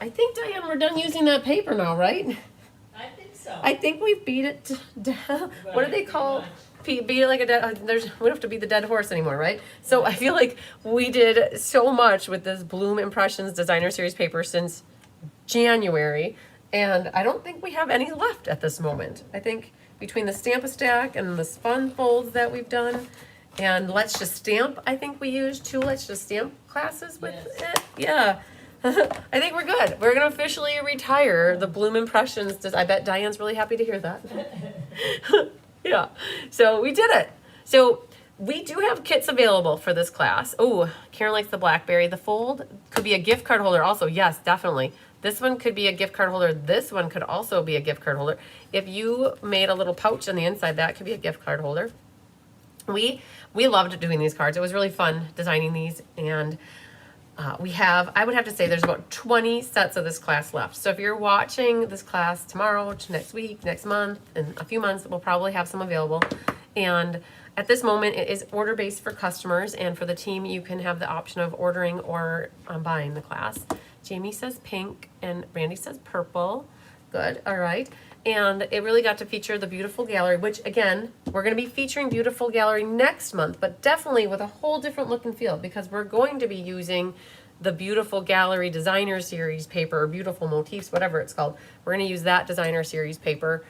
I think, Diane, we're done using that paper now, right? I think so. I think we've beat it to death. What do they call? Beat it like a dead. We don't have to beat the dead horse anymore, right? So I feel like we did so much with this Bloom Impressions Designer Series paper since January, and I don't think we have any left at this moment. I think between the Stamp-a-Stack and the fun folds that we've done, and Let's Just Stamp, I think we used 2 Let's Just Stamp classes with it. Yeah. I think we're good. We're going to officially retire the Bloom Impressions. I bet Diane's really happy to hear that. Yeah. So we did it. So we do have kits available for this class. Oh, Karen likes the blackberry. The fold could be a gift card holder also. Yes, definitely. This one could be a gift card holder. This one could also be a gift card holder. If you made a little pouch on the inside, that could be a gift card holder. We loved doing these cards. It was really fun designing these, and I would have to say there's about 20 sets of this class left. So if you're watching this class tomorrow, next week, next month, in a few months, we'll probably have some available. And at this moment, it is order-based for customers, and for the team, you can have the option of ordering or buying the class. Jamie says pink, and Randy says purple. Good, all right. And it really got to feature the beautiful gallery, which again, we're going to be featuring beautiful gallery next month, but definitely with a whole different look and feel, because we're going to be using the beautiful gallery designer series paper, or beautiful motifs, whatever it's called. We're going to use that designer series paper.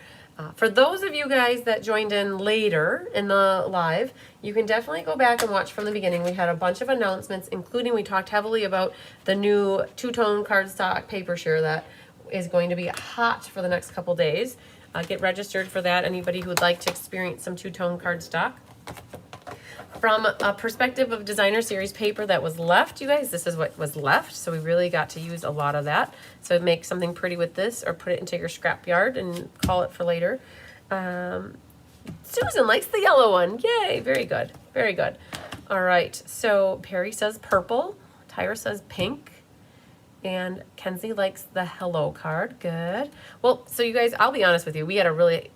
For those of you guys that joined in later in the live, you can definitely go back and watch from the beginning. We had a bunch of announcements, including we talked heavily about the new two-tone cardstock paper share that is going to be hot for the next couple days. Get registered for that, anybody who would like to experience some two-tone cardstock. From a perspective of designer series paper that was left, you guys, this is what was left, so we really got to use a lot of that. So make something pretty with this, or put it into your scrap yard and call it for later. Susan likes the yellow one. Yay, very good, very good. All right, so Perry says purple, Tyra says pink, and Kenzie likes the hello card. Good. Well, so you guys, I'll be honest with you, we had a really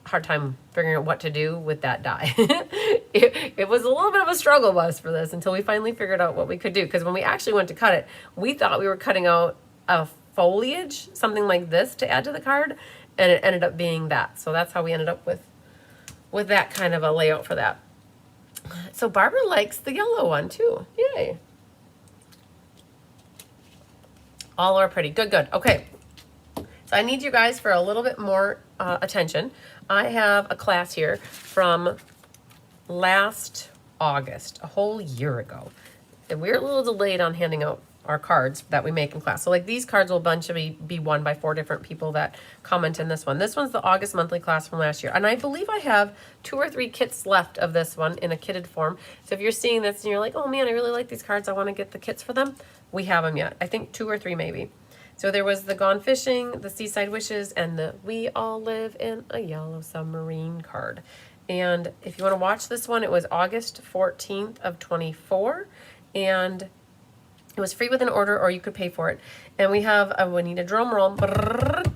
hard time figuring out what to do with that die. It was a little bit of a struggle with us for this until we finally figured out what we could do, because when we actually went to cut it, we thought we were cutting out a foliage, something like this, to add to the card, and it ended up being that. So that's how we ended up with that kind of a layout for that. So Barbara likes the yellow one too. Yay. All are pretty. Good, good. Okay. So I need you guys for a little bit more attention. I have a class here from last August, a whole year ago. And we're a little delayed on handing out our cards that we make in class. So like these cards will eventually be won by 4 different people that comment in this one. This one's the August monthly class from last year. And I believe I have 2 or 3 kits left of this one in a kitted form. So if you're seeing this and you're like, oh man, I really like these cards, I want to get the kits for them. We have them yet. I think 2 or 3 maybe. So there was the Gone Fishing, the Seaside Wishes, and the We All Live in a Yellow Submarine card. And if you want to watch this one, it was August 14th of 24. And it was free with an order, or you could pay for it. And we have we need a drum roll.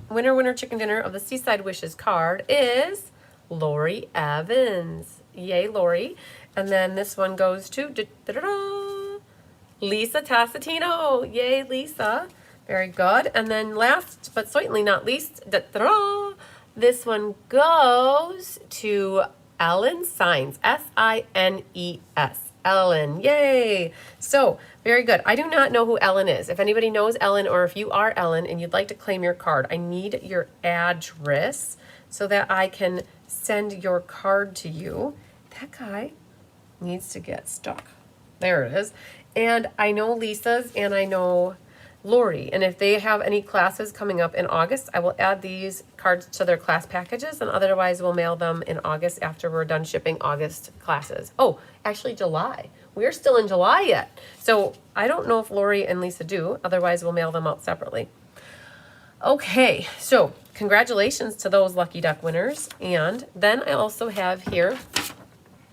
Winner chicken dinner of the Seaside Wishes card is Lori Evans. Yay, Lori. And then this one goes to Lisa Tassatino. Yay, Lisa. Very good. And then last but certainly not least, this one goes to Ellen Sines. S-I-N-E-S. Ellen, yay. So, very good. I do not know who Ellen is. If anybody knows Ellen, or if you are Ellen and you'd like to claim your card, I need your address so that I can send your card to you. That guy needs to get stuck. There it is. And I know Lisa's and I know Lori, and if they have any classes coming up in August, I will add these cards to their class packages, and otherwise we'll mail them in August after we're done shipping August classes. Oh, actually July. We're still in July yet. So I don't know if Lori and Lisa do, otherwise we'll mail them out separately. Okay, so congratulations to those Lucky Duck winners. And then I also have here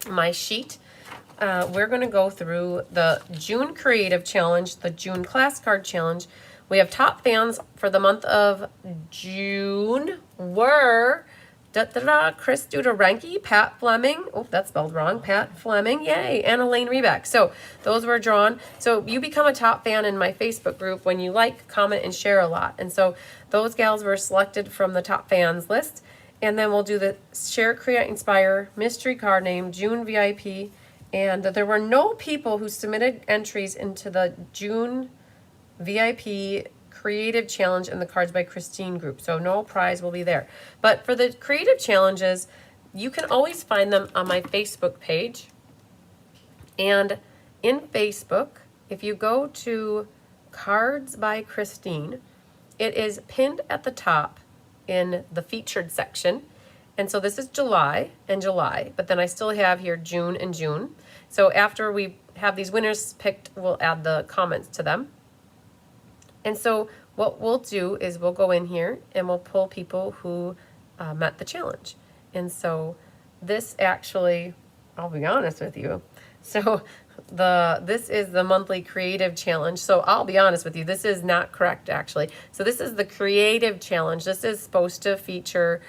my sheet. We're going to go through the June Creative Challenge, the June Class Card Challenge. We have top fans for the month of June were Chris Dudarenki, Pat Fleming, oh, that's spelled wrong, Pat Fleming, yay, and Elaine Rebeck. So those were drawn. So you become a top fan in my Facebook group when you like, comment, and share a lot. And so those gals were selected from the top fans list. And then we'll do the Share, Create, Inspire, Mystery Card Name, June VIP. And there were no people who submitted entries into the June VIP Creative Challenge in the Cards by Christine group. So no prize will be there. But for the creative challenges, you can always find them on my Facebook page. And in Facebook, if you go to Cards by Christine, it is pinned at the top in the featured section. And so this is July and July, but then I still have here June and June. So after we have these winners picked, we'll add the comments to them. And so what we'll do is we'll go in here and we'll pull people who met the challenge. And so this actually, I'll be honest with you. So this is the monthly creative challenge. So I'll be honest with you, this is not correct actually. So this is the creative challenge. This is supposed to feature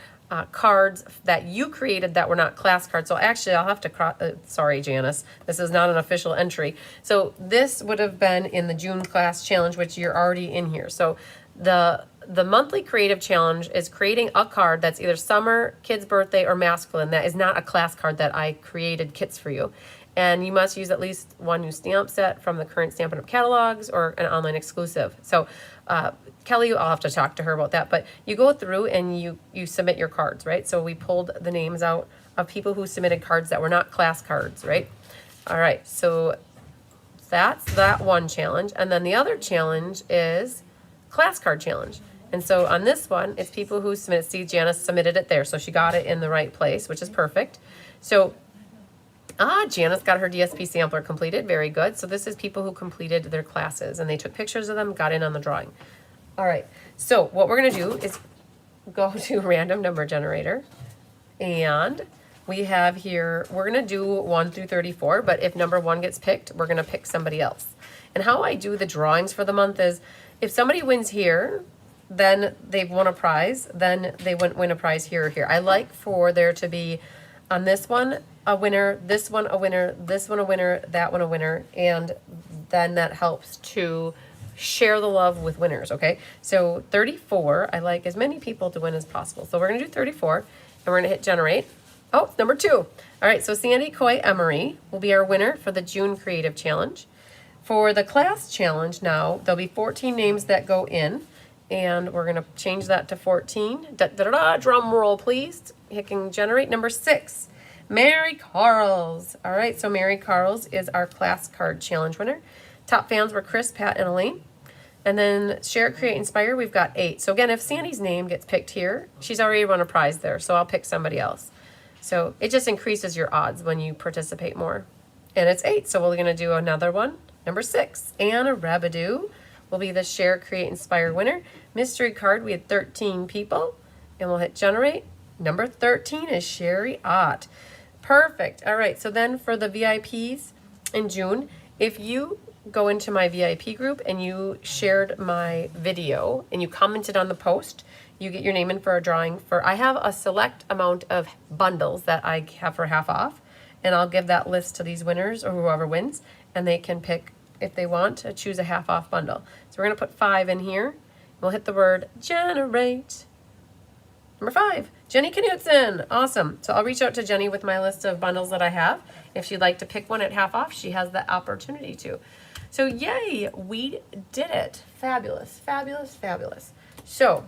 cards that you created that were not class cards. So actually I'll have to, sorry Janice, this is not an official entry. So this would have been in the June class challenge, which you're already in here. So the monthly creative challenge is creating a card that's either summer, kid's birthday, or masculine. That is not a class card that I created kits for you. And you must use at least one new stamp set from the current Stampin' Up! Catalogs or an online exclusive. So Kelly, I'll have to talk to her about that. But you go through and you submit your cards, right? So we pulled the names out of people who submitted cards that were not class cards, right? All right, so that's that one challenge. And then the other challenge is class card challenge. And so on this one, it's people who submitted. See, Janice submitted it there, so she got it in the right place, which is perfect. So Janice got her DSP sampler completed. Very good. So this is people who completed their classes and they took pictures of them, got in on the drawing. All right. So what we're going to do is go to random number generator. And we have here, we're going to do 1 through 34. But if number 1 gets picked, we're going to pick somebody else. And how I do the drawings for the month is if somebody wins here, then they've won a prize. Then they win a prize here or here. I like for there to be on this one, a winner, this one a winner, this one a winner, that one a winner, and then that helps to share the love with winners, okay? So 34, I like as many people to win as possible. So we're going to do 34, and we're going to hit generate. Oh, number 2. All right, so Sandy Coy Emery will be our winner for the June Creative Challenge. For the class challenge now, there'll be 14 names that go in, and we're going to change that to 14. Drum roll, please. Hitting generate. Number 6. Mary Carls. All right, so Mary Carls is our class card challenge winner. Top fans were Chris, Pat, and Elaine. And then Share, Create, Inspire, we've got 8. So again, if Sandy's name gets picked here, she's already won a prize there, so I'll pick somebody else. So it just increases your odds when you participate more. And it's 8, so we're gonna do another one. Number 6, Anna Rabidou will be the Share, Create, Inspire winner. Mystery card, we had 13 people, and we'll hit generate. Number 13 is Sherry Ott. Perfect. All right, so then for the VIPs in June, if you go into my VIP group and you shared my video and you commented on the post, you get your name in for a drawing for, I have a select amount of bundles that I have for half off, and I'll give that list to these winners or whoever wins, and they can pick, if they want, to choose a half off bundle. So we're gonna put 5 in here. We'll hit the word generate. Number 5, Jenny Knutson. Awesome. So I'll reach out to Jenny with my list of bundles that I have. If she'd like to pick one at half off, she has the opportunity to. So yay, we did it. Fabulous, fabulous, fabulous. So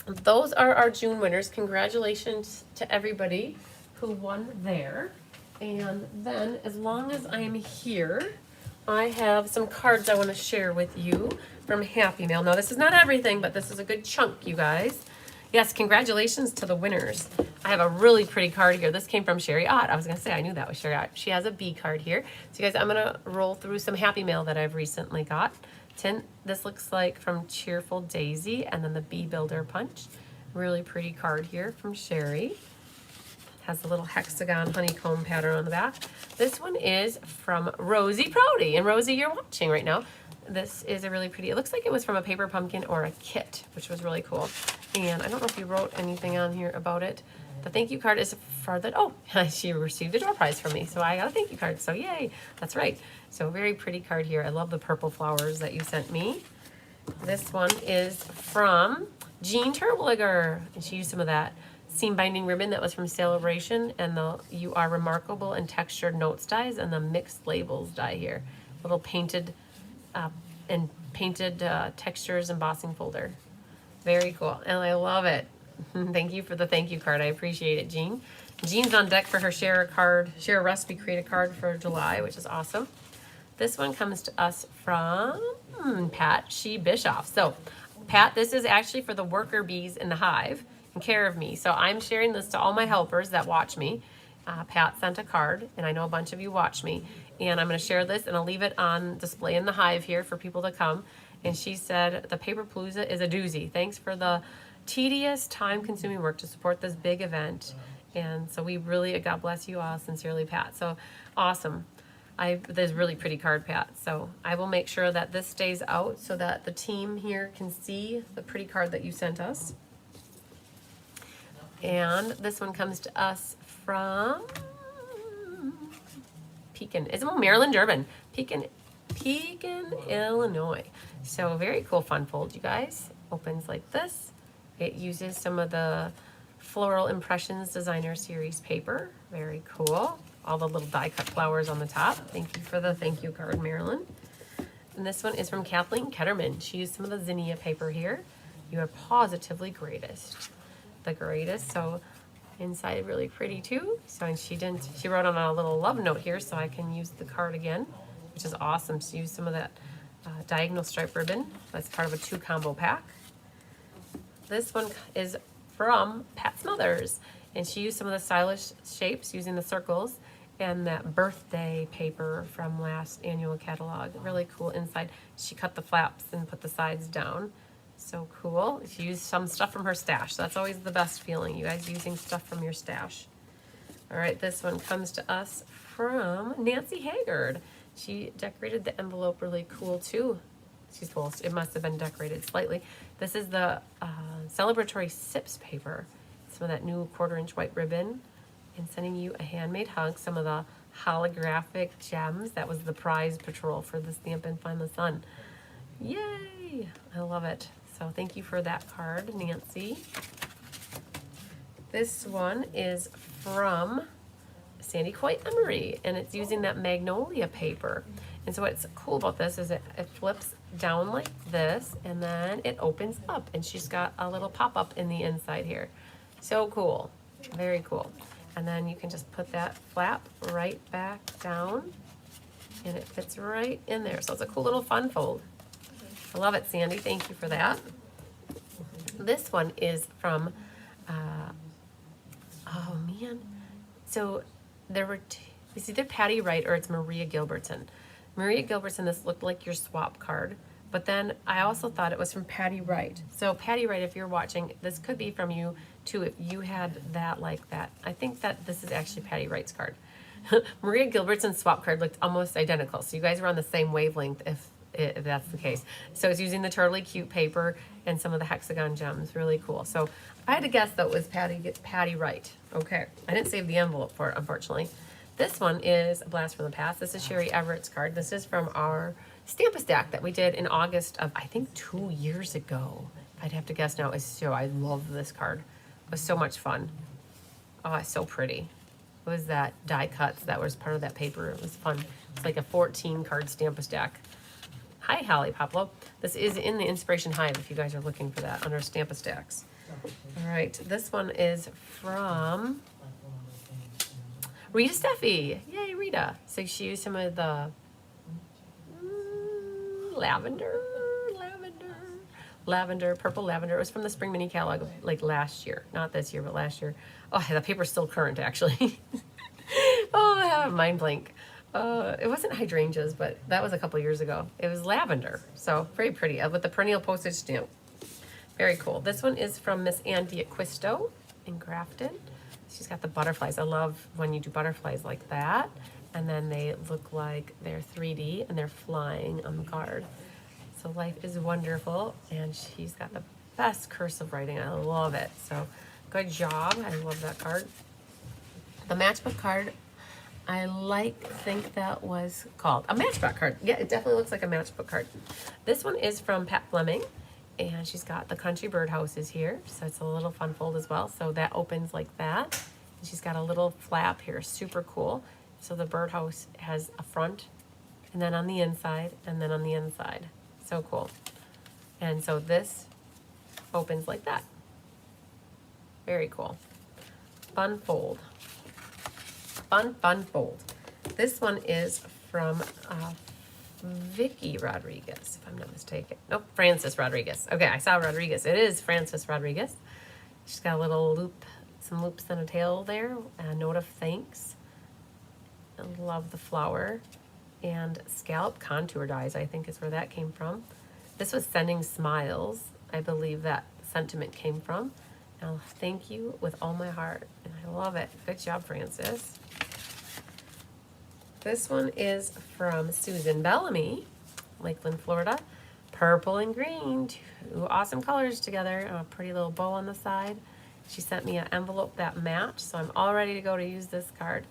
those are our June winners. Congratulations to everybody who won there. And then as long as I'm here, I have some cards I want to share with you from Happy Mail. Now this is not everything, but this is a good chunk, you guys. Yes, congratulations to the winners. I have a really pretty card here. This came from Sherry Ott. I was gonna say, I knew that was Sherry Ott. She has a B card here. So you guys, I'm gonna roll through some Happy Mail that I've recently got. This looks like from Cheerful Daisy, and then the Bee Builder Punch. Really pretty card here from Sherry. Has a little hexagon honeycomb pattern on the back. This one is from Rosie Prouty. And Rosie, you're watching right now. This is a really pretty, it looks like it was from a paper pumpkin or a kit, which was really cool. And I don't know if you wrote anything on here about it. The thank you card is for the, oh, she received a door prize from me. So I got a thank you card, so yay, that's right. So very pretty card here. I love the purple flowers that you sent me. This one is from Jean Terwilliger, and she used some of that seam binding ribbon that was from Sale-a-bration, and the You Are Remarkable and Textured Notes dies, and the Mixed Labels die here. Little painted textures embossing folder. Very cool, and I love it. Thank you for the thank you card. I appreciate it, Jean. Jean's on deck for her share a recipe, create a card for July, which is awesome. This one comes to us from Pat She Bischoff. So, Pat, this is actually for the worker bees in the hive and care of me. So I'm sharing this to all my helpers that watch me. Pat sent a card, and I know a bunch of you watch me. And I'm going to share this, and I'll leave it on display in the hive here for people to come. And she said, the Paper Palooza is a doozy. Thanks for the tedious, time-consuming work to support this big event. And so we really, God bless you all, sincerely, Pat. So awesome. There's a really pretty card, Pat. So I will make sure that this stays out so that the team here can see the pretty card that you sent us. And this one comes to us from Pekin. It's Maryland, Durban. Pekin, Illinois. So very cool fun fold, you guys. Opens like this. It uses some of the Floral Impressions Designer Series paper. Very cool. All the little die cut flowers on the top. Thank you for the thank you card, Marilyn. And this one is from Kathleen Ketterman. She used some of the zinnia paper here. You are positively greatest. The greatest. So inside really pretty too. So she wrote on a little love note here, so I can use the card again, which is awesome. She used some of that diagonal stripe ribbon. That's part of a 2 combo pack. This one is from Pat Smothers, and she used some of the stylish shapes using the circles and that birthday paper from last annual catalog. Really cool inside. She cut the flaps and put the sides down. So cool. She used some stuff from her stash. That's always the best feeling, you guys using stuff from your stash. All right, this one comes to us from Nancy Haggard. She decorated the envelope really cool too. It must have been decorated slightly. This is the celebratory Sips paper. Some of that new 1/4-inch white ribbon, and sending you a handmade hug. Some of the holographic gems. That was the prize patrol for the Stampin' Find the Sun. Yay! I love it. So thank you for that card, Nancy. This one is from Sandy Coy Emery, and it's using that magnolia paper. And so what's cool about this is it flips down like this, and then it opens up, and she's got a little pop-up in the inside here. So cool. Very cool. And then you can just put that flap right back down. and it fits right in there. So it's a cool little fun fold. I love it, Sandy. Thank you for that. This one is from, oh man. So there were it's either Patty Wright or it's Maria Gilbertson. Maria Gilbertson, this looked like your swap card. But then I also thought it was from Patty Wright. So Patty Wright, if you're watching, this could be from you too if you had that like that. I think that this is actually Patty Wright's card. Maria Gilbertson's swap card looked almost identical. So you guys are on the same wavelength if that's the case. So it's using the Totally Cute paper and some of the hexagon gems. Really cool. So I had to guess that was Patty Wright. Okay. I didn't save the envelope for it, unfortunately. This one is a blast from the past. This is Sherry Everett's card. This is from our Stamp-a-Stack that we did in August of, I think, 2 years ago. I'd have to guess now. So I love this card. It was so much fun. Oh, it's so pretty. It was that die cuts that was part of that paper. It was fun. It's like a 14 card Stamp-a-Stack. Hi, Holly Poplo. This is in the Inspiration Hive if you guys are looking for that under Stamp-a-Stacks. All right, this one is from Rita Steffi. Yay, Rita. So she used some of the purple lavender. It was from the spring mini catalog like last year. Not this year, but last year. Oh, the paper's still current actually. Oh, I have a mind blank. It wasn't hydrangeas, but that was a couple years ago. It was lavender. So very pretty with the perennial postage stamp. Very cool. This one is from Miss Andy Acquisto in Grafton. She's got the butterflies. I love when you do butterflies like that. And then they look like they're 3D and they're flying on the card. So life is wonderful. And she's got the best cursive writing. I love it. So good job. I love that card. The matchbook card, think that was called a matchbook card. Yeah, it definitely looks like a matchbook card. This one is from Pat Fleming. And she's got the country birdhouses here. So it's a little fun fold as well. So that opens like that. And she's got a little flap here. Super cool. So the birdhouse has a front, and then on the inside, and then on the inside. So cool. And so this opens like that. Very cool. Fun fold. Fun fold. This one is from Vicky Rodriguez, if I'm not mistaken. Nope, Frances Rodriguez. Okay, I saw Rodriguez. It is Frances Rodriguez. She's got a little loop, some loops and a tail there. A note of thanks. I love the flower. And scallop contour dies, I think is where that came from. This was Sending Smiles. I believe that sentiment came from. And I'll thank you with all my heart. And I love it. Good job, Frances. This one is from Susan Bellamy, Lakeland, Florida. Purple and green, two awesome colors together, and a pretty little bow on the side. She sent me an envelope that matched, so I'm all ready to go to use this card.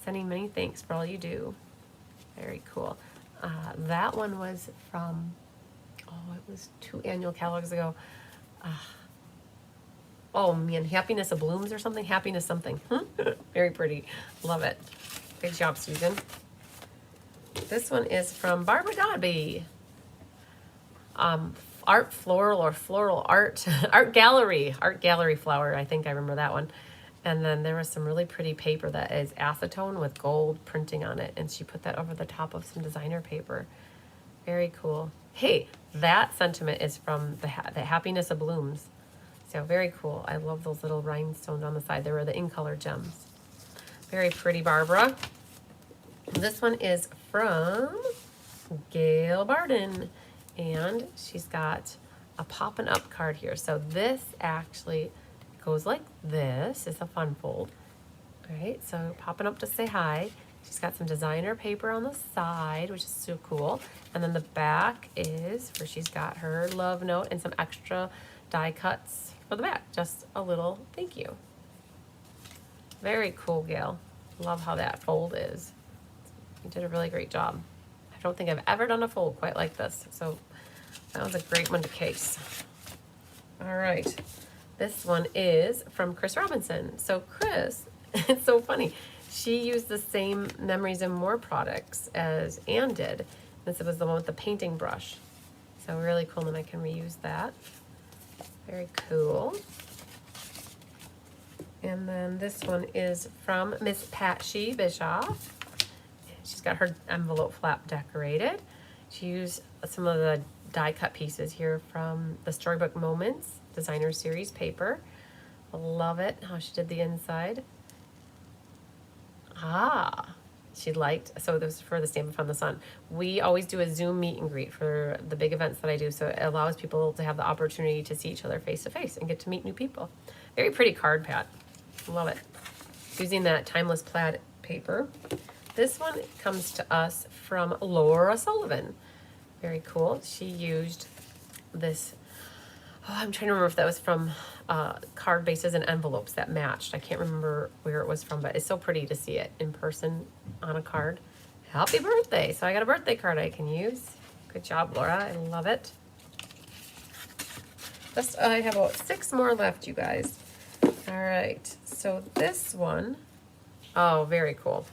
Sending many thanks for all you do. Very cool. That one was from, it was 2 annual catalogs ago. Oh man, Happiness of Blooms or something? Happiness something. Very pretty. Love it. Good job, Susan. This one is from Barbara Dodby. Art Floral or Floral Art. Art Gallery flower. I think I remember that one. And then there was some really pretty paper that is acetone with gold printing on it. And she put that over the top of some designer paper. Very cool. Hey, that sentiment is from the Happiness of Blooms. So very cool. I love those little rhinestones on the side. They were the in-color gems. Very pretty, Barbara. This one is from Gail Barden. And she's got a Poppin' Up card here. So this actually goes like this. It's a fun fold. All right, so Poppin' Up to say hi. She's got some designer paper on the side, which is so cool. And then the back is where she's got her love note and some extra die cuts for the back. Just a little thank you. Very cool, Gail. Love how that fold is. You did a really great job. I don't think I've ever done a fold quite like this. So that was a great one to case. All right. This one is from Chris Robinson. So Chris, it's so funny. She used the same Memories and More products as Anne did. This was the one with the painting brush. So really cool, and I can reuse that. Very cool. And then this one is from Miss Pat Shee Bischoff. She's got her envelope flap decorated. She used some of the die cut pieces here from the Storybook Moments Designer Series paper. I love it how she did the inside. Ah, she liked, so this is for the Stampin' Up on the Sun. We always do a Zoom meet and greet for the big events that I do, so it allows people to have the opportunity to see each other face to face and get to meet new people. Very pretty card, Pat. Love it. Using that timeless plaid paper. This one comes to us from Laura Sullivan. Very cool. She used this, oh, I'm trying to remember if that was from card bases and envelopes that matched. I can't remember where it was from, but it's so pretty to see it in person on a card. Happy birthday. So I got a birthday card I can use. Good job, Laura. I love it. Just, I have about 6 more left, you guys. All right. So this one, oh, very cool.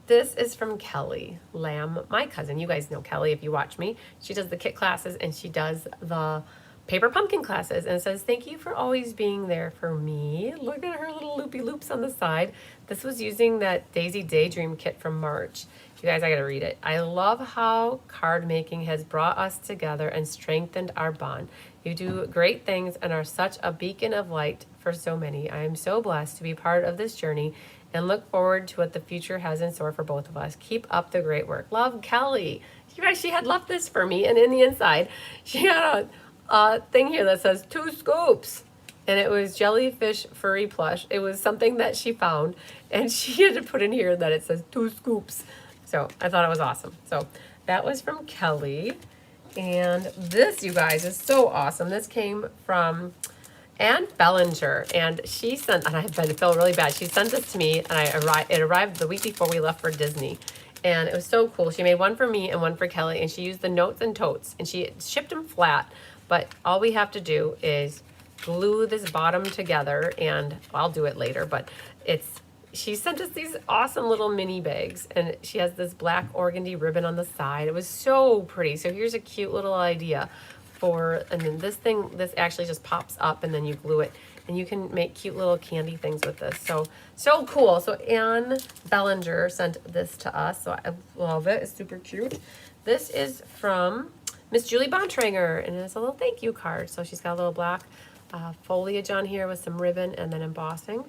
This is from Kelly Lamb, my cousin. You guys know Kelly if you watch me. She does the kit classes and she does the paper pumpkin classes, and it says, thank you for always being there for me. Look at her little loopy loops on the side. This was using that Daisy Daydream kit from March. You guys, I gotta read it. I love how card making has brought us together and strengthened our bond. You do great things and are such a beacon of light for so many. I am so blessed to be part of this journey and look forward to what the future has in store for both of us. Keep up the great work. Love, Kelly. You guys, she had left this for me, and in the inside, she had a thing here that says 2 scoops. And it was jellyfish furry plush. It was something that she found, and she had to put in here that it says 2 scoops. So I thought it was awesome. So that was from Kelly. And this, you guys, is so awesome. This came from Anne Bellinger, and she sent, and I've been feeling really bad. She sent this to me, and it arrived the week before we left for Disney. And it was so cool. She made one for me and one for Kelly, and she used the notes and totes, and she shipped them flat. But all we have to do is glue this bottom together, and I'll do it later, but she sent us these awesome little mini bags, and she has this black organdy ribbon on the side. It was so pretty. So here's a cute little idea and then this actually just pops up and then you glue it, and you can make cute little candy things with this. So cool. So Anne Bellinger sent this to us, so I love it. It's super cute. This is from Miss Julie Bontrager, and it's a little thank you card. So she's got a little black foliage on here with some ribbon and then embossing.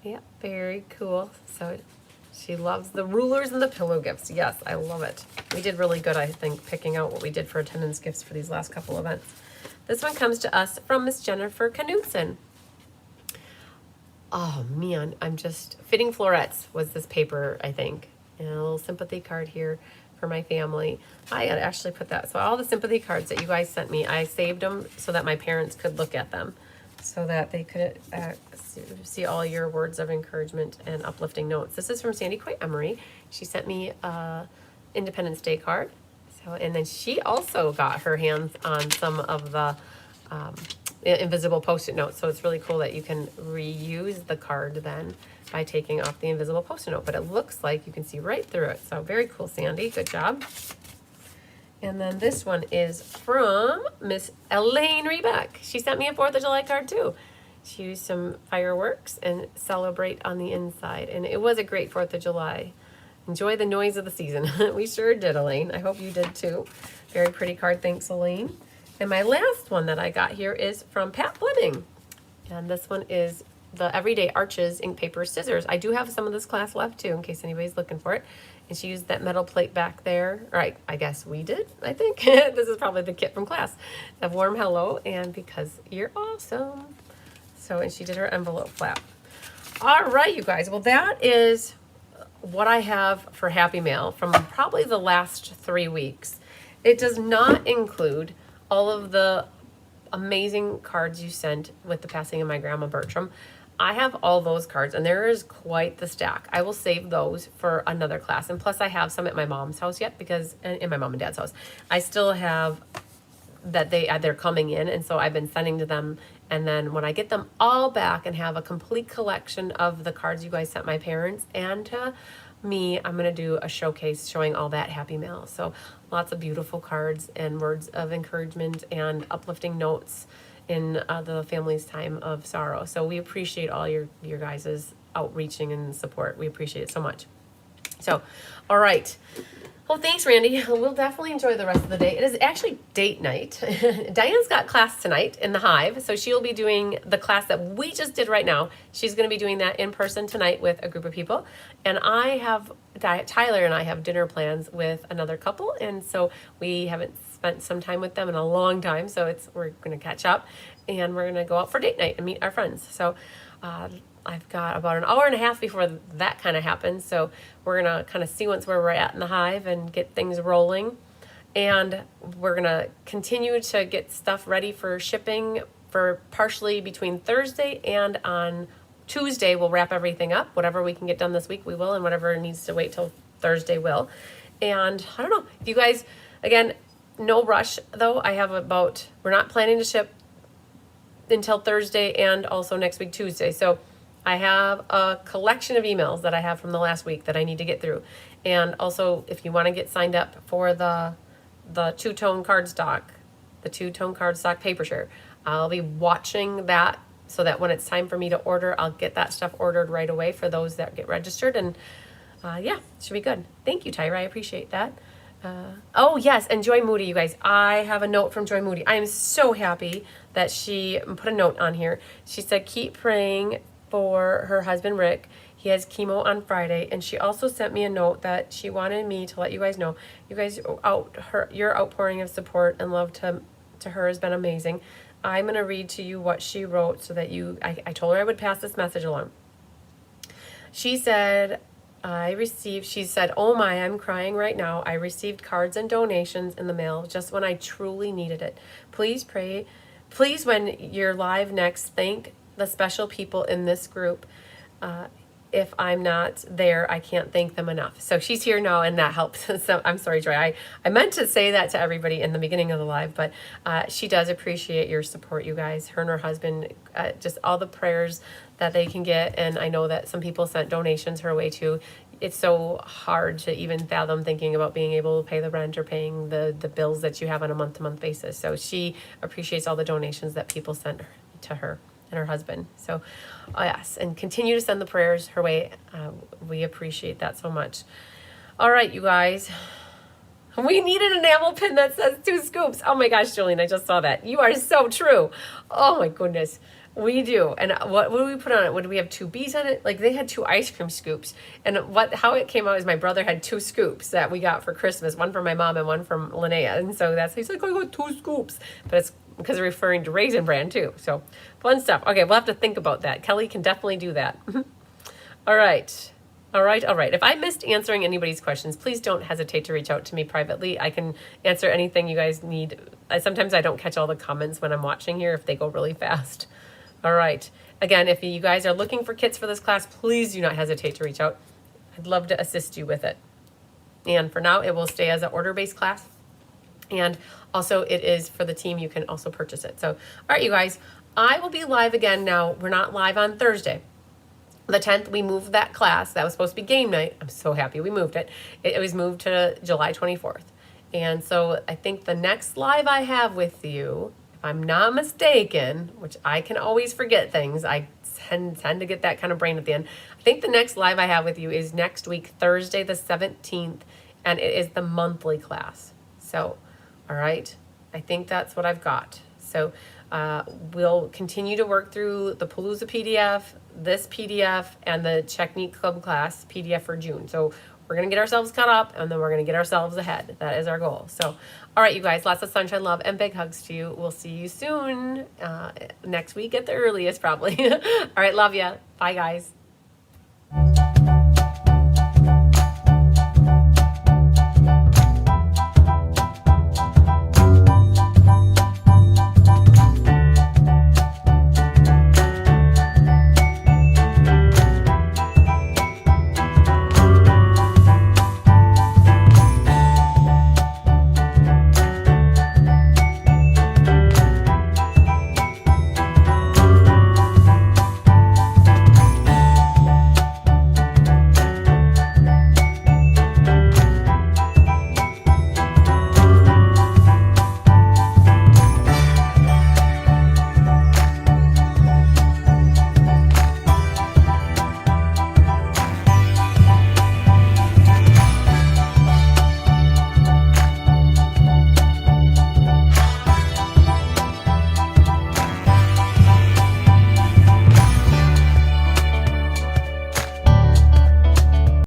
Yeah, very cool. So she loves the rulers and the pillow gifts. Yes, I love it. We did really good, I think, picking out what we did for attendance gifts for these last couple events. This one comes to us from Miss Jennifer Knudsen. Oh man, Fitting Florets was this paper, I think. And a little sympathy card here for my family. I had actually put that. So all the sympathy cards that you guys sent me, I saved them so that my parents could look at them, so that they could see all your words of encouragement and uplifting notes. This is from Sandy Coy Emery. She sent me a Independence Day card. And then she also got her hands on some of the invisible Post-it notes. So it's really cool that you can reuse the card then by taking off the invisible Post-it note. But it looks like you can see right through it. So very cool, Sandy. Good job. And then this one is from Miss Elaine Rebeck. She sent me a 4th of July card too. She used some fireworks and celebrate on the inside. And it was a great 4th of July. Enjoy the noise of the season. We sure did, Elaine. I hope you did too. Very pretty card. Thanks, Elaine. And my last one that I got here is from Pat Fleming. And this one is the Everyday Arches ink paper scissors. I do have some of this class left too, in case anybody's looking for it. And she used that metal plate back there. Or I guess we did, I think. This is probably the kit from class. A warm hello and because you're awesome. So, and she did her envelope flap. All right, you guys. Well, that is what I have for Happy Mail from probably the last 3 weeks. It does not include all of the amazing cards you sent with the passing of my grandma Bertram. I have all those cards, and there is quite the stack. I will save those for another class. And plus I have some at my mom's house yet, because in my mom and dad's house. I still have that they're coming in, and so I've been sending to them. And then when I get them all back and have a complete collection of the cards you guys sent my parents and to me, I'm going to do a showcase showing all that Happy Mail. So lots of beautiful cards and words of encouragement and uplifting notes in the family's time of sorrow. So we appreciate all your guys' outreaching and support. We appreciate it so much. So, all right. Well, thanks, Randy. We'll definitely enjoy the rest of the day. It is actually date night. Diane's got class tonight in the Hive, so she'll be doing the class that we just did right now. She's going to be doing that in person tonight with a group of people. And Tyler and I have dinner plans with another couple, and so we haven't spent some time with them in a long time, so we're going to catch up, and we're going to go out for date night and meet our friends. So I've got about an hour and a half before that kind of happens, so we're going to kind of see where we're at in the Hive and get things rolling. And we're going to continue to get stuff ready for shipping for partially between Thursday and on Tuesday. We'll wrap everything up. Whatever we can get done this week, we will, and whatever needs to wait till Thursday will. And I don't know, if you guys, again, no rush though. We're not planning to ship until Thursday and also next week, Tuesday. So I have a collection of emails that I have from the last week that I need to get through. And also, if you want to get signed up for the two-tone cardstock paper share, I'll be watching that so that when it's time for me to order, I'll get that stuff ordered right away for those that get registered. And yeah, it should be good. Thank you, Tyra. I appreciate that. Oh yes, and Joy Moody, you guys. I have a note from Joy Moody. I am so happy that she put a note on here. She said, keep praying for her husband, Rick. He has chemo on Friday. And she also sent me a note that she wanted me to let you guys know. You guys, your outpouring of support and love to her has been amazing. I'm going to read to you what she wrote so that I told her I would pass this message along. She said, she said, oh my, I'm crying right now. I received cards and donations in the mail just when I truly needed it. Please pray. Please, when you're live next, thank the special people in this group. If I'm not there, I can't thank them enough. So she's here now, and that helps. So I'm sorry, Joy. I meant to say that to everybody in the beginning of the live, but she does appreciate your support, you guys. Her and her husband, just all the prayers that they can get. And I know that some people sent donations her way too. It's so hard to even fathom thinking about being able to pay the rent or paying the bills that you have on a month-to-month basis. So she appreciates all the donations that people sent to her and her husband. So yes, and continue to send the prayers her way. We appreciate that so much. All right, you guys. We need an enamel pin that says 2 scoops. Oh my gosh, Jolene, I just saw that. You are so true. Oh my goodness. We do. And what did we put on it? What did we have 2 bees on it? Like they had 2 ice cream scoops. And how it came out is my brother had 2 scoops that we got for Christmas, one from my mom and one from Linnea. And so he's like, I got 2 scoops. But it's because they're referring to Raisin Bran too. So fun stuff. Okay, we'll have to think about that. Kelly can definitely do that. All right. If I missed answering anybody's questions, please don't hesitate to reach out to me privately. I can answer anything you guys need. Sometimes I don't catch all the comments when I'm watching here if they go really fast. All right. Again, if you guys are looking for kits for this class, please do not hesitate to reach out. I'd love to assist you with it. And for now, it will stay as an order-based class. And also, it is for the team. You can also purchase it. So, all right, you guys, I will be live again now. We're not live on Thursday. The 10th, we moved that class. That was supposed to be game night. I'm so happy we moved it. It was moved to July 24th. And so I think the next live I have with you, if I'm not mistaken, which I can always forget things. I tend to get that kind of brain at the end. I think the next live I have with you is next week, Thursday the 17th, and it is the monthly class. So, all right, I think that's what I've got. So we'll continue to work through the Palooza PDF, this PDF, and the Technique Club class PDF for June. So we're going to get ourselves caught up, and then we're going to get ourselves ahead. That is our goal. So, all right, you guys, lots of sunshine, love, and big hugs to you. We'll see you soon, next week at the earliest, probably. All right, love ya. Bye, guys.